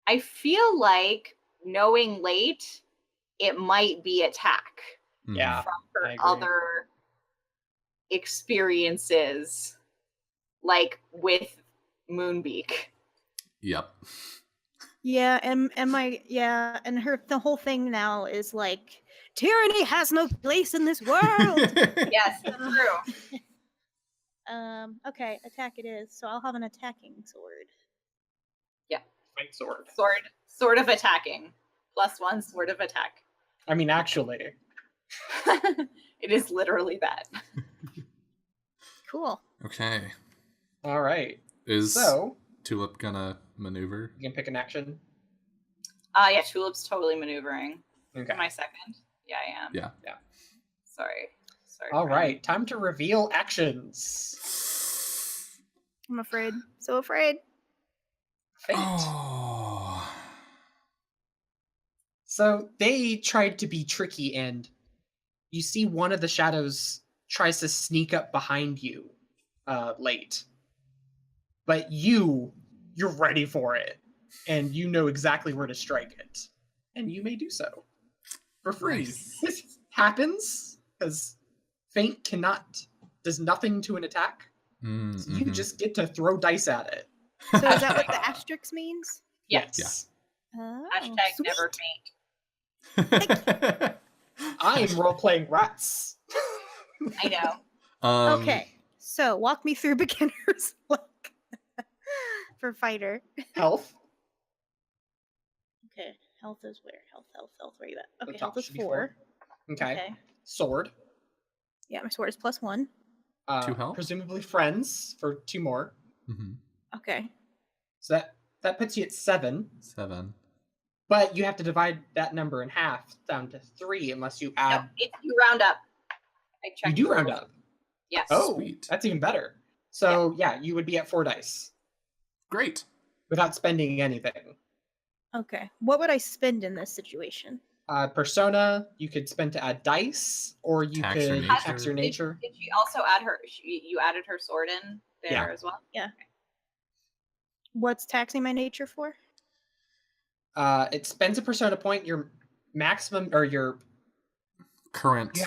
I feel like knowing Late, it might be attack Mhm. Yeah. from I her agree. other experiences, like with Moonbeak. Yep. Yeah, and and the whole thing now is like tyranny has no place in this world. Yes, it's true. Okay, attack it is. So I'll have an attacking sword. Fight sword. Sword of attacking. +1 sword of attack. I mean, actually. It is literally that. Cool. Okay. All right. Is So Tulip gonna maneuver? you can pick an action. Yeah, Tulip's totally maneuvering. Okay. Am I second? Yeah, I am. Yeah. Sorry. All friend. right. Time to reveal actions. I'm afraid. So afraid. Fate. Oh. So they tried to be tricky, and you see one of the shadows tries to sneak up behind you, late. But you're ready for it, and you know exactly where to strike it, and you may do so for free. Nice. This happens because feint does nothing to an attack. Mm, So you mhm. just get to throw dice at it. So is that what the asterisk means? Yes. Oh, Hashtag sweet. never faint. I'm role playing rats. I know. Okay, so walk me through beginners luck for fighter. Health. Okay, health is where? Health. Where you at? The Okay, top health is should be 4. Okay. Okay. Sword. Yeah, my sword is +1. 2 health? Presumably friends for 2 more. Mhm. Okay. So that puts you at 7. 7. But you have to divide that number in half down to 3 unless you No, add. you round up. I You checked. do the round rules. up. Yes. Oh, Sweet. that's even better. So yeah, you would be at 4 dice Great. without spending anything. Okay. What would I spend in this situation? Persona, you could spend to add dice, or you Tax your could nature. tax your nature. Did she also add her? You added her sword in there Yeah. as well. What's taxing my nature for? It spends a persona point. Your maximum or your Current. You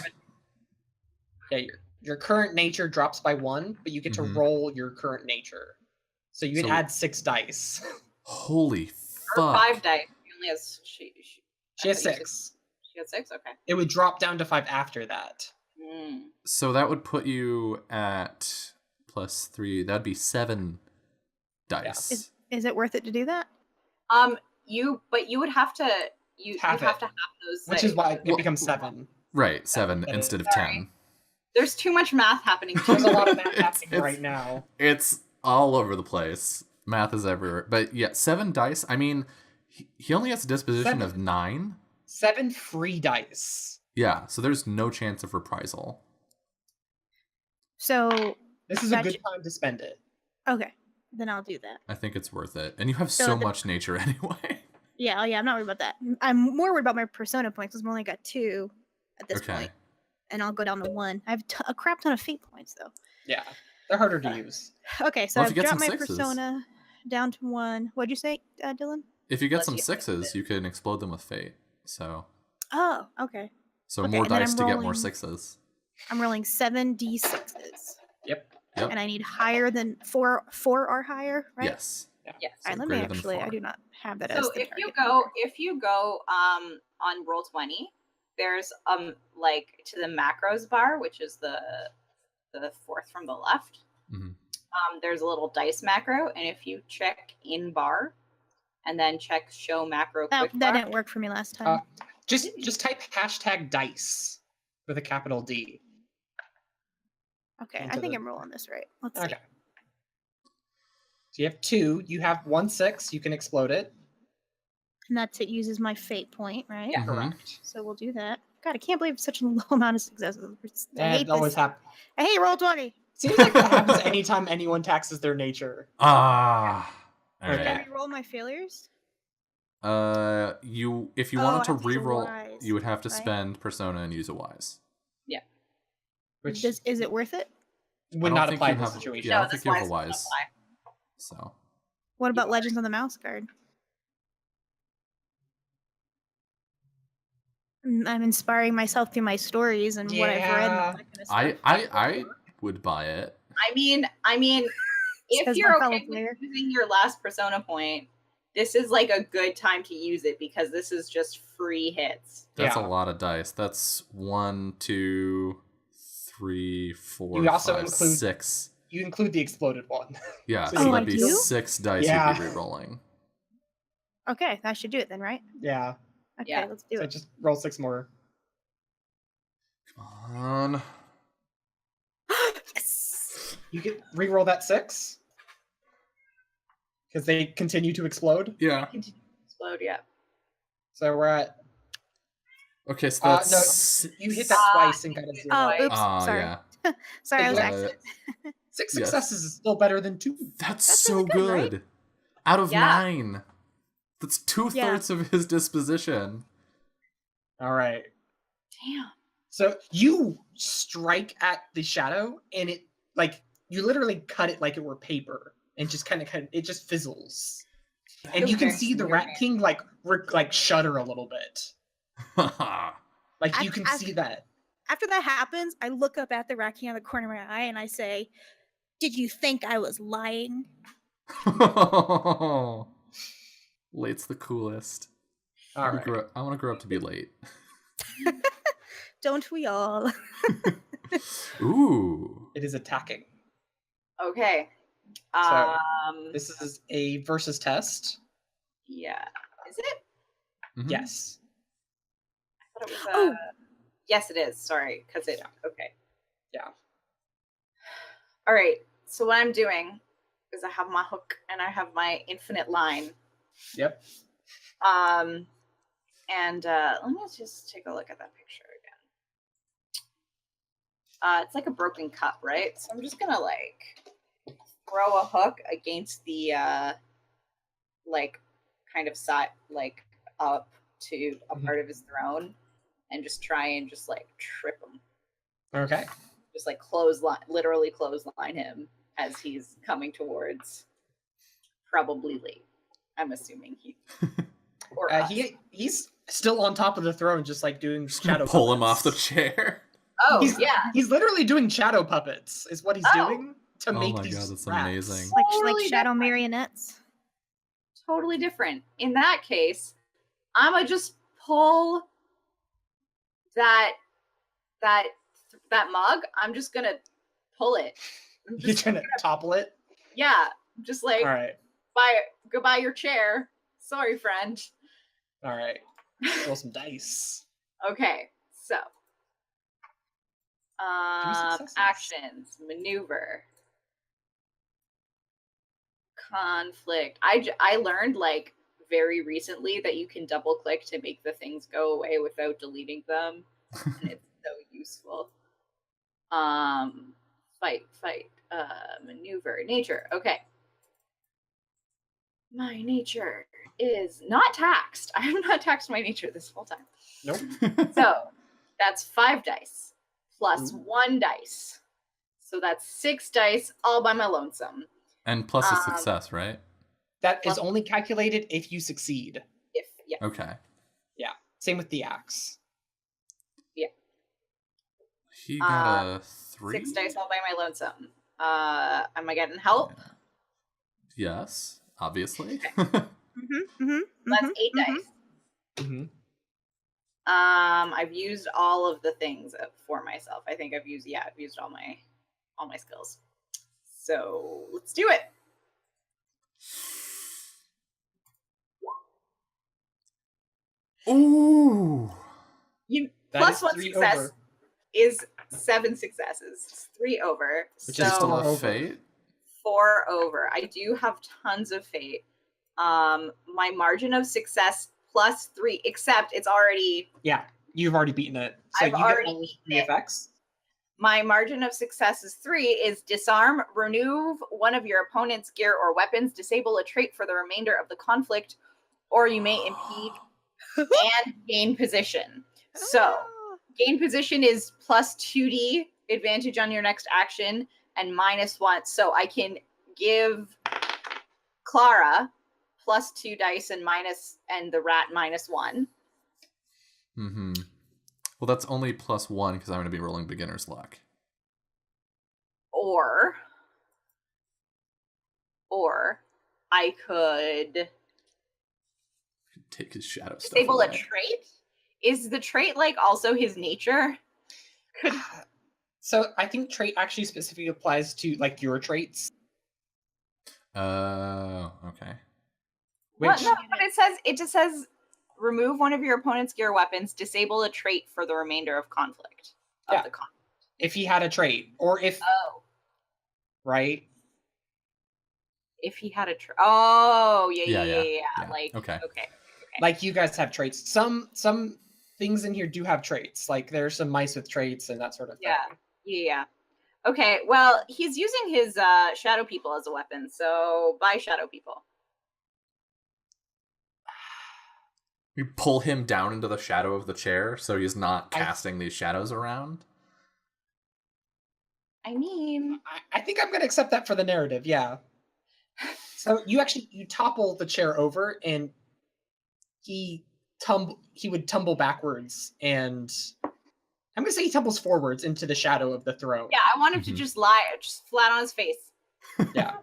have your current nature drops by 1, but you get to Mhm. roll your current nature. So you would So- add 6 dice. Holy Or fuck. 5 dice. She only has She I has thought you said 6. She has 6. Okay. It would drop down to 5 after that. So that would put you at +3. That'd be 7 dice. Is it worth it to do that? You would have to Half have it. to have those. Which is why it becomes 7. Right, 7 That is- instead of Sorry. 10. There's too much math happening. There's a lot of math It's- happening it's- right now. It's all over the place. Math is everywhere. But yeah, 7 dice. I mean, He only has a disposition of Seven. 9. 7 free dice. Yeah, so there's no chance of reprisal. So This is a Gotcha. good time to spend it. okay, then I'll do that. I think it's worth it. And you have So so the- much nature anyway. Yeah, I'm not worried about that. I'm more worried about my persona points because I've only got 2 at this Okay. point, and I'll go down to 1. I have a crap ton of fate points though. Yeah, they're harder to use. Okay, so Well, if I've you get dropped my some 6s. persona down to 1. What'd you say, Dylan? If you get Unless some you- 6s, you can explode them with fate. So Oh, okay. Okay, more and then dice I'm to get more rolling- 6s. I'm rolling 7d6s, Yep. Yep. and I need higher than 4. 4 or higher, right? Yes. Yes. All right, let me greater than actually. I 4. do not have that as So the if you target. go on Roll20, there's like to the macros bar, which is the 4th from the left. Mhm. There's a little dice macro, and if you check in bar and then check show macro That quick bar, didn't work for me last time. Just type #dice with a capital D. Okay, I into think the- I'm rolling this right. Let's see. Okay. So you have 2. You have 1 6. You can explode it. And that's it uses my fate point, right? Yeah. Mhm. Correct. So we'll do that. God, I can't believe such a low amount of successes. I hate That always this. happens. I hate roll 20. Seems like that happens anytime anyone taxes their nature. Ah. All Okay. Can I right. re-roll my failures? If you Oh, wanted I to have to use a reroll, wise, you would have to right? spend persona and use a wise. Which Is it worth it? would don't not think apply you in this have- situation. Yeah, I no, don't this think you have a wise doesn't wise. apply. So What about You are. Legends on the Mouse Guard? I'm inspiring myself through my stories and what I've read. And all Yeah. that kind of stuff. I would buy it. I mean, if Says you're my fellow okay with player. using your last persona point, this is like a good time to use it because this is just free hits. That's Yeah. a lot of dice. That's 1, 2, 3, 4, You also 5, include- 6. You include the exploded one. Yeah, So so you that'd I be do? 6 dice Yeah. you'd be re-rolling. Okay, I should do it then, right? Yeah. Okay, Yeah. let's do So it. just roll 6 more. Come on. Yes. You can re-roll that 6 because they continue to explode. Yeah. Continue to explode, yeah. So we're at Okay, so no, that's you hit that twice and got a 0. Oh, oops. Ah, sorry. yeah. Sorry, I was Uh, accident. 6 yes. successes is still better than 2. That's That's so really good, right? good. Out of Yeah. 9. That's 2/3 of his disposition. All right. Damn. So you strike at the shadow, and it like you literally cut it like it were paper, and just kind of it just fizzles, and you can Okay. see the Rat King like shudder a little bit. Like you can see that. After that happens, I look up at the Rat King on the corner of my eye and I say, "Did you think I was lying?" Late's the coolest. All right. I want to grow up to be late. Don't we all? Ooh. It is attacking. Okay. So, This is a versus test. Yeah. Is it? Mhm. Yes. I thought it was Oh. Yes, it is. Sorry, because it. Okay. Yeah. All right. So what I'm doing is I have my hook and I have my infinite line. Yep. And let me just take a look at that picture again. It's like a broken cup, right? So I'm just gonna like throw a hook against the like kind of side, like up to a Mhm. part of his throne, and just try and just like trip him, Okay. just like literally clothesline him as he's coming towards. Probably late. I'm assuming he. Or us. He's still on top of the throne, just like doing Just gonna shadow. pull him off the puppets. chair. Oh He's- yeah. He's literally doing shadow puppets. Is what he's Oh. doing to Oh make my these God, that's rats. amazing. like Totally shadow different. marionettes. Totally different. In that case, I'ma just pull that mug. I'm just gonna pull it. I'm You're just, trying to topple it. yeah, just like All right. goodbye your chair. Sorry, friend. All right. Roll some dice. Okay, so successes. actions, maneuver, conflict. I learned like very recently that you can double click to make the things go away without deleting them. And it's so useful. Fight, maneuver, nature. Okay. My nature is not taxed. I have not taxed my nature this whole time. Nope. So that's 5 dice plus 1 dice. So that's 6 dice all by my lonesome. And plus a success, right? That is only calculated if you succeed. Yeah. Okay. Yeah. Same with the axe. He got a 3. 6 dice all by my lonesome. Am I getting help? Yeah. Yes, obviously. That's 8 dice. Mm-hmm. I've used all of the things for myself. I think I've used all my skills. So let's do it. Ooh. That Plus is 1 3 success over. is 7 successes. 3 over. Which so is Still four a over. fate. 4 over. I do have tons of fate. My margin of success plus 3, except it's already Yeah, you've already beaten it. So I've you get already only beaten 3 it. effects. my margin of success is 3 is disarm, remove one of your opponent's gear or weapons, disable a trait for the remainder of the conflict, or you may impede and gain position. So gain position is plus 2d advantage on your next action and -1. So I can give Clara plus 2 dice and the rat -1. Mm-hmm. Well, that's only +1 because I'm going to be rolling beginner's luck. Or I could Take his shadow stuff disable a away. trait. Is the trait like also his nature? So I think trait actually specifically applies to like your traits. Okay. Which No, but it just says remove one of your opponent's gear weapons, disable a trait for the remainder of conflict. Yeah. The conflict. if he had a trait, or if Oh, right, if he had a trait. Oh, yeah. Yeah. Like Okay. like you guys have traits. Some things in here do have traits. Like there's some mice with traits and that sort of thing. Yeah. Okay, well, he's using his shadow people as a weapon, so bye shadow people. You pull him down into the shadow of the chair so he's not casting these shadows around. I mean, I think I'm gonna accept that for the narrative. Yeah. So you topple the chair over, and he would tumble backwards, and I'm gonna say he tumbles forwards into the shadow of the throne. yeah, I want him to just lie, just flat on his face. Yeah.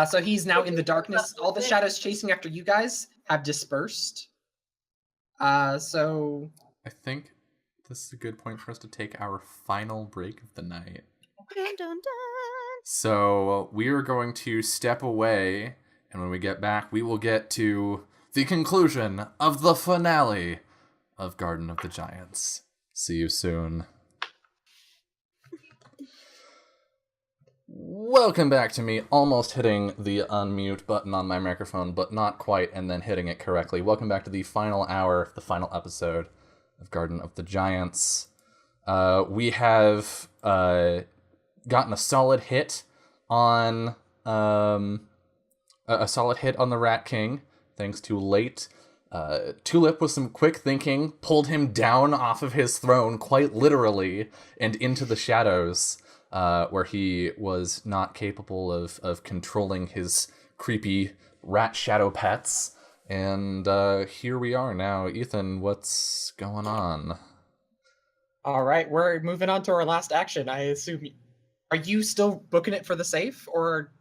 So he's now in the darkness. All the shadows chasing after you guys have dispersed. So I think this is a good point for us to take our final break of the night. Dun, dun, dun. So we are going to step away, and when we get back, we will get to the conclusion of the finale of Garden of the Giants. See you soon. Welcome back to me almost hitting the unmute button on my microphone, but not quite, and then hitting it correctly. Welcome back to the final hour, the final episode of Garden of the Giants. We have gotten a solid hit on the Rat King, thanks to Late. Tulip, with some quick thinking, pulled him down off of his throne, quite literally, and into the shadows, where he was not capable of controlling his creepy rat shadow pets. And here we are now. Ethan, what's going on? All right, we're moving on to our last action. I assume. Are you still booking it for the safe, or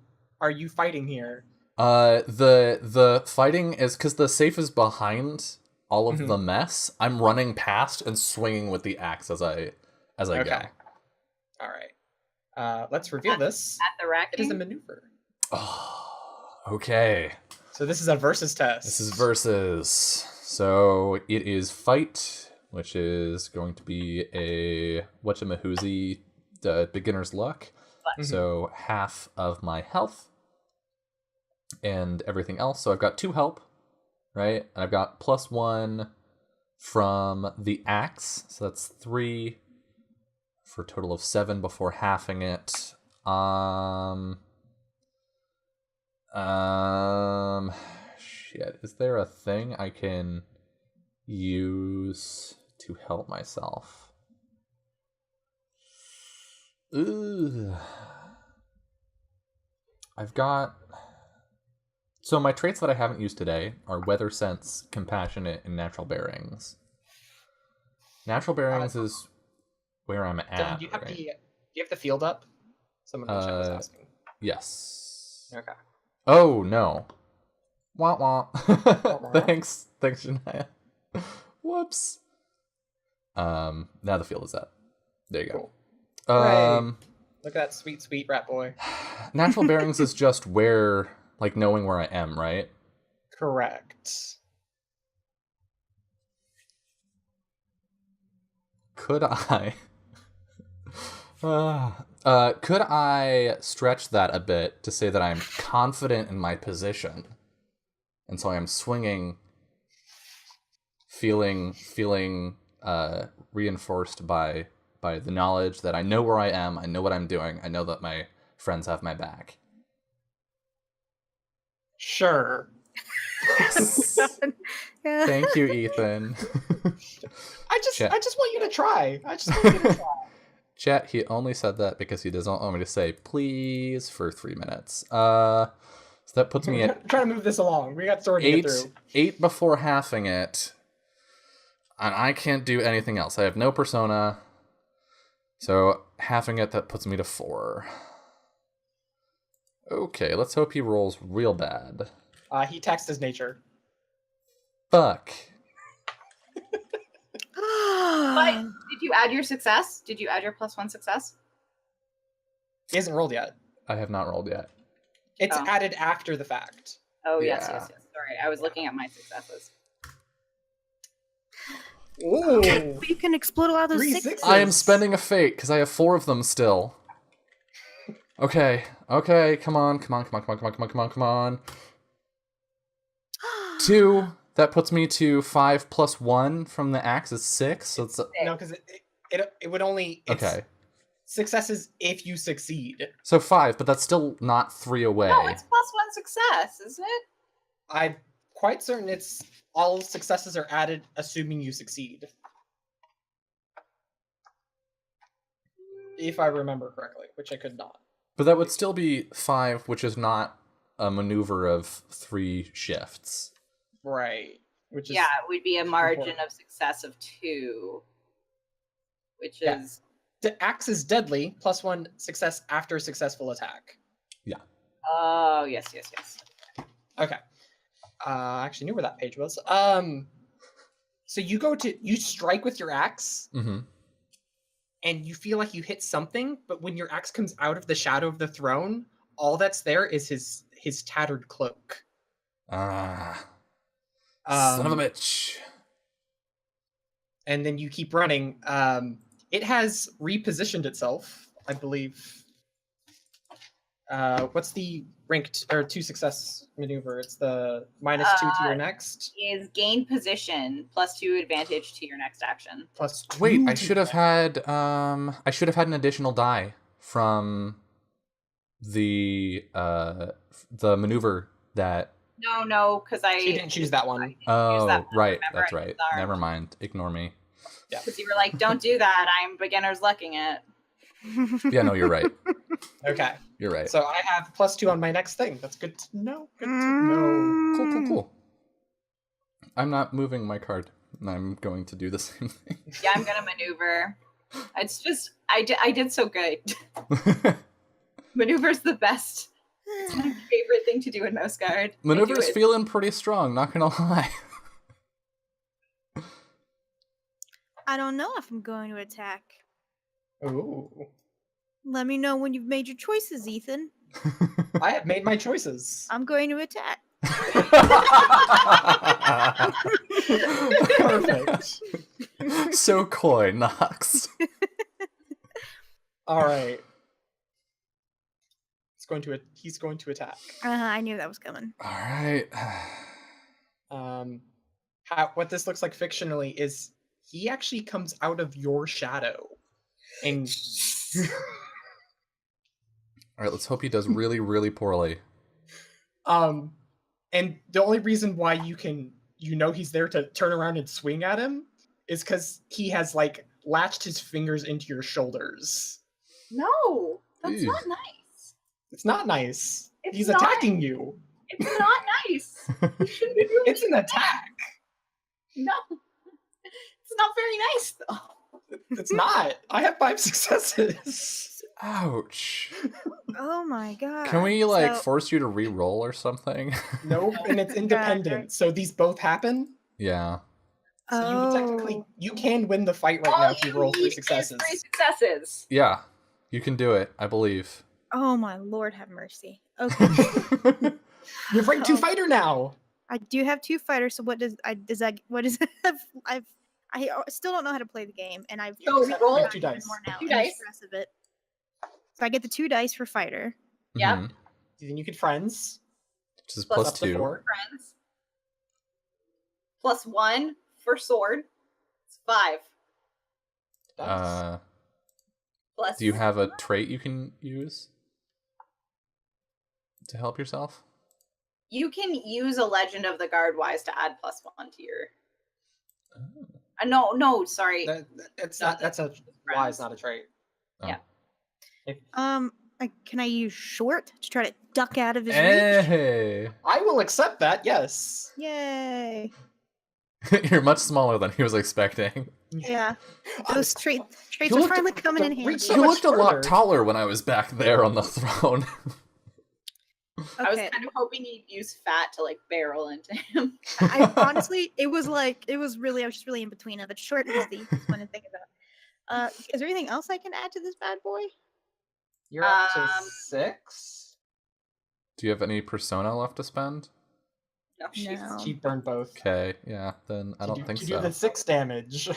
are you fighting here? The fighting is because the safe is behind all of the mess. I'm running past and swinging with the axe as I go. All right. Let's reveal this. At the rack. It is a maneuver. Oh, okay. So this is a versus test. This is versus. So it is fight, which is going to be a whatchamahoozy, beginner's luck. So half of my health and everything else. So I've got 2 help right? And I've got +1 from the axe, so that's 3 for a total of 7 before halving it. Shit. Is there a thing I can use to help myself? Ugh. I've got... So my traits that I haven't used today are Weather Sense, Compassionate, and Natural Bearings. Natural Bearings is where I'm at. Do you have right? do you have the field up? Someone in the chat was asking. Yes. Okay. Oh, no. Wah wah. wah. Thanks, Shania. Whoops. Now the field is up. There you go. Hooray. Look at that sweet, sweet rat boy. Natural Bearings is just where, like, knowing where I am, right? Correct. Could I... could I stretch that a bit to say that I'm confident in my position? And so I'm swinging, feeling reinforced by the knowledge that I know where I am, I know what I'm doing, I know that my friends have my back. Sure. Yeah. Thank you, Ethan. I just Chat. want you to try. Chat, he only said that because he doesn't want me to say please for 3 minutes. So that puts me at Trying to move this along. We got story to get through. 8 before halving it. And I can't do anything else. I have no persona. So halving it, that puts me to 4. Okay, let's hope he rolls real bad. He taxed his nature. Fuck. But did you add your success? Did you add your +1 success? He hasn't rolled yet. I have not rolled yet. It's Oh. added after the fact. Oh, yes. Yeah. Sorry, I was looking at my successes. Ooh. But you can explode a lot of those 3 sixes. sixes. I am spending a fate because I have 4 of them still. Okay, come on. 2. That puts me to 5 plus 1 from the axe is 6. So it's No, because it would only... It's okay. Successes if you succeed. So 5, but that's still not 3 away. No, it's +1 success, isn't it? I'm quite certain it's all successes are added assuming you succeed. If I remember correctly, which I could not. But that would still be 5, which is not a maneuver of 3 shifts. Right. Which is Yeah, it would be a margin important. of success of 2, which Yeah. is... The axe is deadly, +1 success after a successful attack. Oh, yes. Okay. I actually knew where that page was. So you strike with your axe, Mm-hmm. and you feel like you hit something, but when your axe comes out of the shadow of the throne, all that's there is his tattered cloak. Ah. Son of a Um, bitch. And then you keep running. It has repositioned itself, I believe. What's the ranked or 2 success maneuver? It's the -2 to your next. Is gain position +2 advantage to your next action. +2 Wait, I to should have had an additional die from the maneuver that No, because She didn't choose that one. use that one, right, remember? that's I right. used ours. Never mind. Ignore me. Because you were like, don't do that. I'm beginner's lucking it. Yeah, no, you're right. Okay. You're right. So I have +2 on my next thing. That's good to know. Good to know. Cool. I'm not moving my card. I'm going to do the same thing. Yeah, I'm gonna maneuver. It's just I did so good. Maneuver's the best. It's my favorite thing to do in Mouse Guard. Maneuver's feeling pretty strong, not gonna lie. I don't know if I'm going to attack. Ooh. Let me know when you've made your choices, Ethan. I have made my choices. I'm going to attack. Perfect. So coy, Nox. All right. He's going to attack. I knew that was coming. All right. What this looks like fictionally is he actually comes out of your shadow, and All right, let's hope he does really, really poorly. and the only reason why he's there to turn around and swing at him is because he has like latched his fingers into your shoulders. No, that's Ew. not nice. It's not nice. It's He's not. attacking you. It's not nice. You shouldn't be doing It's an attack. No, it's not very nice though. It's not. I have 5 successes. Ouch. Oh my god. Can we like So- force you to re-roll or something? Nope, and it's independent. So these both happen. Yeah. So Oh. you can win the fight right now if you roll 3 need is successes. 3 successes. Yeah. You can do it, I believe. Oh my lord, have mercy. Okay. You're rank 2 Oh. fighter now. I do have 2 fighters, so what is I still don't know how to play the game, and I've So roll two dice. more now. 2 in the dice. stress of it. So I get the 2 dice for fighter. Yep. Mhm. Then you get friends. Which is Plus plus Up to 2. 4. Friends. Plus 1 for sword. It's 5. Uh, Plus. do you have a trait you can use to help yourself? You can use a Legend of the Guard Wise to add +1 to your. Oh. No, sorry. That's a wise, not a trait. Yeah. Can I use short to try to duck out of his reach? Hey! I will accept that. Yes. Yay! You're much smaller than he was expecting. Yeah, those traits You are looked- finally coming in the handy. reach so You much looked a lot further. taller when I was back there on the throne. I was Okay. kind of hoping you'd use fat to like barrel into him. I honestly, I was just really in between of it. Short and easy. Just want to think about. Is there anything else I can add to this bad boy? You're up to Um, 6. Do you have any persona left to spend? No, she's No. She burned both. Okay, yeah, then I don't think to so. do the 6 damage. yeah.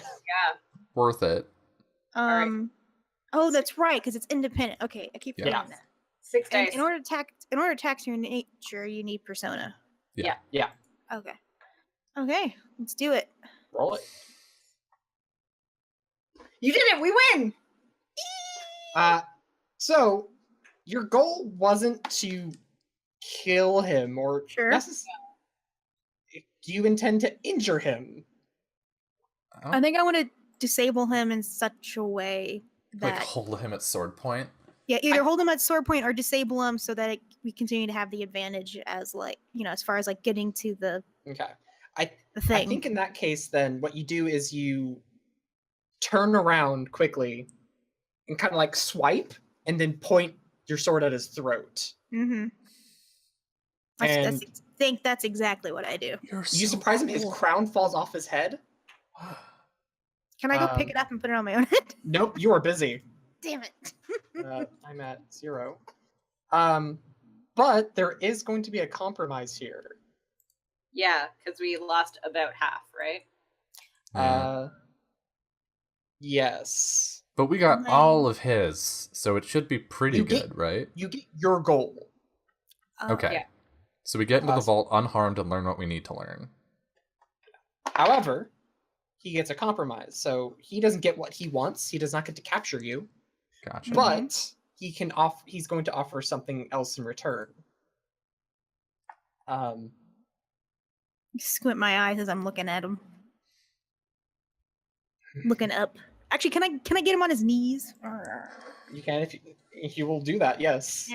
Worth it. right. Oh, that's right, because it's independent. Okay, I keep Yeah. forgetting Yeah. that. 6 And dice. in order to attack your nature, you need persona. Yeah. Okay. Okay, let's do it. Roll it. You did it. We win. So your goal wasn't to kill him or Sure. do you intend to injure him? I think I want to disable him in such a way Like that hold him at sword point. yeah, either hold him at sword point or disable him so that we continue to have the advantage as as far as like getting to the Okay. the thing. I think in that case, then what you do is you turn around quickly and kind of like swipe and then point your sword at his throat. Mm-hmm. And Think that's exactly what I do. You're you surprise him, his crown falls off his head. Can I go pick Um, it up and put it on my own head? Nope, you are busy. Damn it. I'm at 0. But there is going to be a compromise here. Yeah, because we lost about half, right? Yeah. Yes. But we got Lame. all of his, so it should be pretty You get- good, right? You get your goal. Okay. yeah. So we get into the Awesome. vault unharmed and learn what we need to learn. However, he gets a compromise. So he doesn't get what he wants. He does not get to capture you. Gotcha. But he's going to offer something else in return. Squint my eyes as I'm looking at him. Looking up. Actually, can I get him on his knees? You can if you will do that, yes.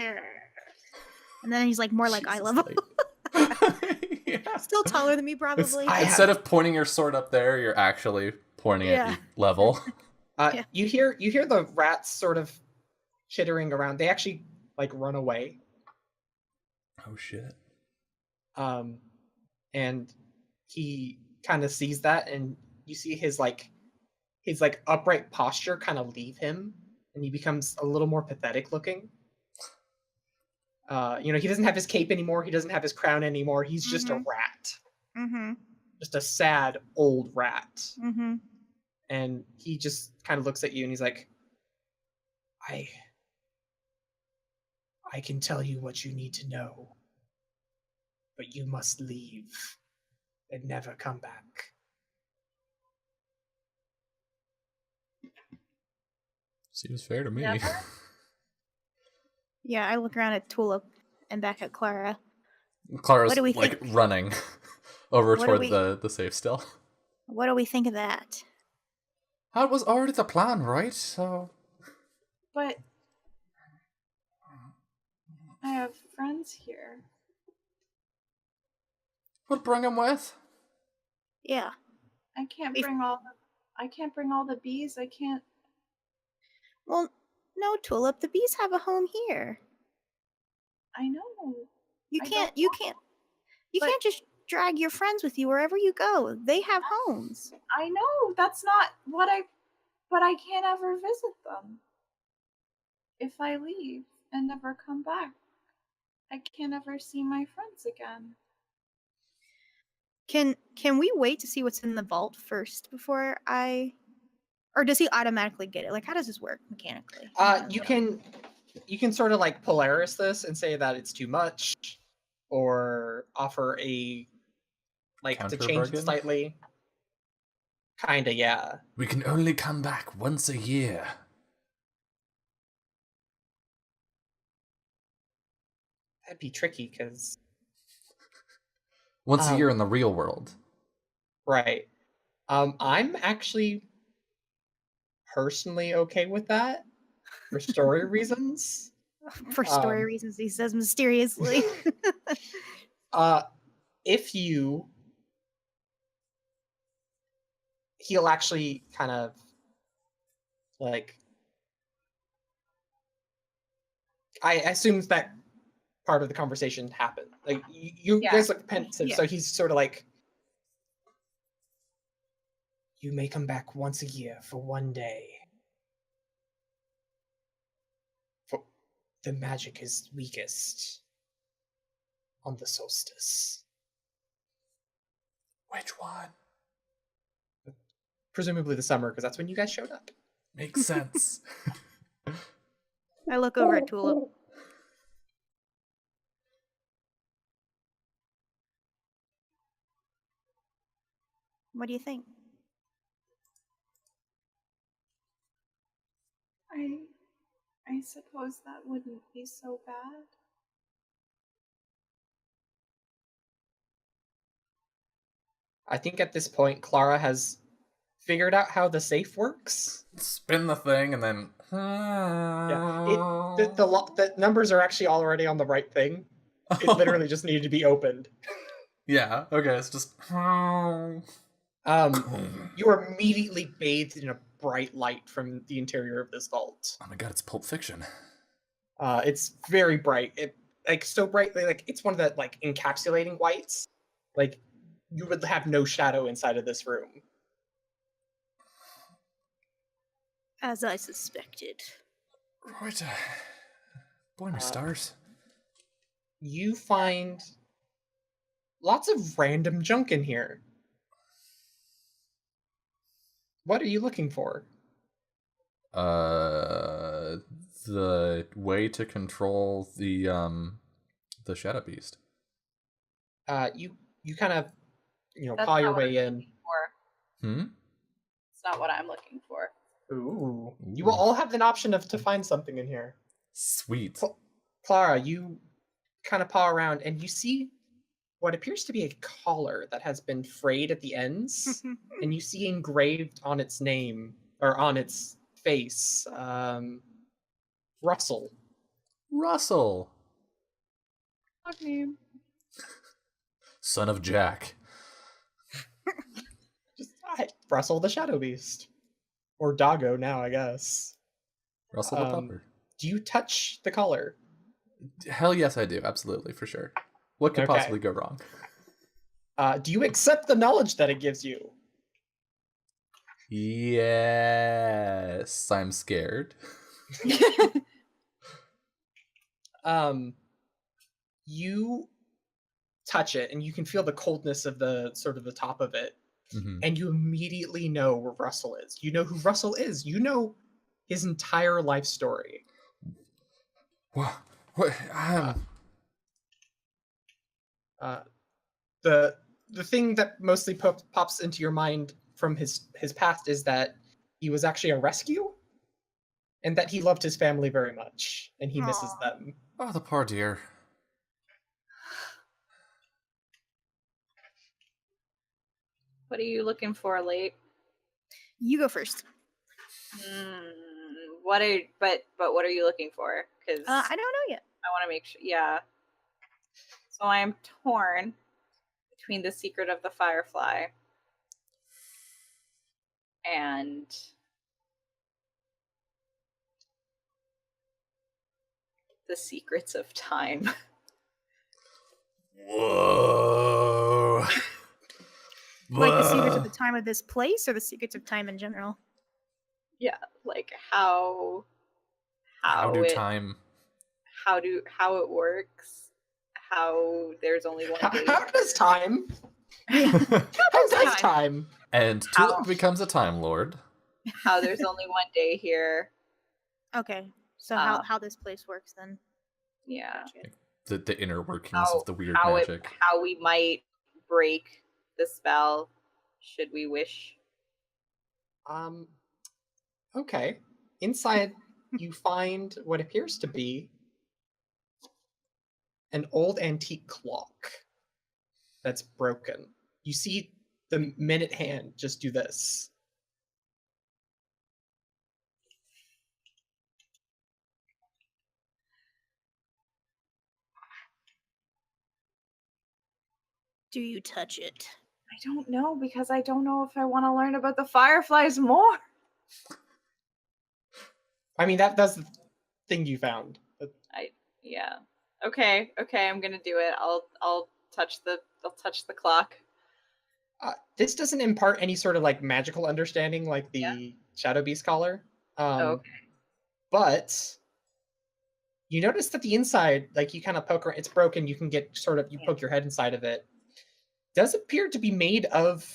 And then he's like more like eye level. Yeah. Still taller than me, It's- probably. Instead of pointing your sword up there, you're actually pointing at Yeah. you level. Yeah. You hear the rats sort of chittering around. They actually like run away. Oh shit. And he kind of sees that, and you see his upright posture kind of leave him, and he becomes a little more pathetic looking. He doesn't have his cape anymore. He doesn't have his crown anymore. He's just a Mhm. rat, Mm-hmm. just a sad old rat. Mm-hmm. And he just kind of looks at you, and he's like, I can tell you what you need to know, but you must leave. and never come back. Seems fair to me. Never? Yeah, I look around at Tulip and back at Clara. Clara's What do we like think? running over What do toward we- the safe still. What do we think of that? That was already the plan, right? So But I have friends here. we'll bring him with. Yeah. I can't If- bring all the bees. I can't. Well, no, Tulip. The bees have a home here. I know. You I can't. don't You want- can't. You but- can't just drag your friends with you wherever you go. They have homes. I know that's not what I. But I can't ever visit them. If I leave and never come back, I can't ever see my friends again. Can we wait to see what's in the vault first before I? Or does he automatically get it? Like, how does this work mechanically? You can sort of like Polaris this and say that it's too much, or offer a like to change Counter-bargain? it slightly. Kinda, yeah. We can only come back once a year. That'd be tricky because Once a Um, year in the real world. right. I'm actually personally okay with that for story reasons. For story um, reasons, he says mysteriously. If he'll actually kind of like I assume that part of the conversation happened. Like you Yeah. guys look pensive, Yeah. so he's sort of like, you may come back once a year for one day. For the magic is weakest on the solstice. Which one? Presumably the summer, because that's when you guys showed up. Makes sense. I look over at Tulip. What do you think? I suppose that wouldn't be so bad. I think at this point, Clara has figured out how the safe works. Spin the thing and then. Yeah, the numbers are actually already on the right thing. It literally just needed to be opened. Yeah. Okay. It's just. You are immediately bathed in a bright light from the interior of this vault. Oh my god! It's Pulp Fiction. It's very bright. It like so bright, like it's one of the like encapsulating whites. Like you would have no shadow inside of this room. As I suspected. Right. Boy, my stars. You find lots of random junk in here. What are you looking for? The way to control the Shadow Beast. You kind of That's paw your not what way I'm in. looking for. Hmm. It's not what I'm looking for. Ooh. You Ooh. will all have an option to find something in here. Sweet. Clara, you kind of paw around and you see what appears to be a collar that has been frayed at the ends, and you see engraved on its name or on its face, Russell. Russell, Dog name. son of Jack. Just Russell the Shadow Beast, or Doggo now, I guess. Russell the Um, Pupper. Do you touch the collar? Hell yes, I do. Absolutely, for sure. What could Okay. possibly go wrong? Do you accept the knowledge that it gives you? Yes, I'm scared. You touch it and you can feel the coldness of the sort of the top of it, Mhm. and you immediately know where Russell is. You know who Russell is. You know his entire life story. What? The the thing that mostly pops into your mind from his past is that he was actually a rescue, and that he loved his family very much, and he misses Aw. them. Oh, the poor dear. What are you looking for, late? You go first. What are you looking for? Because I don't know yet. I want to make sure. Yeah. So I'm torn between the secret of the Firefly and the secrets of time. Whoa. Like the secrets of the time of this place, or the secrets of time in general. Yeah, like how How do it time? how it works, how there's only one day. How does time? How does time? And How- Tulip becomes a Time Lord. How there's only one day here. Okay, so Uh, how this place works then? Yeah. The inner workings of the weird how magic. how we might break the spell should we wish. Okay. Inside, you find what appears to be an old antique clock that's broken. You see the minute hand just do this. Do you touch it? I don't know because I don't know if I want to learn about the fireflies more. I mean, that's the thing you found. But Yeah. Okay, I'm gonna do it. I'll touch the clock. this doesn't impart any sort of like magical understanding like the Shadow Beast collar. Okay. But you notice that the inside, like you kind of poke around, it's broken. You can get you poke your head inside of it. Does appear to be made of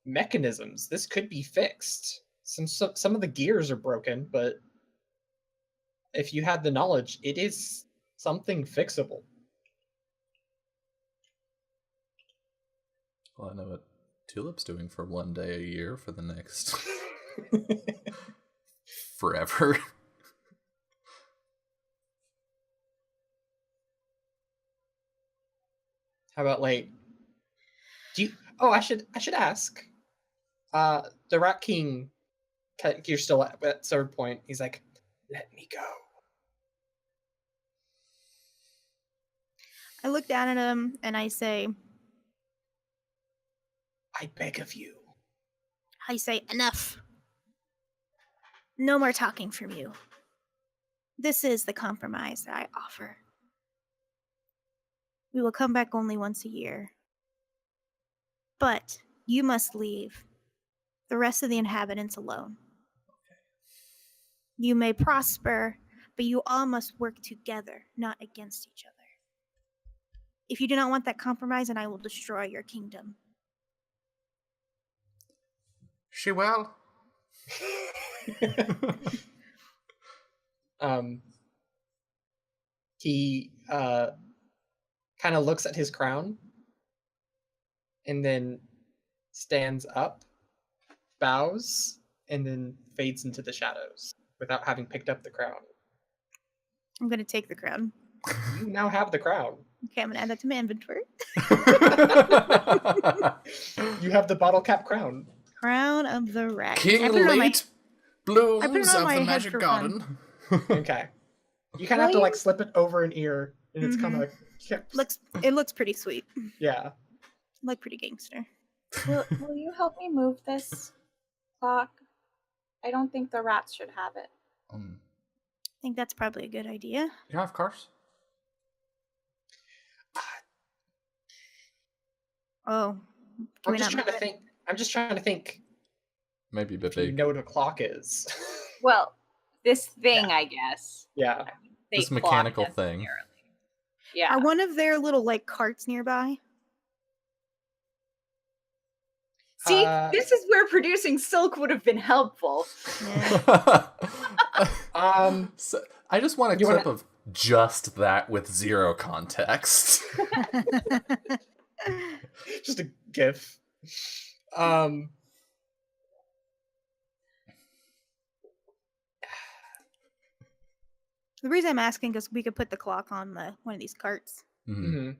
mechanisms. This could be fixed. Some of the gears are broken, but if you had the knowledge, it is something fixable. Well, I know what Tulip's doing for one day a year for the next forever. How about late? Do you? Oh, I should ask. The Rat King. You're still at third point. He's like, "Let me go." I look down at him and I say, I beg of you. enough. No more talking from you. This is the compromise I offer. We will come back only once a year. But you must leave the rest of the inhabitants alone. You may prosper, but you all must work together, not against each other. If you do not want that compromise, then I will destroy your kingdom. She will. He kind of looks at his crown and then stands up, bows, and then fades into the shadows without having picked up the crown. I'm going to take the crown. You now have the crown. Okay, I'm going to add that to my inventory. You have the bottle cap crown. Crown of the Rat. King I put it on my- Late Blooms I put it on of my the head Magic for Garden. Okay. You kind of have to like slip it over an ear, and it's kind of like It looks pretty sweet. yeah. Look pretty gangster. Will you help me move this clock? I don't think the rats should have it. I think that's probably a good idea. Yeah, of course. Oh, I'm just trying to think. Maybe a bit If you big. know what a clock is. Well, this thing, I guess. Yeah. This Say clock mechanical thing. necessarily. Yeah. Are one of their little like carts nearby? See, this is where producing Silk would have been helpful. Yeah. So, I just want a You clip wanna- of just that with zero context. Just a GIF. The reason I'm asking is we could put the clock on one of these carts, Mhm. mhm.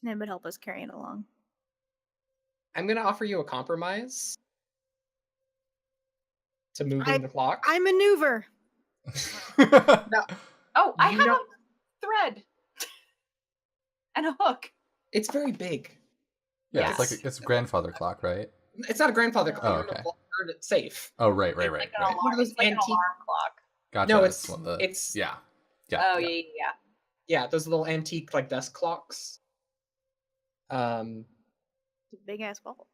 and it would help us carry it along. I'm gonna offer you a compromise to moving the clock. I maneuver. Oh, I You have know- a thread and a hook. It's very big. Yeah, it's Yes. like it's a grandfather clock, right? It's not a grandfather clock. Oh, you okay. know, it's safe. Oh, right. It's like an One of alarm. those It's like an antique- alarm clock. Gotcha. No, that's what it's yeah. Oh yeah. yeah, those little antique like desk clocks. It's a big ass vault.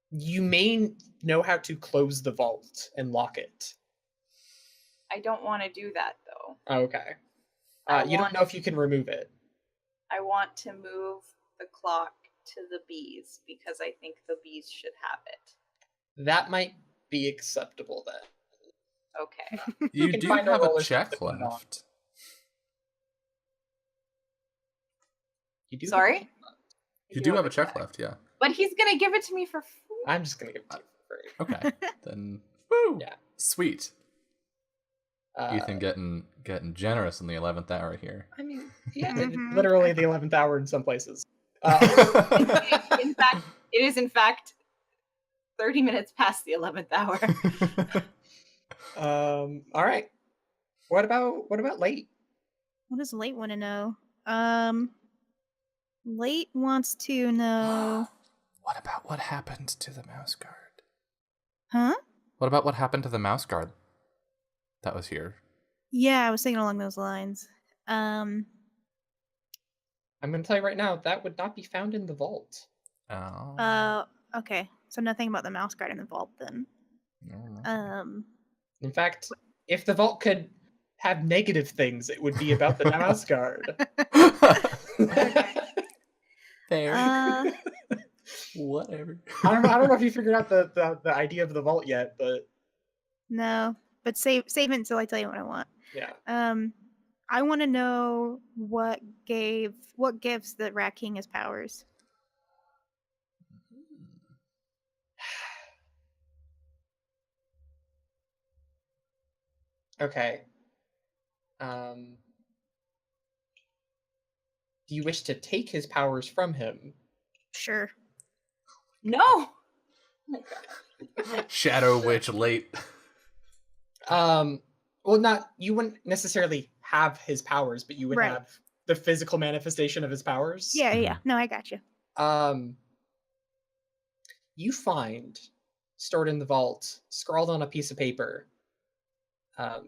You may know how to close the vault and lock it. I don't want to do that though. Okay. I You don't want- know if you can remove it. I want to move the clock to the bees because I think the bees should have it. That might be acceptable then. Okay. You can do find a have a roller check to put it on. left. You do. Sorry? You do have a check left, yeah. But he's gonna give it to me for free. I'm just gonna give it to you for free. Okay. Then woo. Yeah. Sweet. Uh, Ethan getting generous in the 11th hour here. I mean, yeah, Mhm. literally the 11th hour in some places. In fact, it is in fact 30 minutes past the 11th hour. All right. What about late? What does Late want to know? Late wants to know. What about what happened to the mouse guard? Huh? What about what happened to the mouse guard that was here? Yeah, I was thinking along those lines. I'm gonna tell you right now, that would not be found in the vault. Oh. Okay. So nothing about the mouse guard in the vault then. No. In fact, if the vault could have negative things, it would be about the mouse guard. Fair. Uh, Whatever. I don't know if you figured out the idea of the vault yet, but no, but save it until I tell you what I want. yeah. I want to know what gives the Rat King his powers. Okay. Do you wish to take his powers from him? Sure. No. Oh my God. Shadow Witch late. Well, not you wouldn't necessarily have his powers, but you would Right. have the physical manifestation of his powers. Yeah. No, I got you. You find stored in the vault, scrawled on a piece of paper, a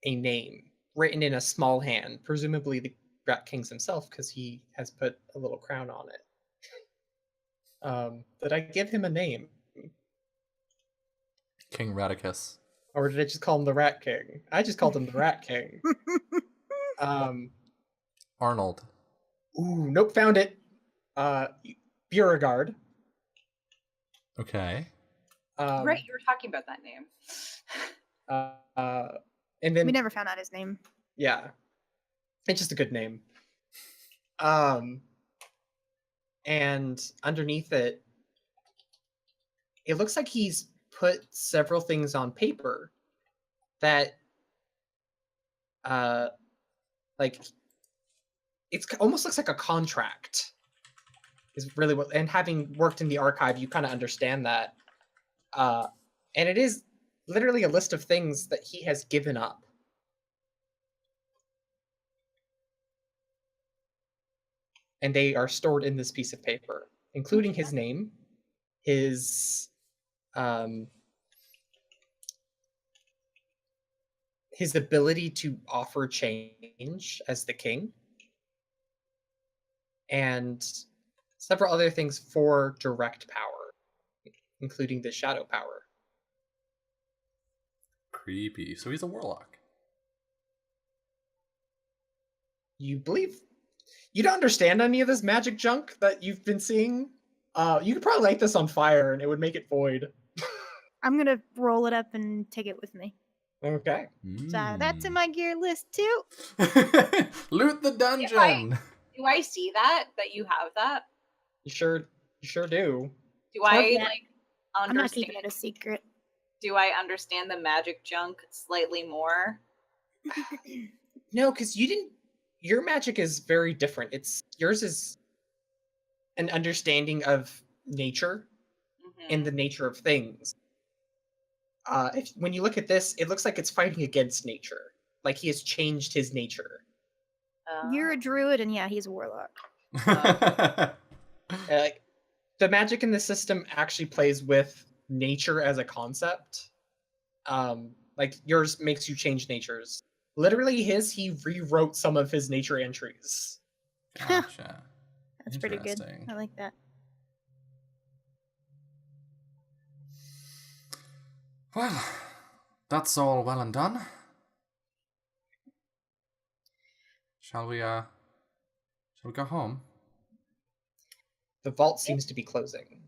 name written in a small hand, presumably the Rat King's himself, because he has put a little crown on it. Did I give him a name, King Radicus. or did I just call him the Rat King? I just called him the Rat King. Arnold. Ooh, nope, found it. Beauregard. Okay. Right, you were talking about that name. And then We never found out his name. yeah, it's just a good name. And underneath it, it looks like he's put several things on paper that, like, almost looks like a contract. Is really what, and having worked in the archive, you kind of understand that. And it is literally a list of things that he has given up. And they are stored in this piece of paper, including his name, his ability to offer change as the king, and several other things for direct power, including the shadow power. Creepy. So he's a warlock. You believe you don't understand any of this magic junk that you've been seeing? You could probably light this on fire and it would make it void. I'm gonna roll it up and take it with me. Okay. So that's in my gear list too. Loot the dungeon. Do I see that you have that? You sure do. Do I yeah. like I'm not understand? keeping it a secret. Do I understand the magic junk slightly more? No, because you didn't. Your magic is very different. Yours is an understanding of nature and the nature of things. When you look at this, it looks like it's fighting against nature. Like he has changed his nature. You're a druid, and yeah, he's a warlock. Like the magic in the system actually plays with nature as a concept. Like yours makes you change natures. Literally, he rewrote some of his nature entries. Gotcha. That's pretty good. Interesting. I like that. Well, that's all well and done. Shall we go home? The vault seems to be closing.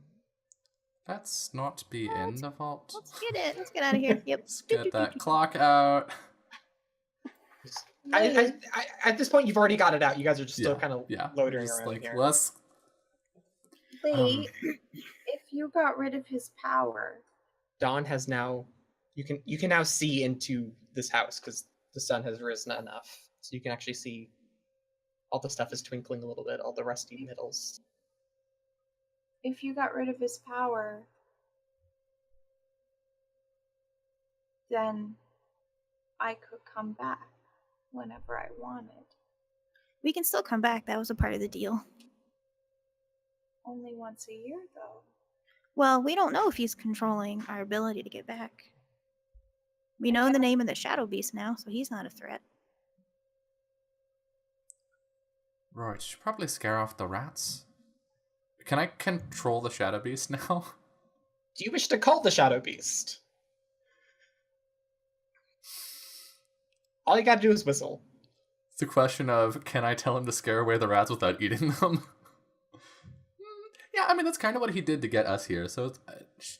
Let's not be in the vault. Let's get it. Let's get out of here. Yep. Let's get that clock out. I at this point, you've already got it out. You guys are just still kind of loitering Just around like, here. let's. Wait, if you got rid of his power, Dawn has now. You can now see into this house because the sun has risen enough, so you can actually see. All the stuff is twinkling a little bit. All the rusty metals. if you got rid of his power, then I could come back whenever I wanted. We can still come back. That was a part of the deal. Only once a year, though. Well, we don't know if he's controlling our ability to get back. We know the name of the Shadow Beast now, so he's not a threat. Right, should probably scare off the rats. Can I control the Shadow Beast now? Do you wish to call the Shadow Beast? All you gotta do is whistle. It's a question of, can I tell him to scare away the rats without eating them? Yeah, I mean, that's kind of what he did to get us here, so it's,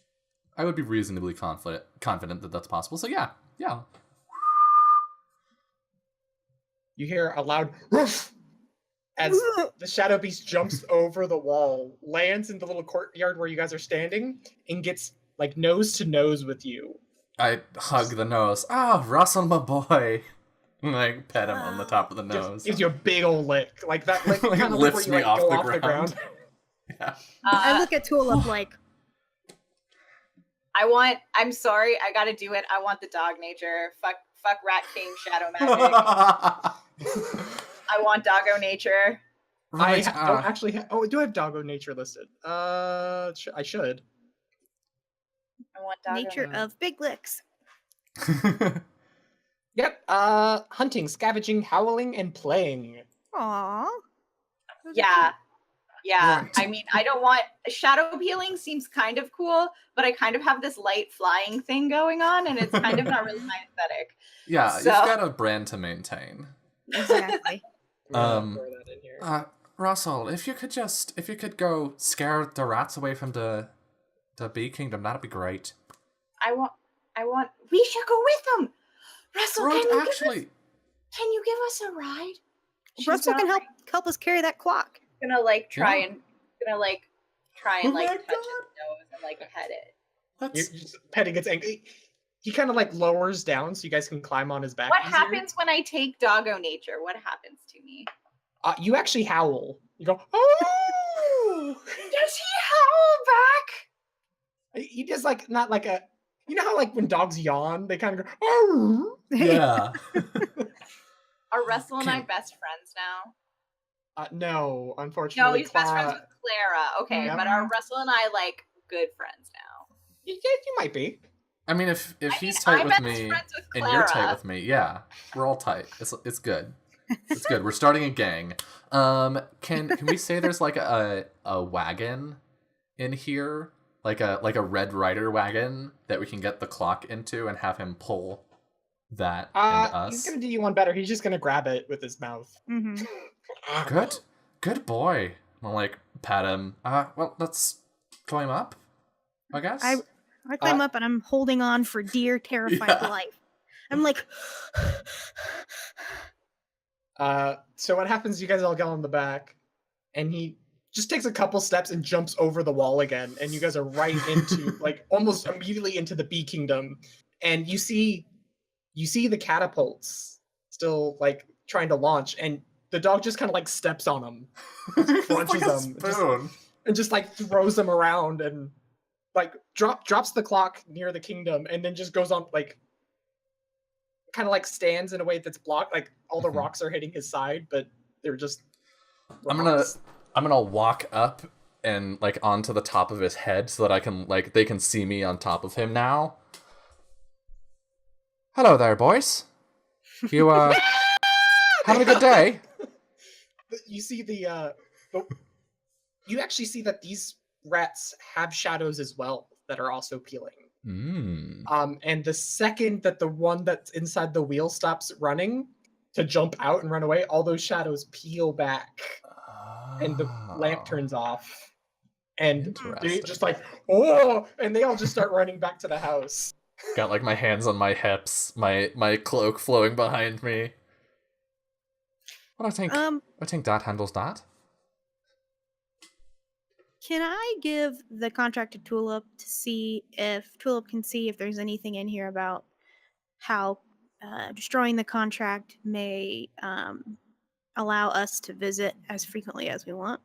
I would be reasonably confident that that's possible, so yeah. You hear a loud roof as the Shadow Beast jumps over the wall, lands in the little courtyard where you guys are standing, and gets like nose to nose with you. I hug the nose. Ah, Russell, my boy. Like, pet him on the top of the nose. Gives you a big old lick. Like that, like, Like, kind of lifts where you me like, off go the off the ground. ground. Yeah. I look at Tulip like, I'm sorry, I gotta do it. I want the dog nature. Fuck Rat King Shadow Magic. I want doggo nature. Right, I don't actually I do have doggo nature listed. I should. I want doggo nature of big licks. Yep. Hunting, scavenging, howling, and playing. Aww. Yeah. Right. I mean, I don't want shadow healing seems kind of cool, but I kind of have this light flying thing going on, and it's kind of not really my aesthetic. Yeah, So- you've got a brand to maintain. Exactly. Throw that in here. Russell, if you could go scare the rats away from the Bee Kingdom, that'd be great. I want. We should go with them. Russell, Right, can you give us a ride? She's Russell can gonna, help us carry that clock. Gonna like try Yeah. and like Oh like my touch God. his nose and like pet it. Let's. You're just petting its ankle. He kind of like lowers down so you guys can climb on his back. What easier. happens when I take doggo nature? What happens to me? You actually howl. You go, oh! Does he howl back? He just like not like a. You know how like when dogs yawn, they kind of go, oh! Yeah. Are Russell and I Can- best friends now? No, unfortunately. No, he's best friends with Clara. Okay, Yeah. but are Russell and I like good friends now? You might be. I mean, if I he's mean, tight I'm with best me friends with and you're tight Clara. with me, yeah, we're all tight. It's good. It's good. We're starting a gang. Can we say there's like a wagon in here, like a Red Rider wagon that we can get the clock into and have him pull that into us? He's gonna do you one better. He's just gonna grab it with his mouth. Mm-hmm. Good boy. I'll like pat him. Well, let's climb up, I guess. I climb up and I'm holding on for dear, terrified Yeah. life. I'm like, So what happens? You guys all get on the back, and he just takes a couple steps and jumps over the wall again, and you guys are right into like almost immediately into the Bee Kingdom, and you see the catapults still like trying to launch, and the dog just kind of like steps on them, It's crunches like a them, spoon. and just like throws them around and like drops the clock near the kingdom, and then just goes on like kind of like stands in a way that's blocked, like all the Mhm. rocks are hitting his side, but they're just I'm rocks. gonna walk up and like onto the top of his head so that I can like they can see me on top of him now. Hello there, boys. You having a good day? You see you actually see that these rats have shadows as well that are also peeling. And the second that the one that's inside the wheel stops running to jump out and run away, all those shadows peel back, and the lamp turns off, and they Interesting. just like, oh, and they all just start running back to the house. Got like my hands on my hips, my cloak flowing behind me. Well, I think that handles that. can I give the contract to Tulip to see if Tulip can see if there's anything in here about how destroying the contract may allow us to visit as frequently as we want?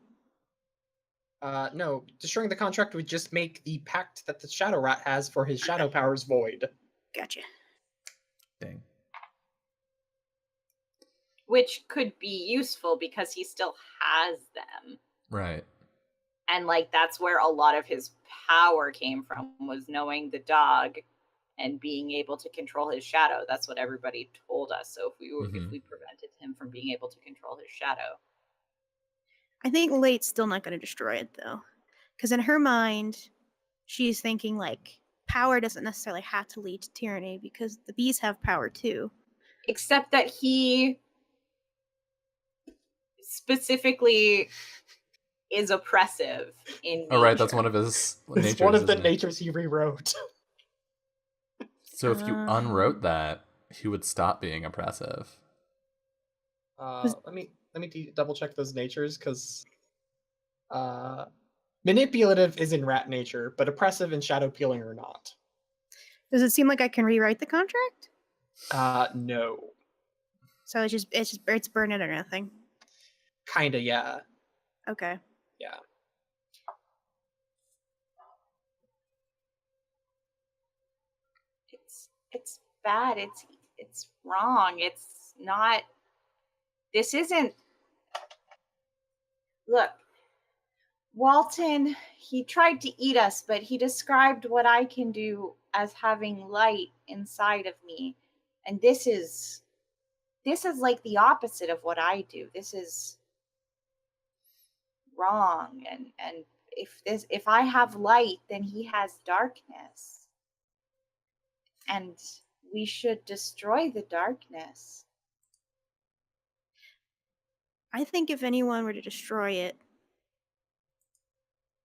No, destroying the contract would just make the pact that the Shadow Rat has for his shadow powers void. Gotcha. Dang. Which could be useful because he still has them. Right. And like that's where a lot of his power came from, was knowing the dog and being able to control his shadow. That's what everybody told us. So if we prevented him from being able to control his shadow. I think Late's still not going to destroy it though, because in her mind, she's thinking like power doesn't necessarily have to lead to tyranny because the bees have power too. Except that he specifically is oppressive in nature. Oh, right, that's one of his natures. It's one of the isn't it? natures he rewrote. So if you unwrote that, he would stop being oppressive. Let me double check those natures, because manipulative is in rat nature, but oppressive and shadow peeling are not. Does it seem like I can rewrite the contract? No. So it's burn it or nothing. Kinda, yeah. Okay. Yeah. It's bad. It's wrong. It's not. This isn't. Look, Walton, he tried to eat us, but he described what I can do as having light inside of me. And this is like the opposite of what I do. This is wrong. And if I have light, then he has darkness. And we should destroy the darkness. I think if anyone were to destroy it,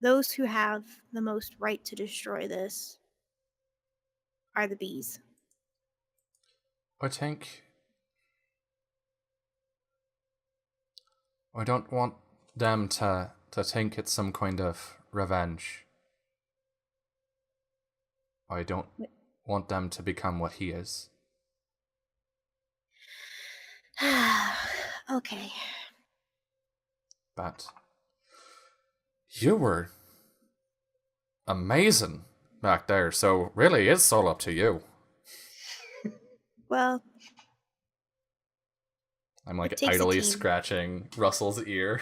those who have the most right to destroy this are the bees. I think I don't want them to think it's some kind of revenge. I don't want them to become what he is. Okay. But you were amazing back there, so really it's all up to you. Well, I'm like It takes a idly team. scratching Russell's ear.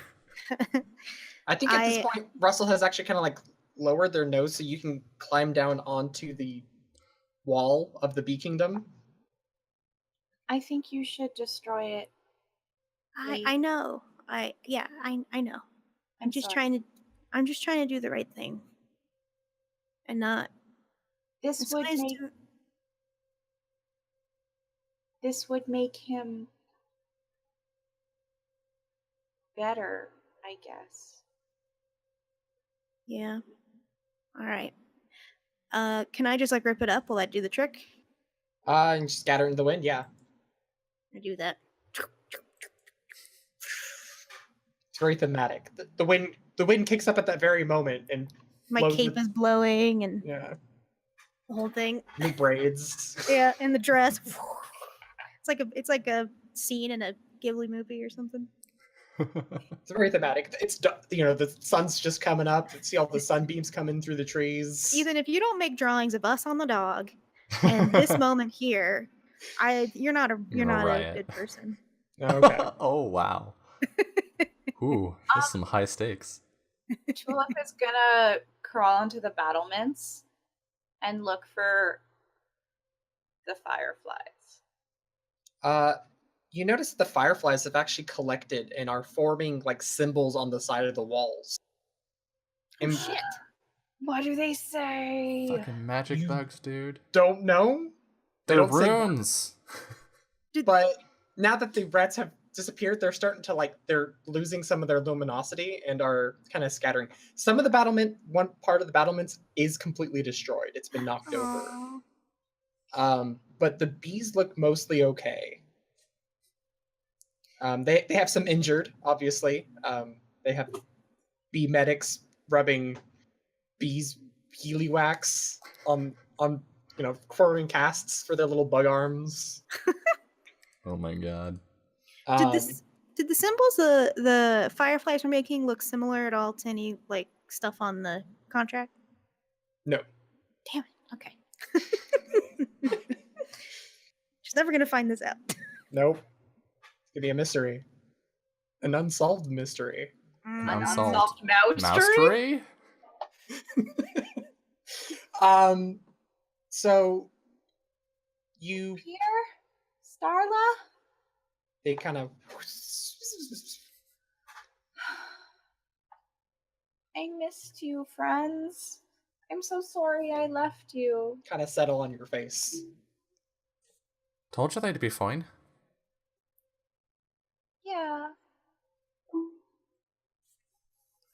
I think at this I- point, Russell has actually kind of like lowered their nose so you can climb down onto the wall of the Bee Kingdom. I think you should destroy it. I know. I know. I'm just trying to do the right thing. And not This it's would nice make to- this would make him better, I guess. Yeah. All right. Can I just like rip it up? Will that do the trick? And scatter in the wind, yeah. I do that. It's very thematic. The wind kicks up at that very moment and My blows cape the- is blowing and yeah, the whole thing. new braids. Yeah, and the dress. It's like a scene in a Ghibli movie or something. It's very thematic. It's the sun's just coming up. You see all the sunbeams coming through the trees. Ethan, if you don't make drawings of us on the dog and this moment here, you're not a riot. good person. Okay. Oh wow. Ooh, there's some high stakes. Tulip is gonna crawl into the battlements and look for the fireflies. You notice the fireflies have actually collected and are forming like symbols on the side of the walls. And Shit. What do they say? Fucking magic You- bugs, dude. don't know, They They're don't say runes. but now that the rats have disappeared, they're starting to they're losing some of their luminosity and are kind of scattering. Some of the one part of the battlements is completely destroyed. It's been knocked over. Aw. But the bees look mostly okay. They have some injured, obviously. They have bee medics rubbing bees healy wax on quartering casts for their little bug arms. Oh my god. Did the symbols the fireflies were making look similar at all to any like stuff on the contract? No. Damn it. Okay. She's never gonna find this out. Nope. It's gonna be a mystery. An unsolved mystery. Mm. An Unsolved. unsolved mouse tree? Mousery? So you Here? Starla? they kind of I missed you, friends. I'm so sorry I left you. settle on your face. Told you they'd be fine. Yeah.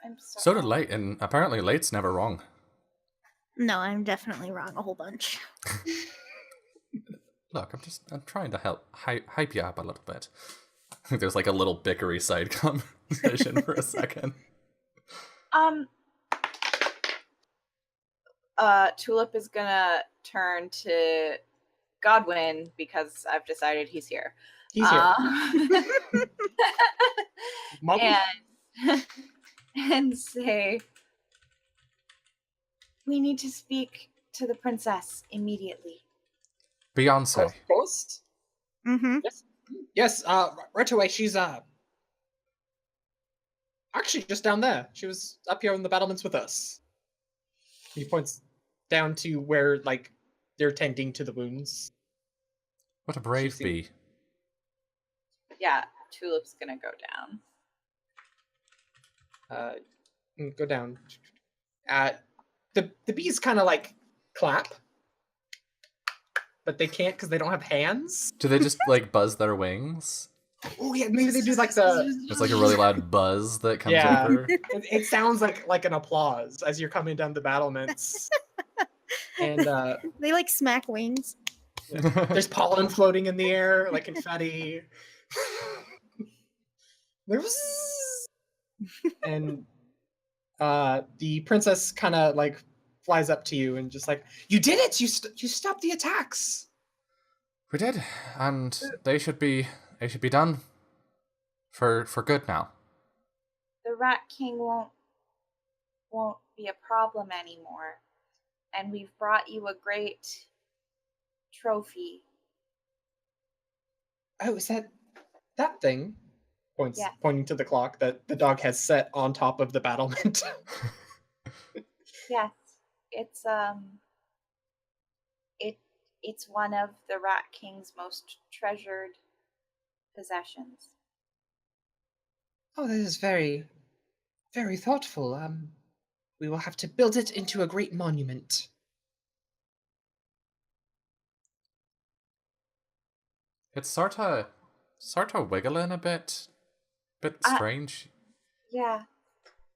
I'm sorry. So did Light, and apparently Light's never wrong. No, I'm definitely wrong a whole bunch. Look, I'm trying to help hype you up a little bit. I think there's like a little bickery side conversation for a second. Tulip is gonna turn to Godwin because I've decided he's here. He's here. And say, we need to speak to the princess immediately. Beyonce. Of course. Mm-hmm. Yes, right away. She's actually just down there. She was up here in the battlements with us. He points down to where they're tending to the wounds. What a brave She's bee. Yeah, Tulip's gonna go down. Go down. The bees kind of clap, but they can't because they don't have hands. Do they just buzz their wings? Oh yeah, maybe they do the. It's like a really loud buzz that comes Yeah. over. It sounds like an applause as you're coming down the battlements, and They smack wings. there's pollen floating in the air like confetti. And the princess kind of flies up to you and just you did it! You stopped the attacks. We did, and they should be done for good now. The Rat King won't be a problem anymore. And we've brought you a great trophy. Oh, is that thing? Yeah. Pointing to the clock that the dog has set on top of the battlement. Yes. It's one of the Rat King's most treasured possessions. Oh, that is very, very thoughtful. We will have to build it into a great monument. It's sorta wiggling a bit strange. Yeah.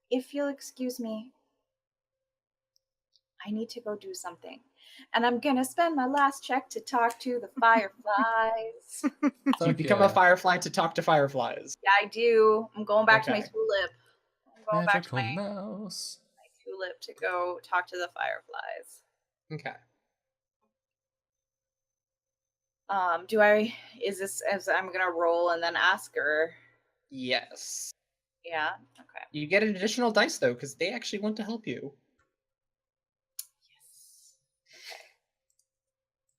If you'll excuse me, I need to go do something. and I'm gonna spend my last check to talk to the fireflies. So you become a firefly to talk to fireflies. Yeah, I do. I'm going back to my Okay. tulip. I'm going back to Magical my mouse. tulip to go talk to the fireflies. Okay. Is this as I'm gonna roll and then ask her? Yes. Yeah. Okay. You get an additional dice though, because they actually want to help you. Yes. Okay.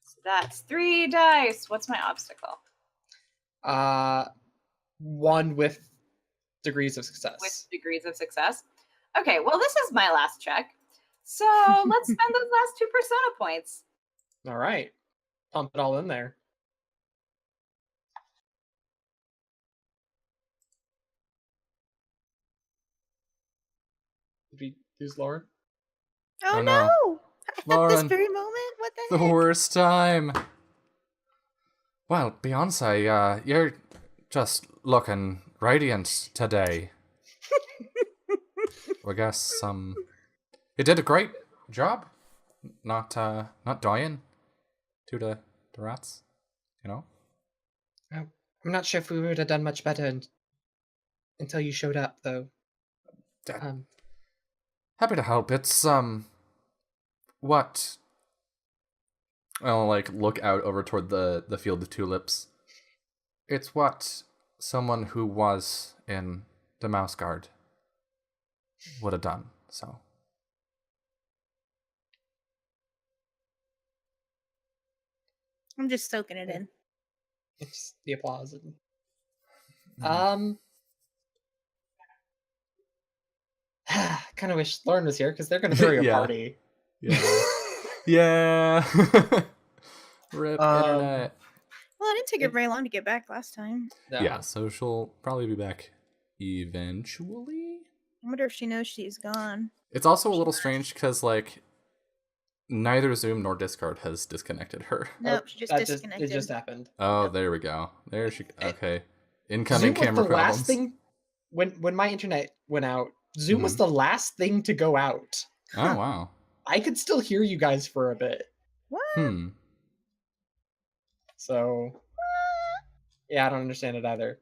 So that's 3 dice. What's my obstacle? 1 with degrees of success. With degrees of success. Okay, well, this is my last check. So let's spend those last 2 persona points. All right. Pump it all in there. Did we lose Lauren? Oh, Oh, no! no. At this Lauren. very moment? What the The heck? worst time. Well, Beyonce, you're just looking radiant today. I guess you did a great job. Not dying to the rats, you know. I'm not sure if we would have done much better until you showed up, though. Happy to help. It's what? I'll like look out over toward the field of tulips. It's what someone who was in the Mouse Guard would have done. So I'm just soaking it in. It's the applause. Mhm. Kind of wish Lauren was here because they're going to throw you a Yeah. party. yeah, yeah. Rip internet. Well, it didn't take her very long to get back last time. Yeah, so she'll probably be back eventually. I wonder if she knows she's gone. It's also a little strange because like neither Zoom nor Discord has disconnected her. Nope, she just That disconnected. it just happened. Oh, there we go. There she. Okay, Zoom incoming was camera the problems. last thing when my internet went out. Zoom was Mhm. the last thing to go out. Oh wow. I could still hear you guys for a bit. What? So yeah, I don't understand it either.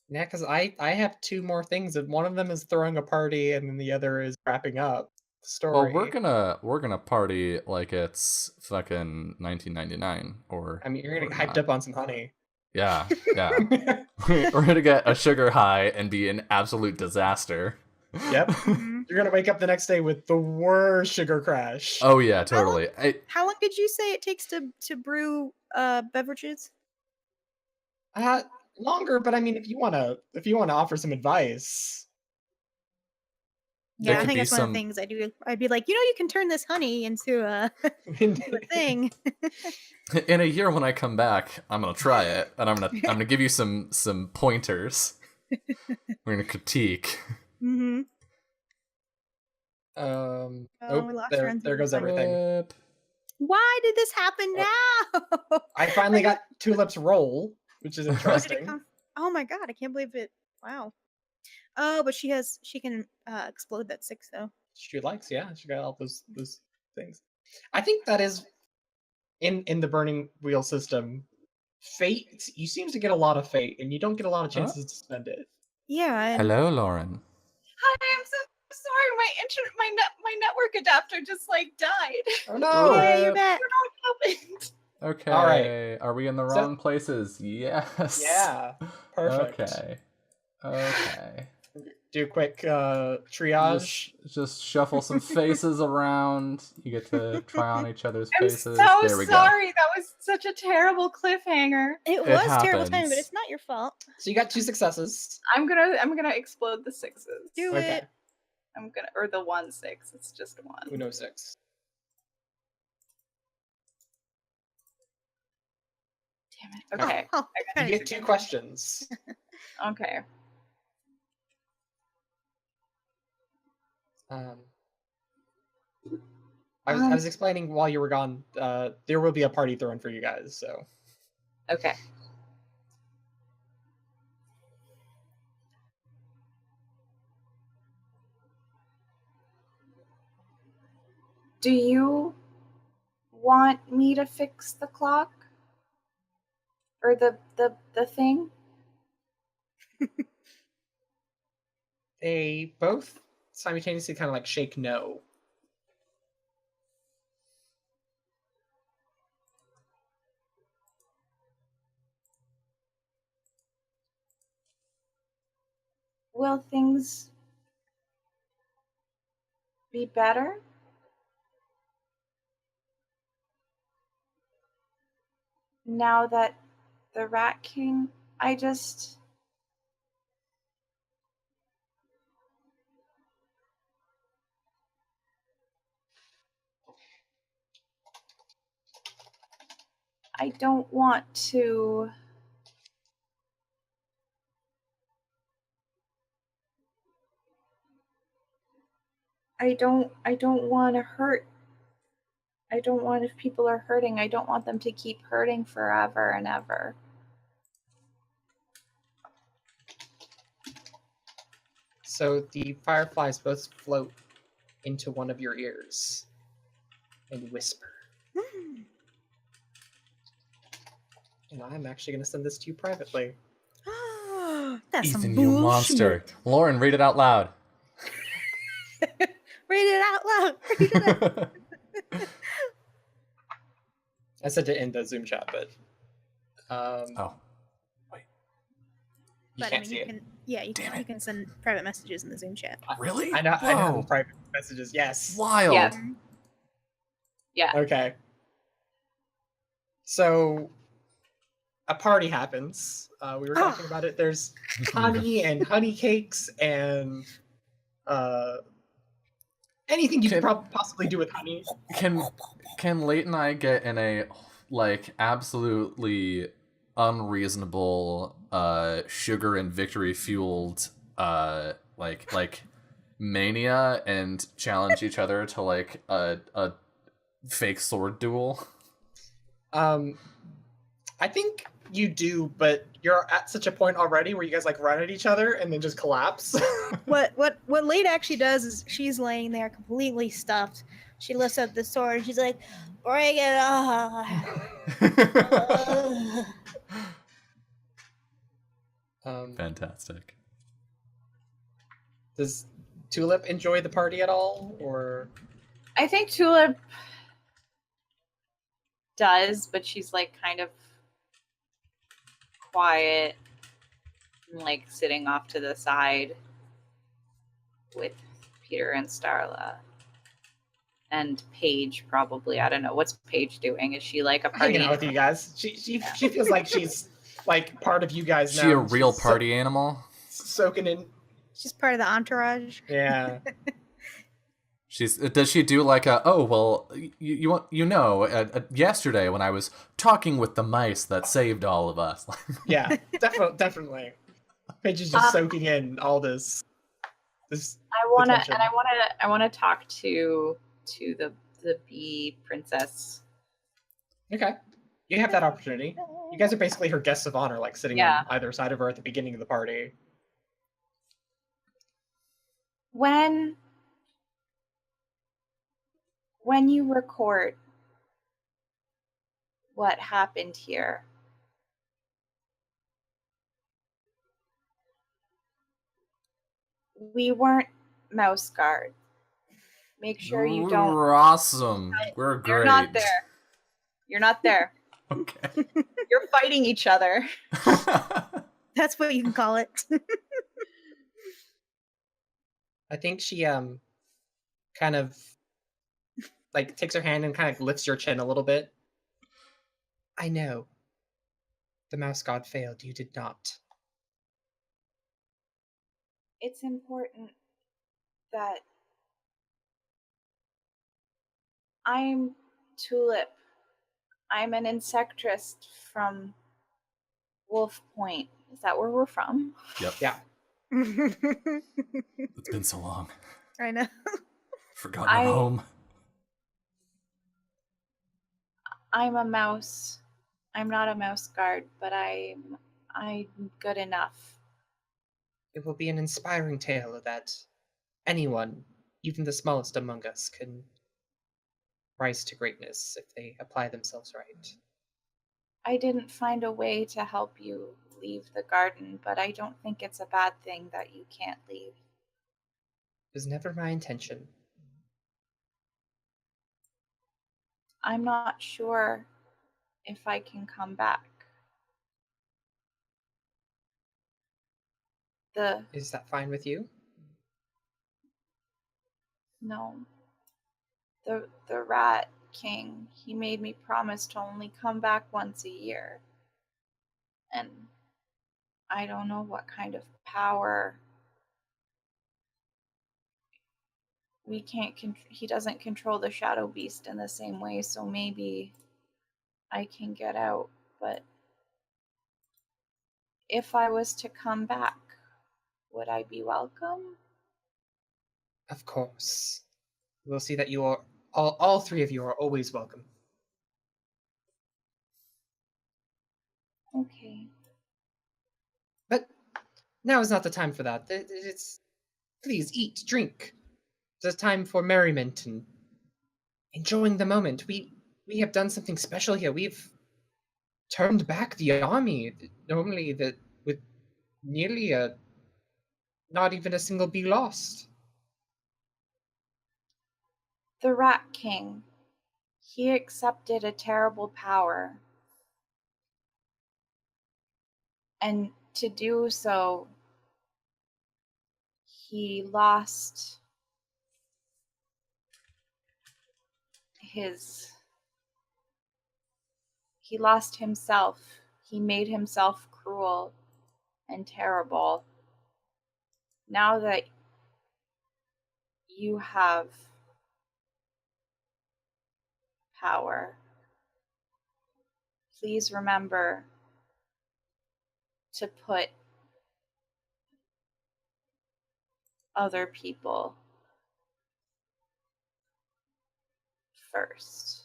Yeah, because I have 2 more things, and one of them is throwing a party, and then the other is wrapping up the story. Well, we're gonna party like it's fucking 1999 or. I mean, you're gonna or get hyped not. up on some honey. Yeah, yeah. We're gonna get a sugar high and be an absolute disaster. Yep. Mhm. You're gonna wake up the next day with the worst sugar crash. Oh yeah, totally. How long did you say it takes to brew beverages? Longer, but I mean, if you wanna offer some advice, There Yeah, I could think be that's one of some- the things I do. I'd be like, you can turn this honey into a thing. In a year when I come back, I'm gonna try it, and I'm gonna give you some pointers. We're gonna critique. Mm-hmm. oh, we lost her on there goes Zoom. everything. Rip. Why did this happen now? I finally got Tulip's roll, which is Where did it interesting. come? Oh my god, I can't believe it. Wow. Oh, but she can explode that 6 though. She likes, yeah. She got all those things. I think that is in the Burning Wheel system. Fate, you seem to get a lot of fate, and you don't get a lot of chances to spend it. Yeah. And Hello, Lauren. Hi, I'm so sorry. My network adapter just like died. Oh no! yeah, you're Rip. back. What happened? Okay. All right. Are we in the So- wrong places? Yes. Yeah, perfect. Okay. Do a quick triage. Just shuffle some faces around. You get to try on each other's I'm faces. so There we sorry. That was such a terrible cliffhanger. It It was terrible timing, happens. but it's not your fault. So you got 2 successes. I'm gonna explode the 6s. Do Okay. it. Or the 1 6. It's just 1. Uno 6. Damn it. Okay. Oh, You get 2 questions. Okay. I was explaining while you were gone. There will be a party thrown for you guys. So Okay. Do you want me to fix the clock? Or the thing? They both simultaneously kind of like shake no. Will things be better? Now that the Rat King, I don't want to. I don't want to hurt. I don't want, if people are hurting, I don't want them to keep hurting forever and ever. So the fireflies both float into one of your ears and whisper. And I'm actually going to send this to you privately. That's Ethan, some you bullshit. monster. Lauren, read it out loud. Read it out loud. Read it out. I sent it in the Zoom chat, but Oh, you But can't see you it. can, yeah, you Damn can, it. you can send private messages in the Zoom chat. really? I know. I know Whoa. private messages. Yes. Wild. Yeah. Yeah. Okay. So a party happens. We were talking about it. There's honey and honey cakes and anything you could possibly do with honey. Can Leighton and I get in a like absolutely unreasonable sugar and victory fueled like mania and challenge each other to like a fake sword duel? I think you do, but you're at such a point already where you guys like run at each other and then just collapse. What Late actually does is she's laying there completely stuffed. She lifts up the sword and she's like, "Bring it on!" Fantastic. Does Tulip enjoy the party at all, or? I think Tulip does, but she's like kind of quiet and like sitting off to the side with Peter and Starla. And Paige, probably. I don't know. What's Paige doing? Is she like a party? Hanging out with you guys. She feels like she's like part of you guys now. She a real She's party animal? soaking in. She's part of the entourage. Yeah. Does she do like a, oh well, yesterday when I was talking with the mice that saved all of us. Yeah, definitely. Paige is just soaking in all this. I wanna attention. and I wanna talk to the bee princess. Okay, you have that opportunity. You guys are basically her guests of honor, like sitting on either side of her at the beginning of the party. When you record what happened here, we weren't mouse guard. Make sure you don't. We're awesome. We're great. You're not there. You're not there. Okay. You're fighting each other. That's what you can call it. I think she kind of like takes her hand and kind of lifts your chin a little bit. I know. The mouse god failed. You did not. It's important that I'm Tulip. I'm an insectrist from Wolf Point. Is that where we're from? Yep. Yeah. It's been so long. I know. Forgotten our home. I'm a mouse. I'm not a mouse guard, but I'm good enough. It will be an inspiring tale that anyone, even the smallest among us, can rise to greatness if they apply themselves right. I didn't find a way to help you leave the garden, but I don't think it's a bad thing that you can't leave. It was never my intention. I'm not sure if I can come back. Is that fine with you? No. The Rat King, he made me promise to only come back once a year. And I don't know what kind of power we can't he doesn't control the Shadow Beast in the same way, so maybe I can get out, but if I was to come back, would I be welcome? Of course. We'll see that you are all three of you are always welcome. Okay. But now is not the time for that. It's please eat, drink. It's a time for merriment and enjoying the moment. We have done something special here. We've turned back the army. Normally, with nearly not even a single bee lost. The Rat King, he accepted a terrible power. And to do so, he lost himself. He made himself cruel and terrible. Now that you have power, please remember to put other people first.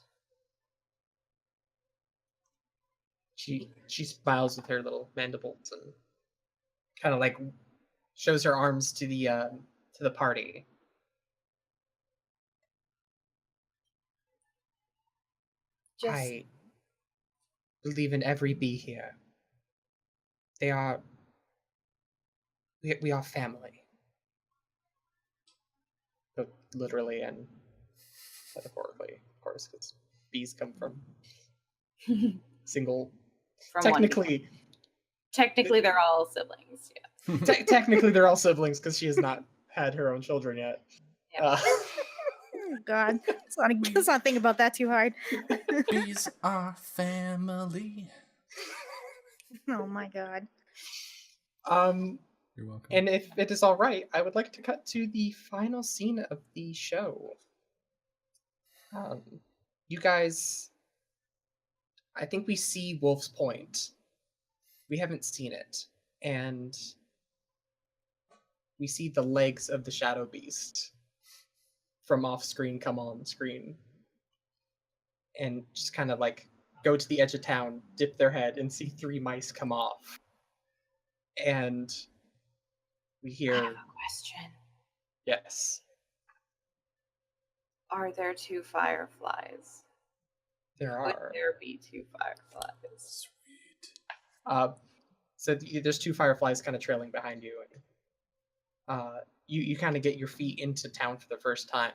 She smiles with her little mandibles and kind of like shows her arms to the party. I believe in every bee here. We are family. But literally and metaphorically, of course, because bees come from single. From technically, they're all siblings. Yeah. Technically, they're all siblings because she has not had her own children yet. Yeah. Oh God, let's not think about that too hard. Bees are family. Oh my God. You're welcome. And if it is all right, I would like to cut to the final scene of the show. You guys, I think we see Wolf's Point. We haven't seen it, and we see the legs of the Shadow Beast from off screen come on screen, and just kind of like go to the edge of town, dip their head, and see 3 mice come off. And we hear. I have a question. Yes. Are there 2 fireflies? There Would are. there be 2 fireflies? Sweet. So there's 2 fireflies kind of trailing behind you, and you kind of get your feet into town for the first time,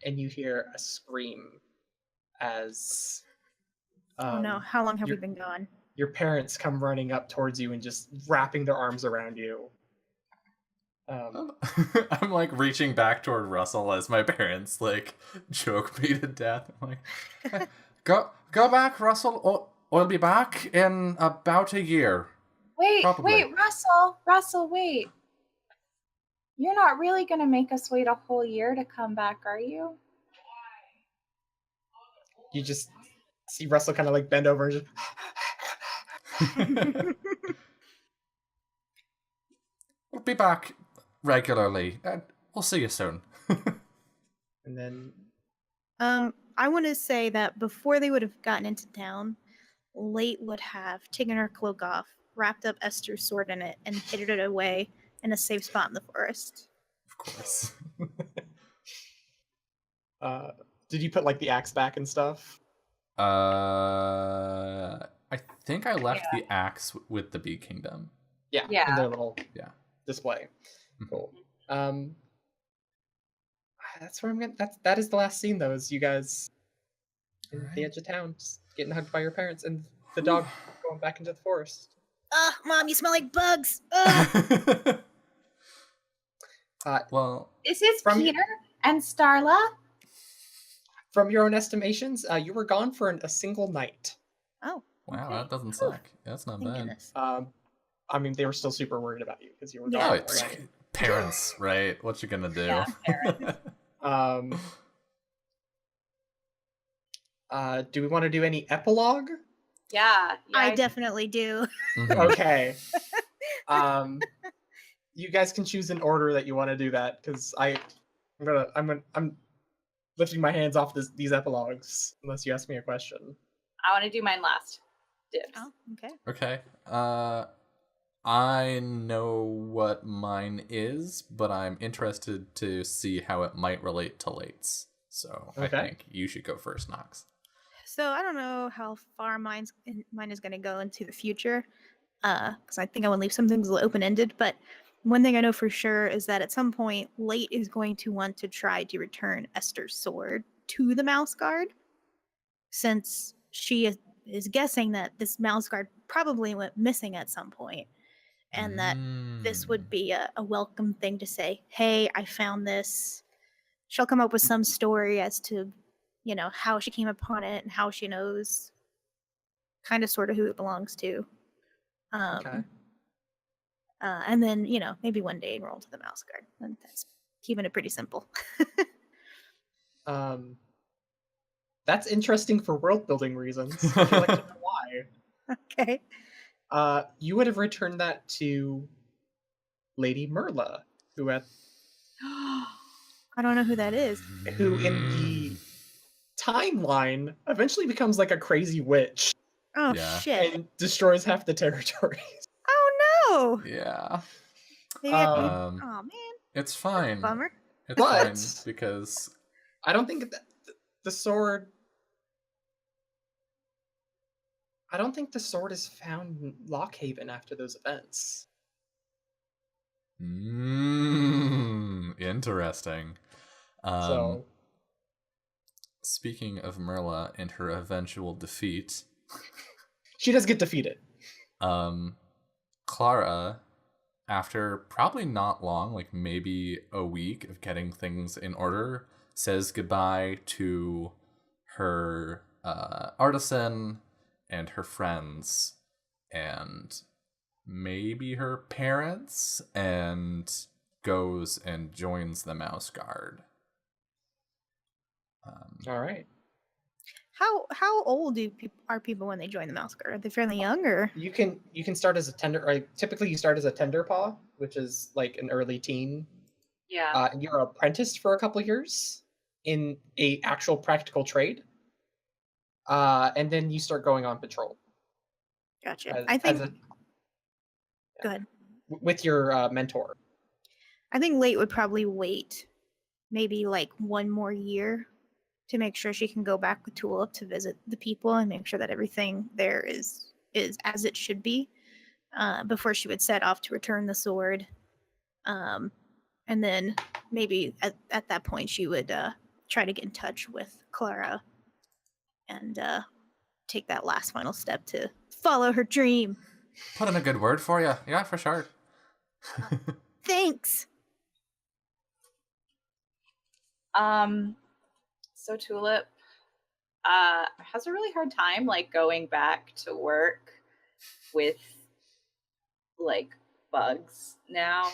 and you hear a scream as Oh no, how long have we been gone? your parents come running up towards you and just wrapping their arms around you. I'm like reaching back toward Russell as my parents like choke me to death. I'm like, go back, Russell. I'll be back in about a year. Wait, Probably. Russell, wait. You're not really gonna make us wait a whole year to come back, are you? You just see Russell kind of like bend over and just. We'll be back regularly. We'll see you soon. And then I want to say that before they would have gotten into town, Late would have taken her cloak off, wrapped up Esther's sword in it, and hidden it away in a safe spot in the forest. Of course. Did you put like the axe back and stuff? I think I left the axe with the Bee Kingdom. Yeah. Yeah. In their little display. Mhm. Cool. That's where I'm gonna. That is the last scene though. Is you guys in the edge of town, just getting hugged by your parents, and the dog going back into the forest. Ugh, Mom, you smell like bugs. Ugh. Well, This is From- Peter and Starla. From your own estimations, you were gone for a single night. Oh, wow, okay. that doesn't suck. That's not Thank bad. goodness. I mean, they were still super worried about you because you were Yeah. Oh, gone. it's Right? parents, right? What you gonna do? Yeah, Do we want to do any epilogue? Yeah. I definitely do. Mhm. Okay. You guys can choose an order that you want to do that because I'm lifting my hands off these epilogues unless you ask me a question. I want to do mine last. Dibs. Oh, okay. Okay. I know what mine is, but I'm interested to see how it might relate to Late's. So I Okay. think you should go first, Knox. So I don't know how far mine is going to go into the future, because I think I want to leave some things open ended. But one thing I know for sure is that at some point, Late is going to want to try to return Esther's sword to the Mouse Guard, since she is guessing that this Mouse Guard probably went missing at some point, and that this would be a welcome thing to say, "Hey, I found this." She'll come up with some story as to, how she came upon it and how she knows kind of sort of who it belongs to. Okay. And then, maybe one day enroll to the Mouse Guard. And that's keeping it pretty simple. That's interesting for world building reasons. Would you like to know why? Okay. You would have returned that to Lady Merla, who I don't know who that is. in the timeline eventually becomes like a crazy witch Oh, Yeah. shit. and destroys half the territory. Oh, no. Yeah. Maybe I can... Um, Oh, man. It's fine. Bummer. It's But- fine because I don't think the sword. I don't think the sword is found in Lockhaven after those events. interesting. So Speaking of Merla and her eventual defeat, she does get defeated. Clara, after probably not long, like maybe a week of getting things in order, says goodbye to her artisan and her friends and maybe her parents, and goes and joins the Mouse Guard. All right. How old are people when they join the Mouse Guard? Are they fairly young, or? You can start as a tender. Or typically, you start as a tender paw, which is like an early teen. Yeah. And you're apprenticed for a couple years in a actual practical trade. And then you start going on patrol. Gotcha. I think... Go ahead. With your mentor. I think Late would probably wait maybe like one more year to make sure she can go back with Tulip to visit the people and make sure that everything there is as it should be, before she would set off to return the sword. And then maybe at that point she would try to get in touch with Clara and take that last final step to follow her dream. Put in a good word for you. Yeah, for sure. Thanks. So Tulip has a really hard time like going back to work with like bugs now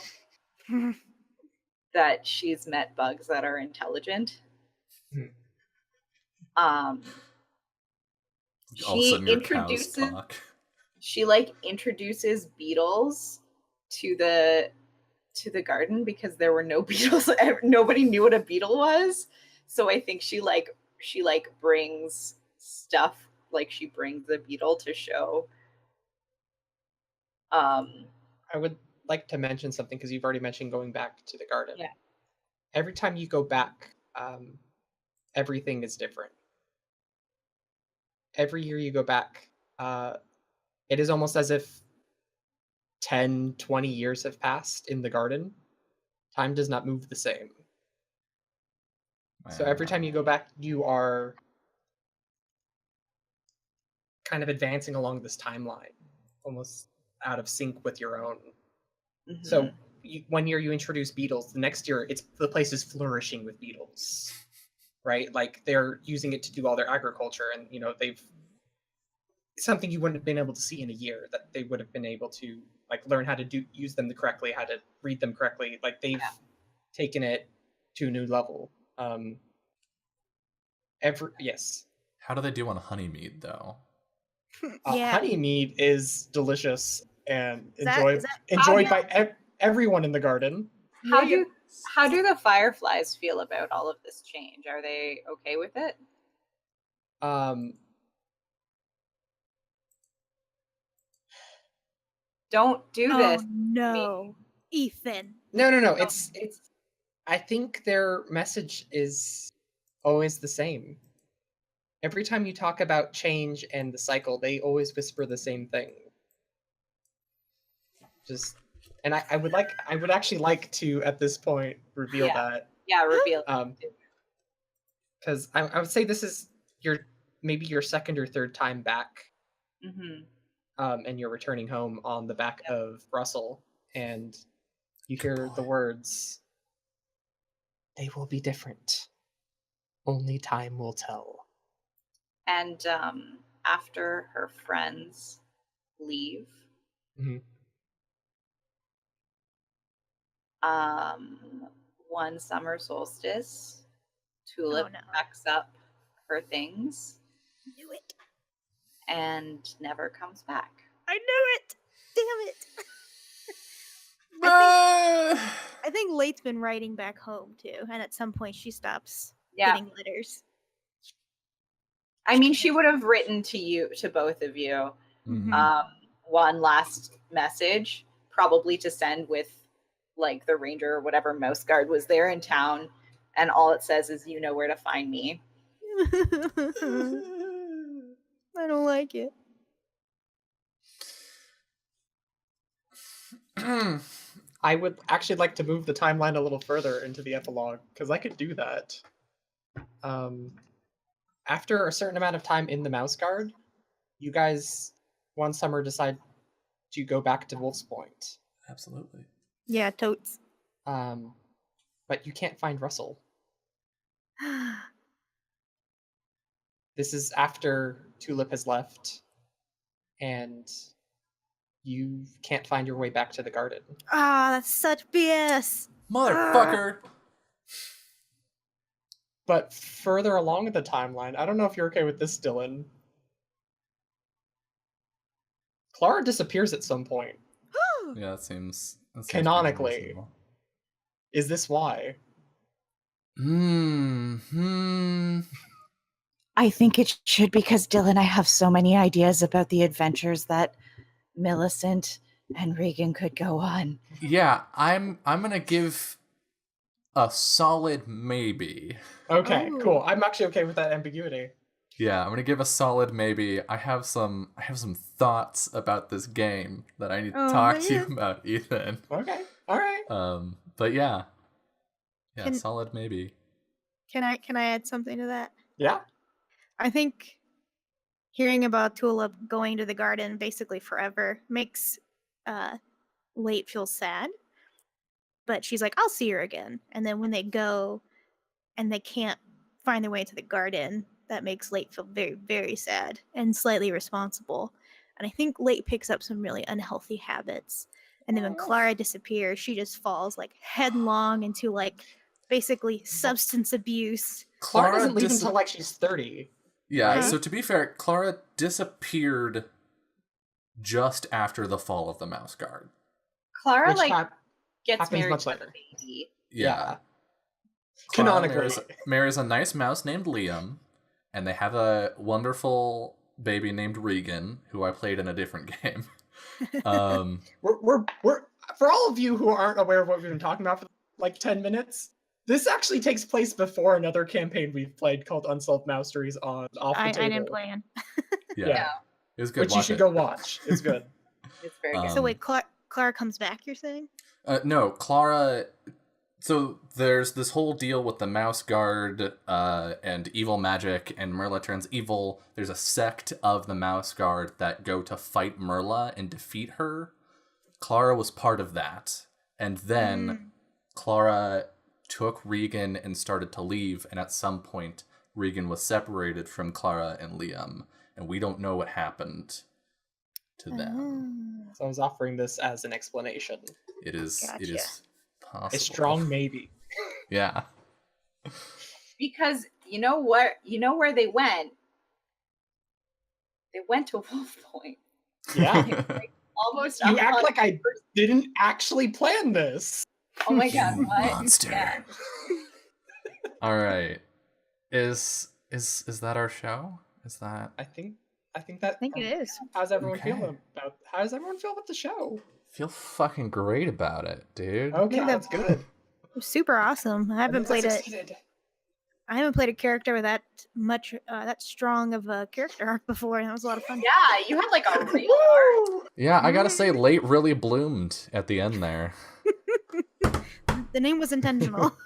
that she's met bugs that are intelligent. All of a She sudden your cows introduces talk. she like introduces beetles to the garden because there were no beetles. Nobody knew what a beetle was. So I think she brings stuff, like she brings the beetle to show. I would like to mention something because you've already mentioned going back to the garden. Yeah. Every time you go back, everything is different. Every year you go back, it is almost as if 10, 20 years have passed in the garden. Time does not move the same. So every time you go back, you are kind of advancing along this timeline, almost out of sync with your own. So one year you introduce beetles, the next year the place is flourishing with beetles, right? Like they're using it to do all their agriculture, and they've something you wouldn't have been able to see in a year, that they would have been able to like learn how to use them correctly, how to read them correctly. Like they've taken it to a new level. Yes. How do they do on Honeymead though? Honeymead is delicious and Is that enjoyed by everyone in the garden. How do the fireflies feel about all of this change? Are they okay with it? Don't do this. No, Ethan. No. It's. I think their message is always the same. Every time you talk about change and the cycle, they always whisper the same thing. And I would actually like to at this point reveal that. Yeah, reveal. Because I would say this is maybe your second or third time back. And you're returning home on the back of Russell, and you hear the words, "They will be different. Only time will tell." And after her friends leave, one summer solstice, Tulip packs up her things. Knew it. And never comes back. I knew it! Damn it! I think Late's been writing back home too, and at some point she stops getting letters. I mean, she would have written to both of you, one last message, probably to send with like the ranger or whatever mouse guard was there in town, and all it says is, "You know where to find me." I don't like it. I would actually like to move the timeline a little further into the epilogue, because I could do that. After a certain amount of time in the Mouse Guard, you guys one summer decide to go back to Wolf's Point. Absolutely. Yeah, totes. But you can't find Russell. This is after Tulip has left, and you can't find your way back to the garden. That's such BS. Motherfucker. But further along in the timeline, I don't know if you're okay with this, Dylan. Clara disappears at some point. Yeah, that seems canonically. Is this why? I think it should, because Dylan and I have so many ideas about the adventures that Millicent and Regan could go on. Yeah, I'm gonna give a solid maybe. Okay, cool. I'm actually okay with that ambiguity. Yeah, I'm gonna give a solid maybe. I have some thoughts about this game that I need to talk to you about, Ethan. Okay, all right. But yeah, solid maybe. Can I add something to that? Yeah. I think hearing about Tulip going to the garden basically forever makes Late feel sad. But she's like, I'll see her again. And then when they go and they can't find their way to the garden, that makes Late feel very, very sad and slightly responsible. And I think Late picks up some really unhealthy habits. And then when Clara disappears, she just falls like headlong into like basically substance abuse. Clara doesn't leave until like she's 30. Yeah, so to be fair, Clara disappeared just after the fall of the Mouse Guard. Clara gets married much to later. a baby. Yeah. Canonically. Marries a nice mouse named Liam, and they have a wonderful baby named Regan, who I played in a different game. We're for all of you who aren't aware of what we've been talking about for like 10 minutes, This actually takes place before another campaign we've played called Unsolved Masteries on Off the I Table. didn't plan. Yeah. Yeah. It was good. Which you Watch should it. go watch. It's good. It's very good. So wait, Clara comes back, you're saying? No, Clara. So there's this whole deal with the Mouse Guard and evil magic, and Merla turns evil. There's a sect of the Mouse Guard that go to fight Merla and defeat her. Clara was part of that. And then Clara took Regan and started to leave, and at some point, Regan was separated from Clara and Liam, and we don't know what happened to them. So I was offering this as an explanation. It is Gotcha. possible. A strong maybe. Yeah. Because you know where they went? They went to Wolf Point. Yeah. Almost. You act like I didn't actually plan this. Oh my god, You what? monster. Yeah. All right. Is that our show? Is that I think that. I think it is. How's everyone Okay. feeling about? How does everyone feel about the show? feel fucking great about it, dude? Okay, that- that's good. Super awesome. I haven't played it. Succeeded. I haven't played a character with that much, that strong of a character arc before, and that was a lot of fun. Yeah, you had like a real heart. Yeah, I gotta say, late really bloomed at the end there. The name was intentional.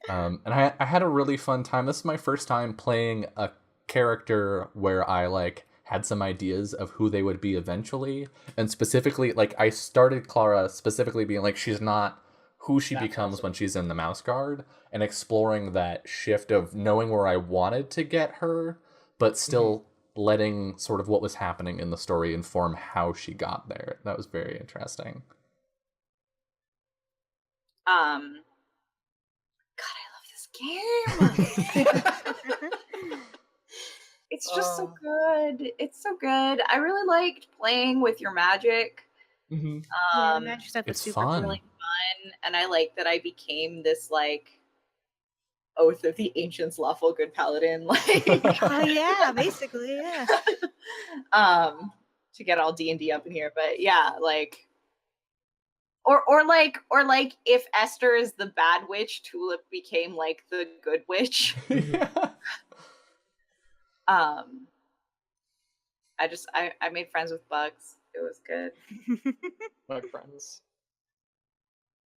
And I had a really fun time. This is my first time playing a character where I like had some ideas of who they would be eventually, and specifically, like, I started Clara specifically being like, she's not who she That's becomes awesome. when she's in the Mouse Guard, and exploring that shift of knowing where I wanted to get her, but still letting sort of what was happening in the story inform how she got there. That was very interesting. God, I love this game. It's just so good. It's so good. I really liked playing with your magic. Mhm. Yeah, the magic stuff was It's super fun. cool. Really fun, and I like that I became this like Oath of the Ancients lawful good paladin, like Oh yeah, basically, yeah. to get all D&D up in here. But yeah, like or like if Esther is the bad witch, Tulip became like the good witch. I made friends with bugs. It was good. My friends.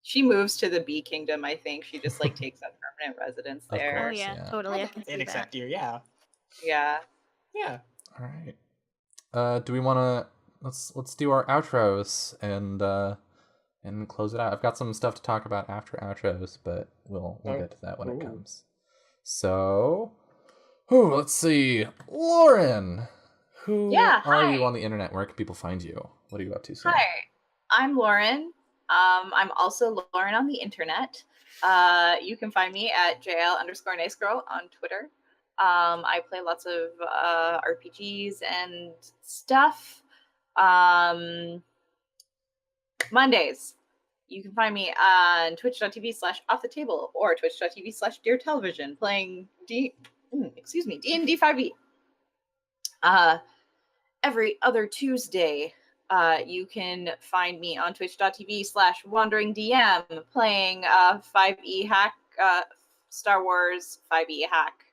She moves to the Bee Kingdom, I think. She just like takes up permanent residence Of there. Oh course. yeah, yeah. totally. I can see They'd that. accept you, yeah. Yeah. Yeah. All right. Do we want to let's do our outros and close it out. I've got some stuff to talk about after outros, but we'll get to that when it Ooh. comes. So, let's see. Lauren, who Yeah, are hi. you on the internet? Where can people find you? What are you up to? Sir? Hi, I'm Lauren. I'm also Lauren on the internet. You can find me at JL_NiceGirl on Twitter. I play lots of RPGs and stuff. Mondays, you can find me on twitch.tv/offthetable or twitch.tv/deartelevision playing D&D 5e. Every other Tuesday, you can find me on twitch.tv/wanderingdm playing 5e hack, Star Wars 5e hack.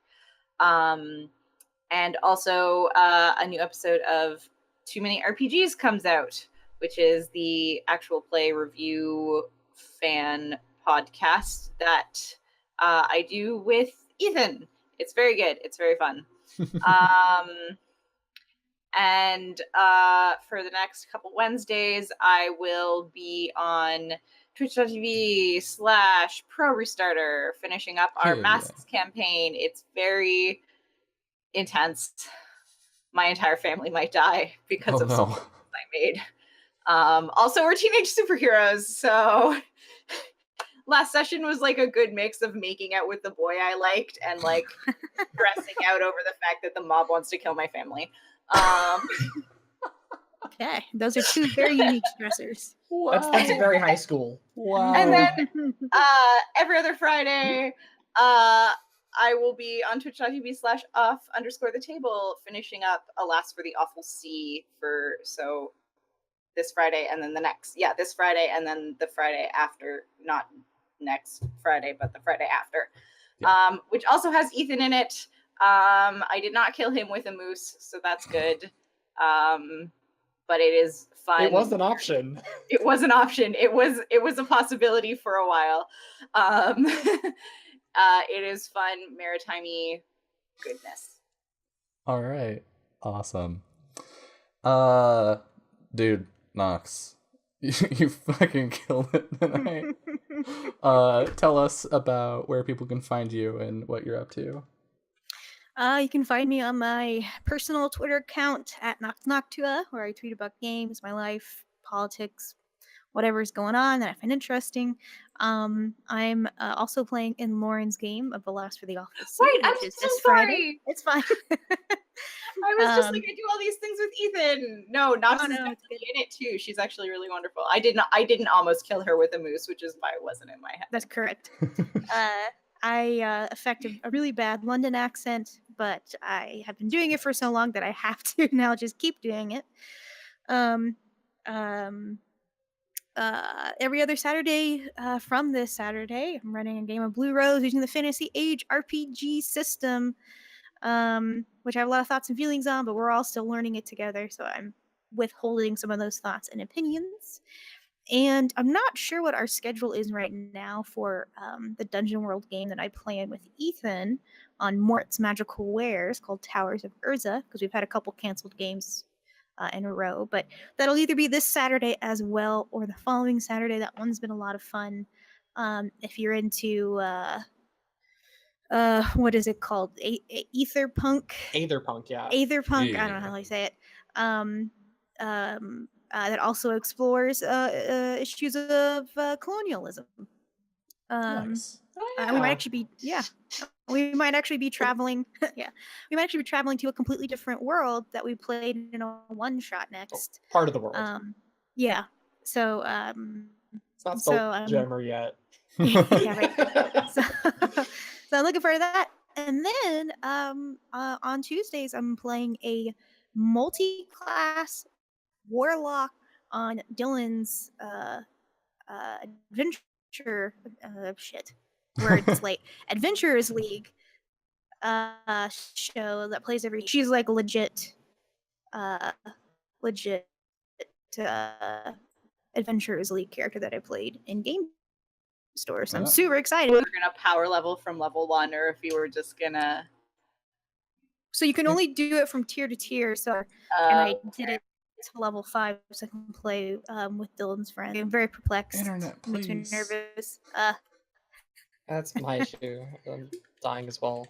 And also a new episode of Too Many RPGs comes out, which is the actual play review fan podcast that I do with Ethan. It's very good. It's very fun. And for the next couple Wednesdays, I will be on twitch.tv/Pro Restarter, finishing up our Hell yeah. Masks campaign. It's very intense. My entire family might die because Oh of some no. I made. Also, we're teenage superheroes, so last session was like a good mix of making out with the boy I liked and like stressing out over the fact that the mob wants to kill my family. Okay, those are two very unique stressors. That's very high school. Wow. And then every other Friday, I will be on twitch.tv/off_the-table finishing up Alas for the Awful Sea so this Friday and then the next. Yeah, this Friday and then the Friday after, not next Friday, but the Friday after. Yeah. Which also has Ethan in it. I did not kill him with a moose, so that's good. But it is fun. It was an option. It was an option. It was a possibility for a while. It is fun, maritime-y goodness. All right. Awesome. Dude, Nox, you fucking killed it tonight. Tell us about where people can find you and what you're up to. You can find me on my personal Twitter account at Noctua, where I tweet about games, my life, politics, whatever's going on that I find interesting. I'm also playing in Lauren's game of The Last for the Office. Wait, I'm which is so this sorry. Friday. It's fine. I was just like, I do all these things with Ethan. No, Nox is no, definitely in it too. She's actually really wonderful. I didn't almost kill her with a moose, which is why it wasn't in my head. That's correct. I affect a really bad London accent, but I have been doing it for so long that I have to now just keep doing it. Every other Saturday from this Saturday, I'm running a game of Blue Rose using the Fantasy Age RPG system, which I have a lot of thoughts and feelings on, but we're all still learning it together, so I'm withholding some of those thoughts and opinions. And I'm not sure what our schedule is right now for the Dungeon World game that I plan with Ethan on Mort's Magical Wares called Towers of Urza, because we've had a couple canceled games in a row. But that'll either be this Saturday as well or the following Saturday. That one's been a lot of fun. If you're into, what is it called? Aetherpunk? Aetherpunk, yeah. Aetherpunk, Yeah. I don't know how I say it. That also explores issues of colonialism. Nice. We might actually be traveling. Yeah, we might actually be traveling to a completely different world that we played in a one shot next. Part of the world. Yeah. So It's not so, Jammer yet. yeah, right. So I'm looking forward to that. And then on Tuesdays, I'm playing a multi-class warlock on Dylan's adventure words late Adventurers League show that plays every. She's like legit Adventurers League character that I played in Game Store. So I'm Yeah. super excited. We're gonna power level from level 1, or if you were just gonna. So you can only do it from tier to tier. So and I did it to level 5 so I can play with Dylan's friend. I'm very perplexed. Internet, It makes me please. nervous. That's my issue. I'm dying as well.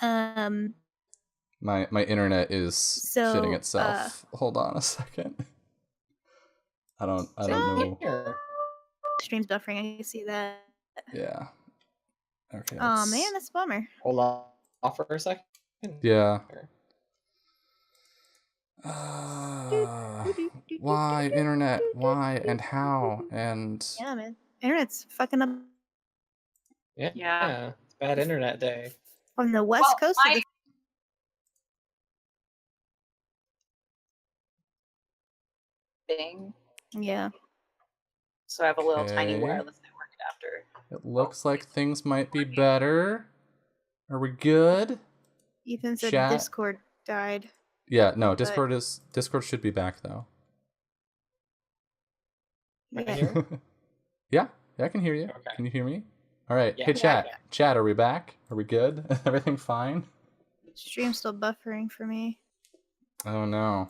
My internet is So, shitting itself. Hold on a second. I don't know. Here. Stream's buffering. I can see that. Yeah. Okay. Oh man, that's a bummer. Hold on off for a second. Yeah. Here. Why internet? Why and how and Yeah, man. Internet's fucking up Yeah. Yeah. It's bad internet day. on the west coast of the Thing. Yeah. So I have a little tiny Okay. wireless network adapter. it looks like things might be better. Are we good? Ethan said Chat. Discord died. Yeah, no, Discord should be back though. I can Yeah. hear it? Yeah, I can hear you. Okay. Can you hear me? All right. Yeah. Hey, chat. Yeah. Chat, are we back? Are we good? Everything fine? Stream's still buffering for me. Oh no.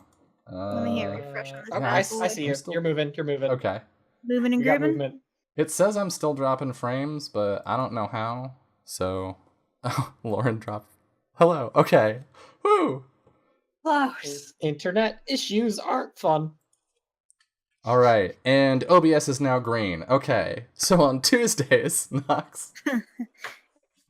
Let me hit refresh on this Okay, Yeah, I bad see boy. you. still- You're moving. Okay. Moving and You got grooving. movement. It says I'm still dropping frames, but I don't know how. So, Lauren dropped. Hello. Okay. Woo. Close. Internet issues aren't fun. All right, and OBS is now green. Okay, so on Tuesdays, Nox.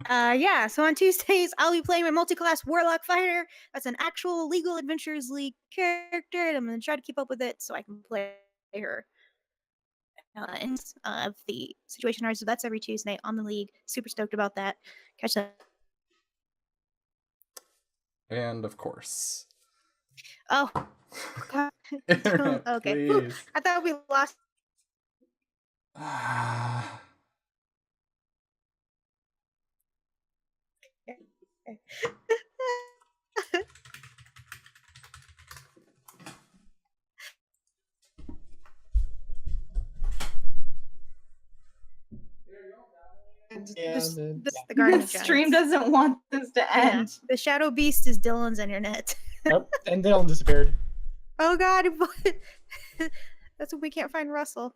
Yeah, so on Tuesdays, I'll be playing my multi-class Warlock Fighter. That's an actual legal Adventurers League character, and I'm going to try to keep up with it so I can play her. Of the situation art, so that's every Tuesday on the league. Super stoked about that. Catch that. And of course, Oh, God. internet, Okay. Whew. please. I thought we lost. Okay. Yeah, This, the- this the Garden The of stream Giants. doesn't want this to Yeah. end. The Shadow Beast is Dylan's internet. Nope, and Dylan disappeared. Oh God! That's when we can't find Russell.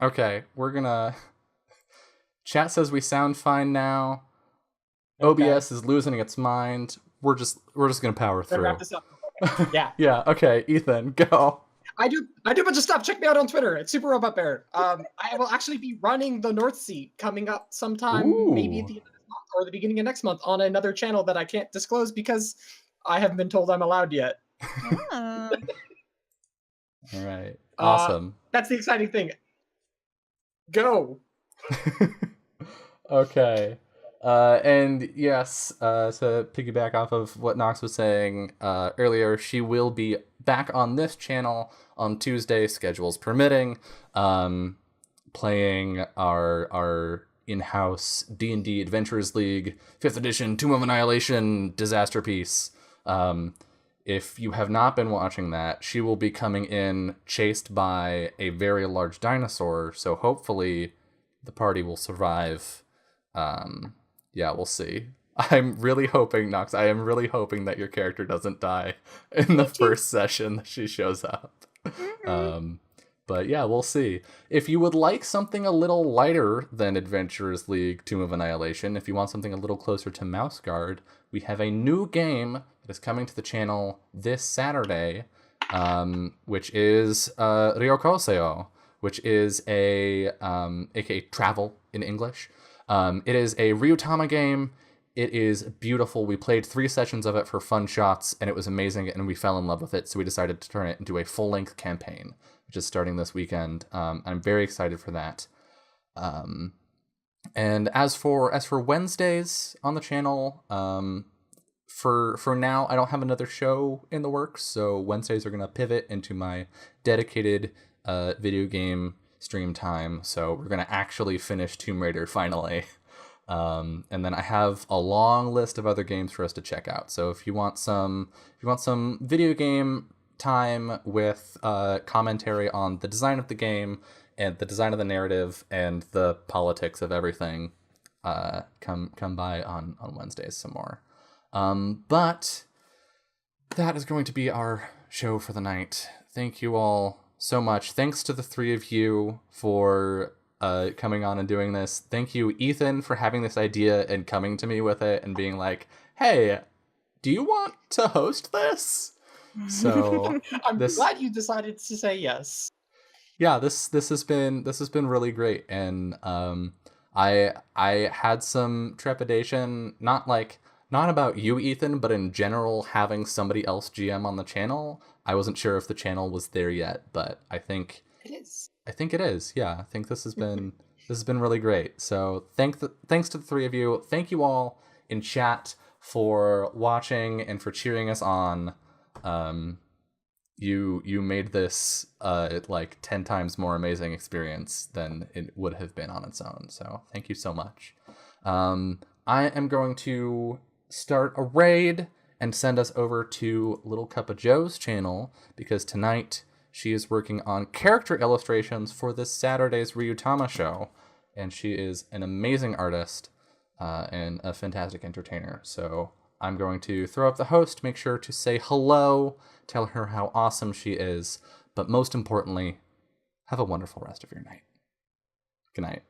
Okay, we're gonna. Chat says we sound fine now. Okay. OBS is losing its mind. We're just gonna power Let's through. wrap this up. Yeah. Yeah. Okay, Ethan, go. I do a bunch of stuff. Check me out on Twitter at Super Robot Bear. I will actually be running the North Sea coming up sometime, maybe at the end of this month or the beginning of next month on another channel that I can't disclose because I haven't been told I'm allowed yet. Oh. All right. Awesome. That's the exciting thing. Go. Okay. And yes, to piggyback off of what Nox was saying earlier, she will be back on this channel on Tuesday, schedules permitting, playing our in-house D&D Adventurers League 5th edition Tomb of Annihilation disaster piece. If you have not been watching that, she will be coming in chased by a very large dinosaur, so hopefully the party will survive. Yeah, we'll see. I'm really hoping, Nox, I am really hoping that your character doesn't die in the first session that she shows up. But yeah, we'll see. If you would like something a little lighter than Adventurers League Tomb of Annihilation, if you want something a little closer to Mouse Guard, we have a new game that is coming to the channel this Saturday, which is Ryokoseo, which is aka travel in English. It is a Ryutama game. It is beautiful. We played 3 sessions of it for fun shots, and it was amazing, and we fell in love with it, so we decided to turn it into a full-length campaign, which is starting this weekend. I'm very excited for that. And as for Wednesdays on the channel, for now, I don't have another show in the works, so Wednesdays are going to pivot into my dedicated video game stream time, so we're going to actually finish Tomb Raider finally. And then I have a long list of other games for us to check out. So if you want some video game time with commentary on the design of the game and the design of the narrative and the politics of everything, come by on Wednesdays some more. But that is going to be our show for the night. Thank you all so much. Thanks to the 3 of you for coming on and doing this. Thank you, Ethan, for having this idea and coming to me with it and being like, hey, do you want to host this? So I'm glad you decided to say yes. Yeah, this has been really great, and I had some trepidation, not about you, Ethan, but in general having somebody else GM on the channel. I wasn't sure if the channel was there yet, but I think it is. I think it is. Yeah, I think this has been really great. So thanks to the 3 of you. Thank you all in chat for watching and for cheering us on. You made this 10 times more amazing experience than it would have been on its own. So thank you so much. I am going to start a raid and send us over to Little Cup of Joe's channel, because tonight she is working on character illustrations for this Saturday's Ryutama show, and she is an amazing artist and a fantastic entertainer. So I'm going to throw up the host, make sure to say hello, tell her how awesome she is, but most importantly, have a wonderful rest of your night. Good night.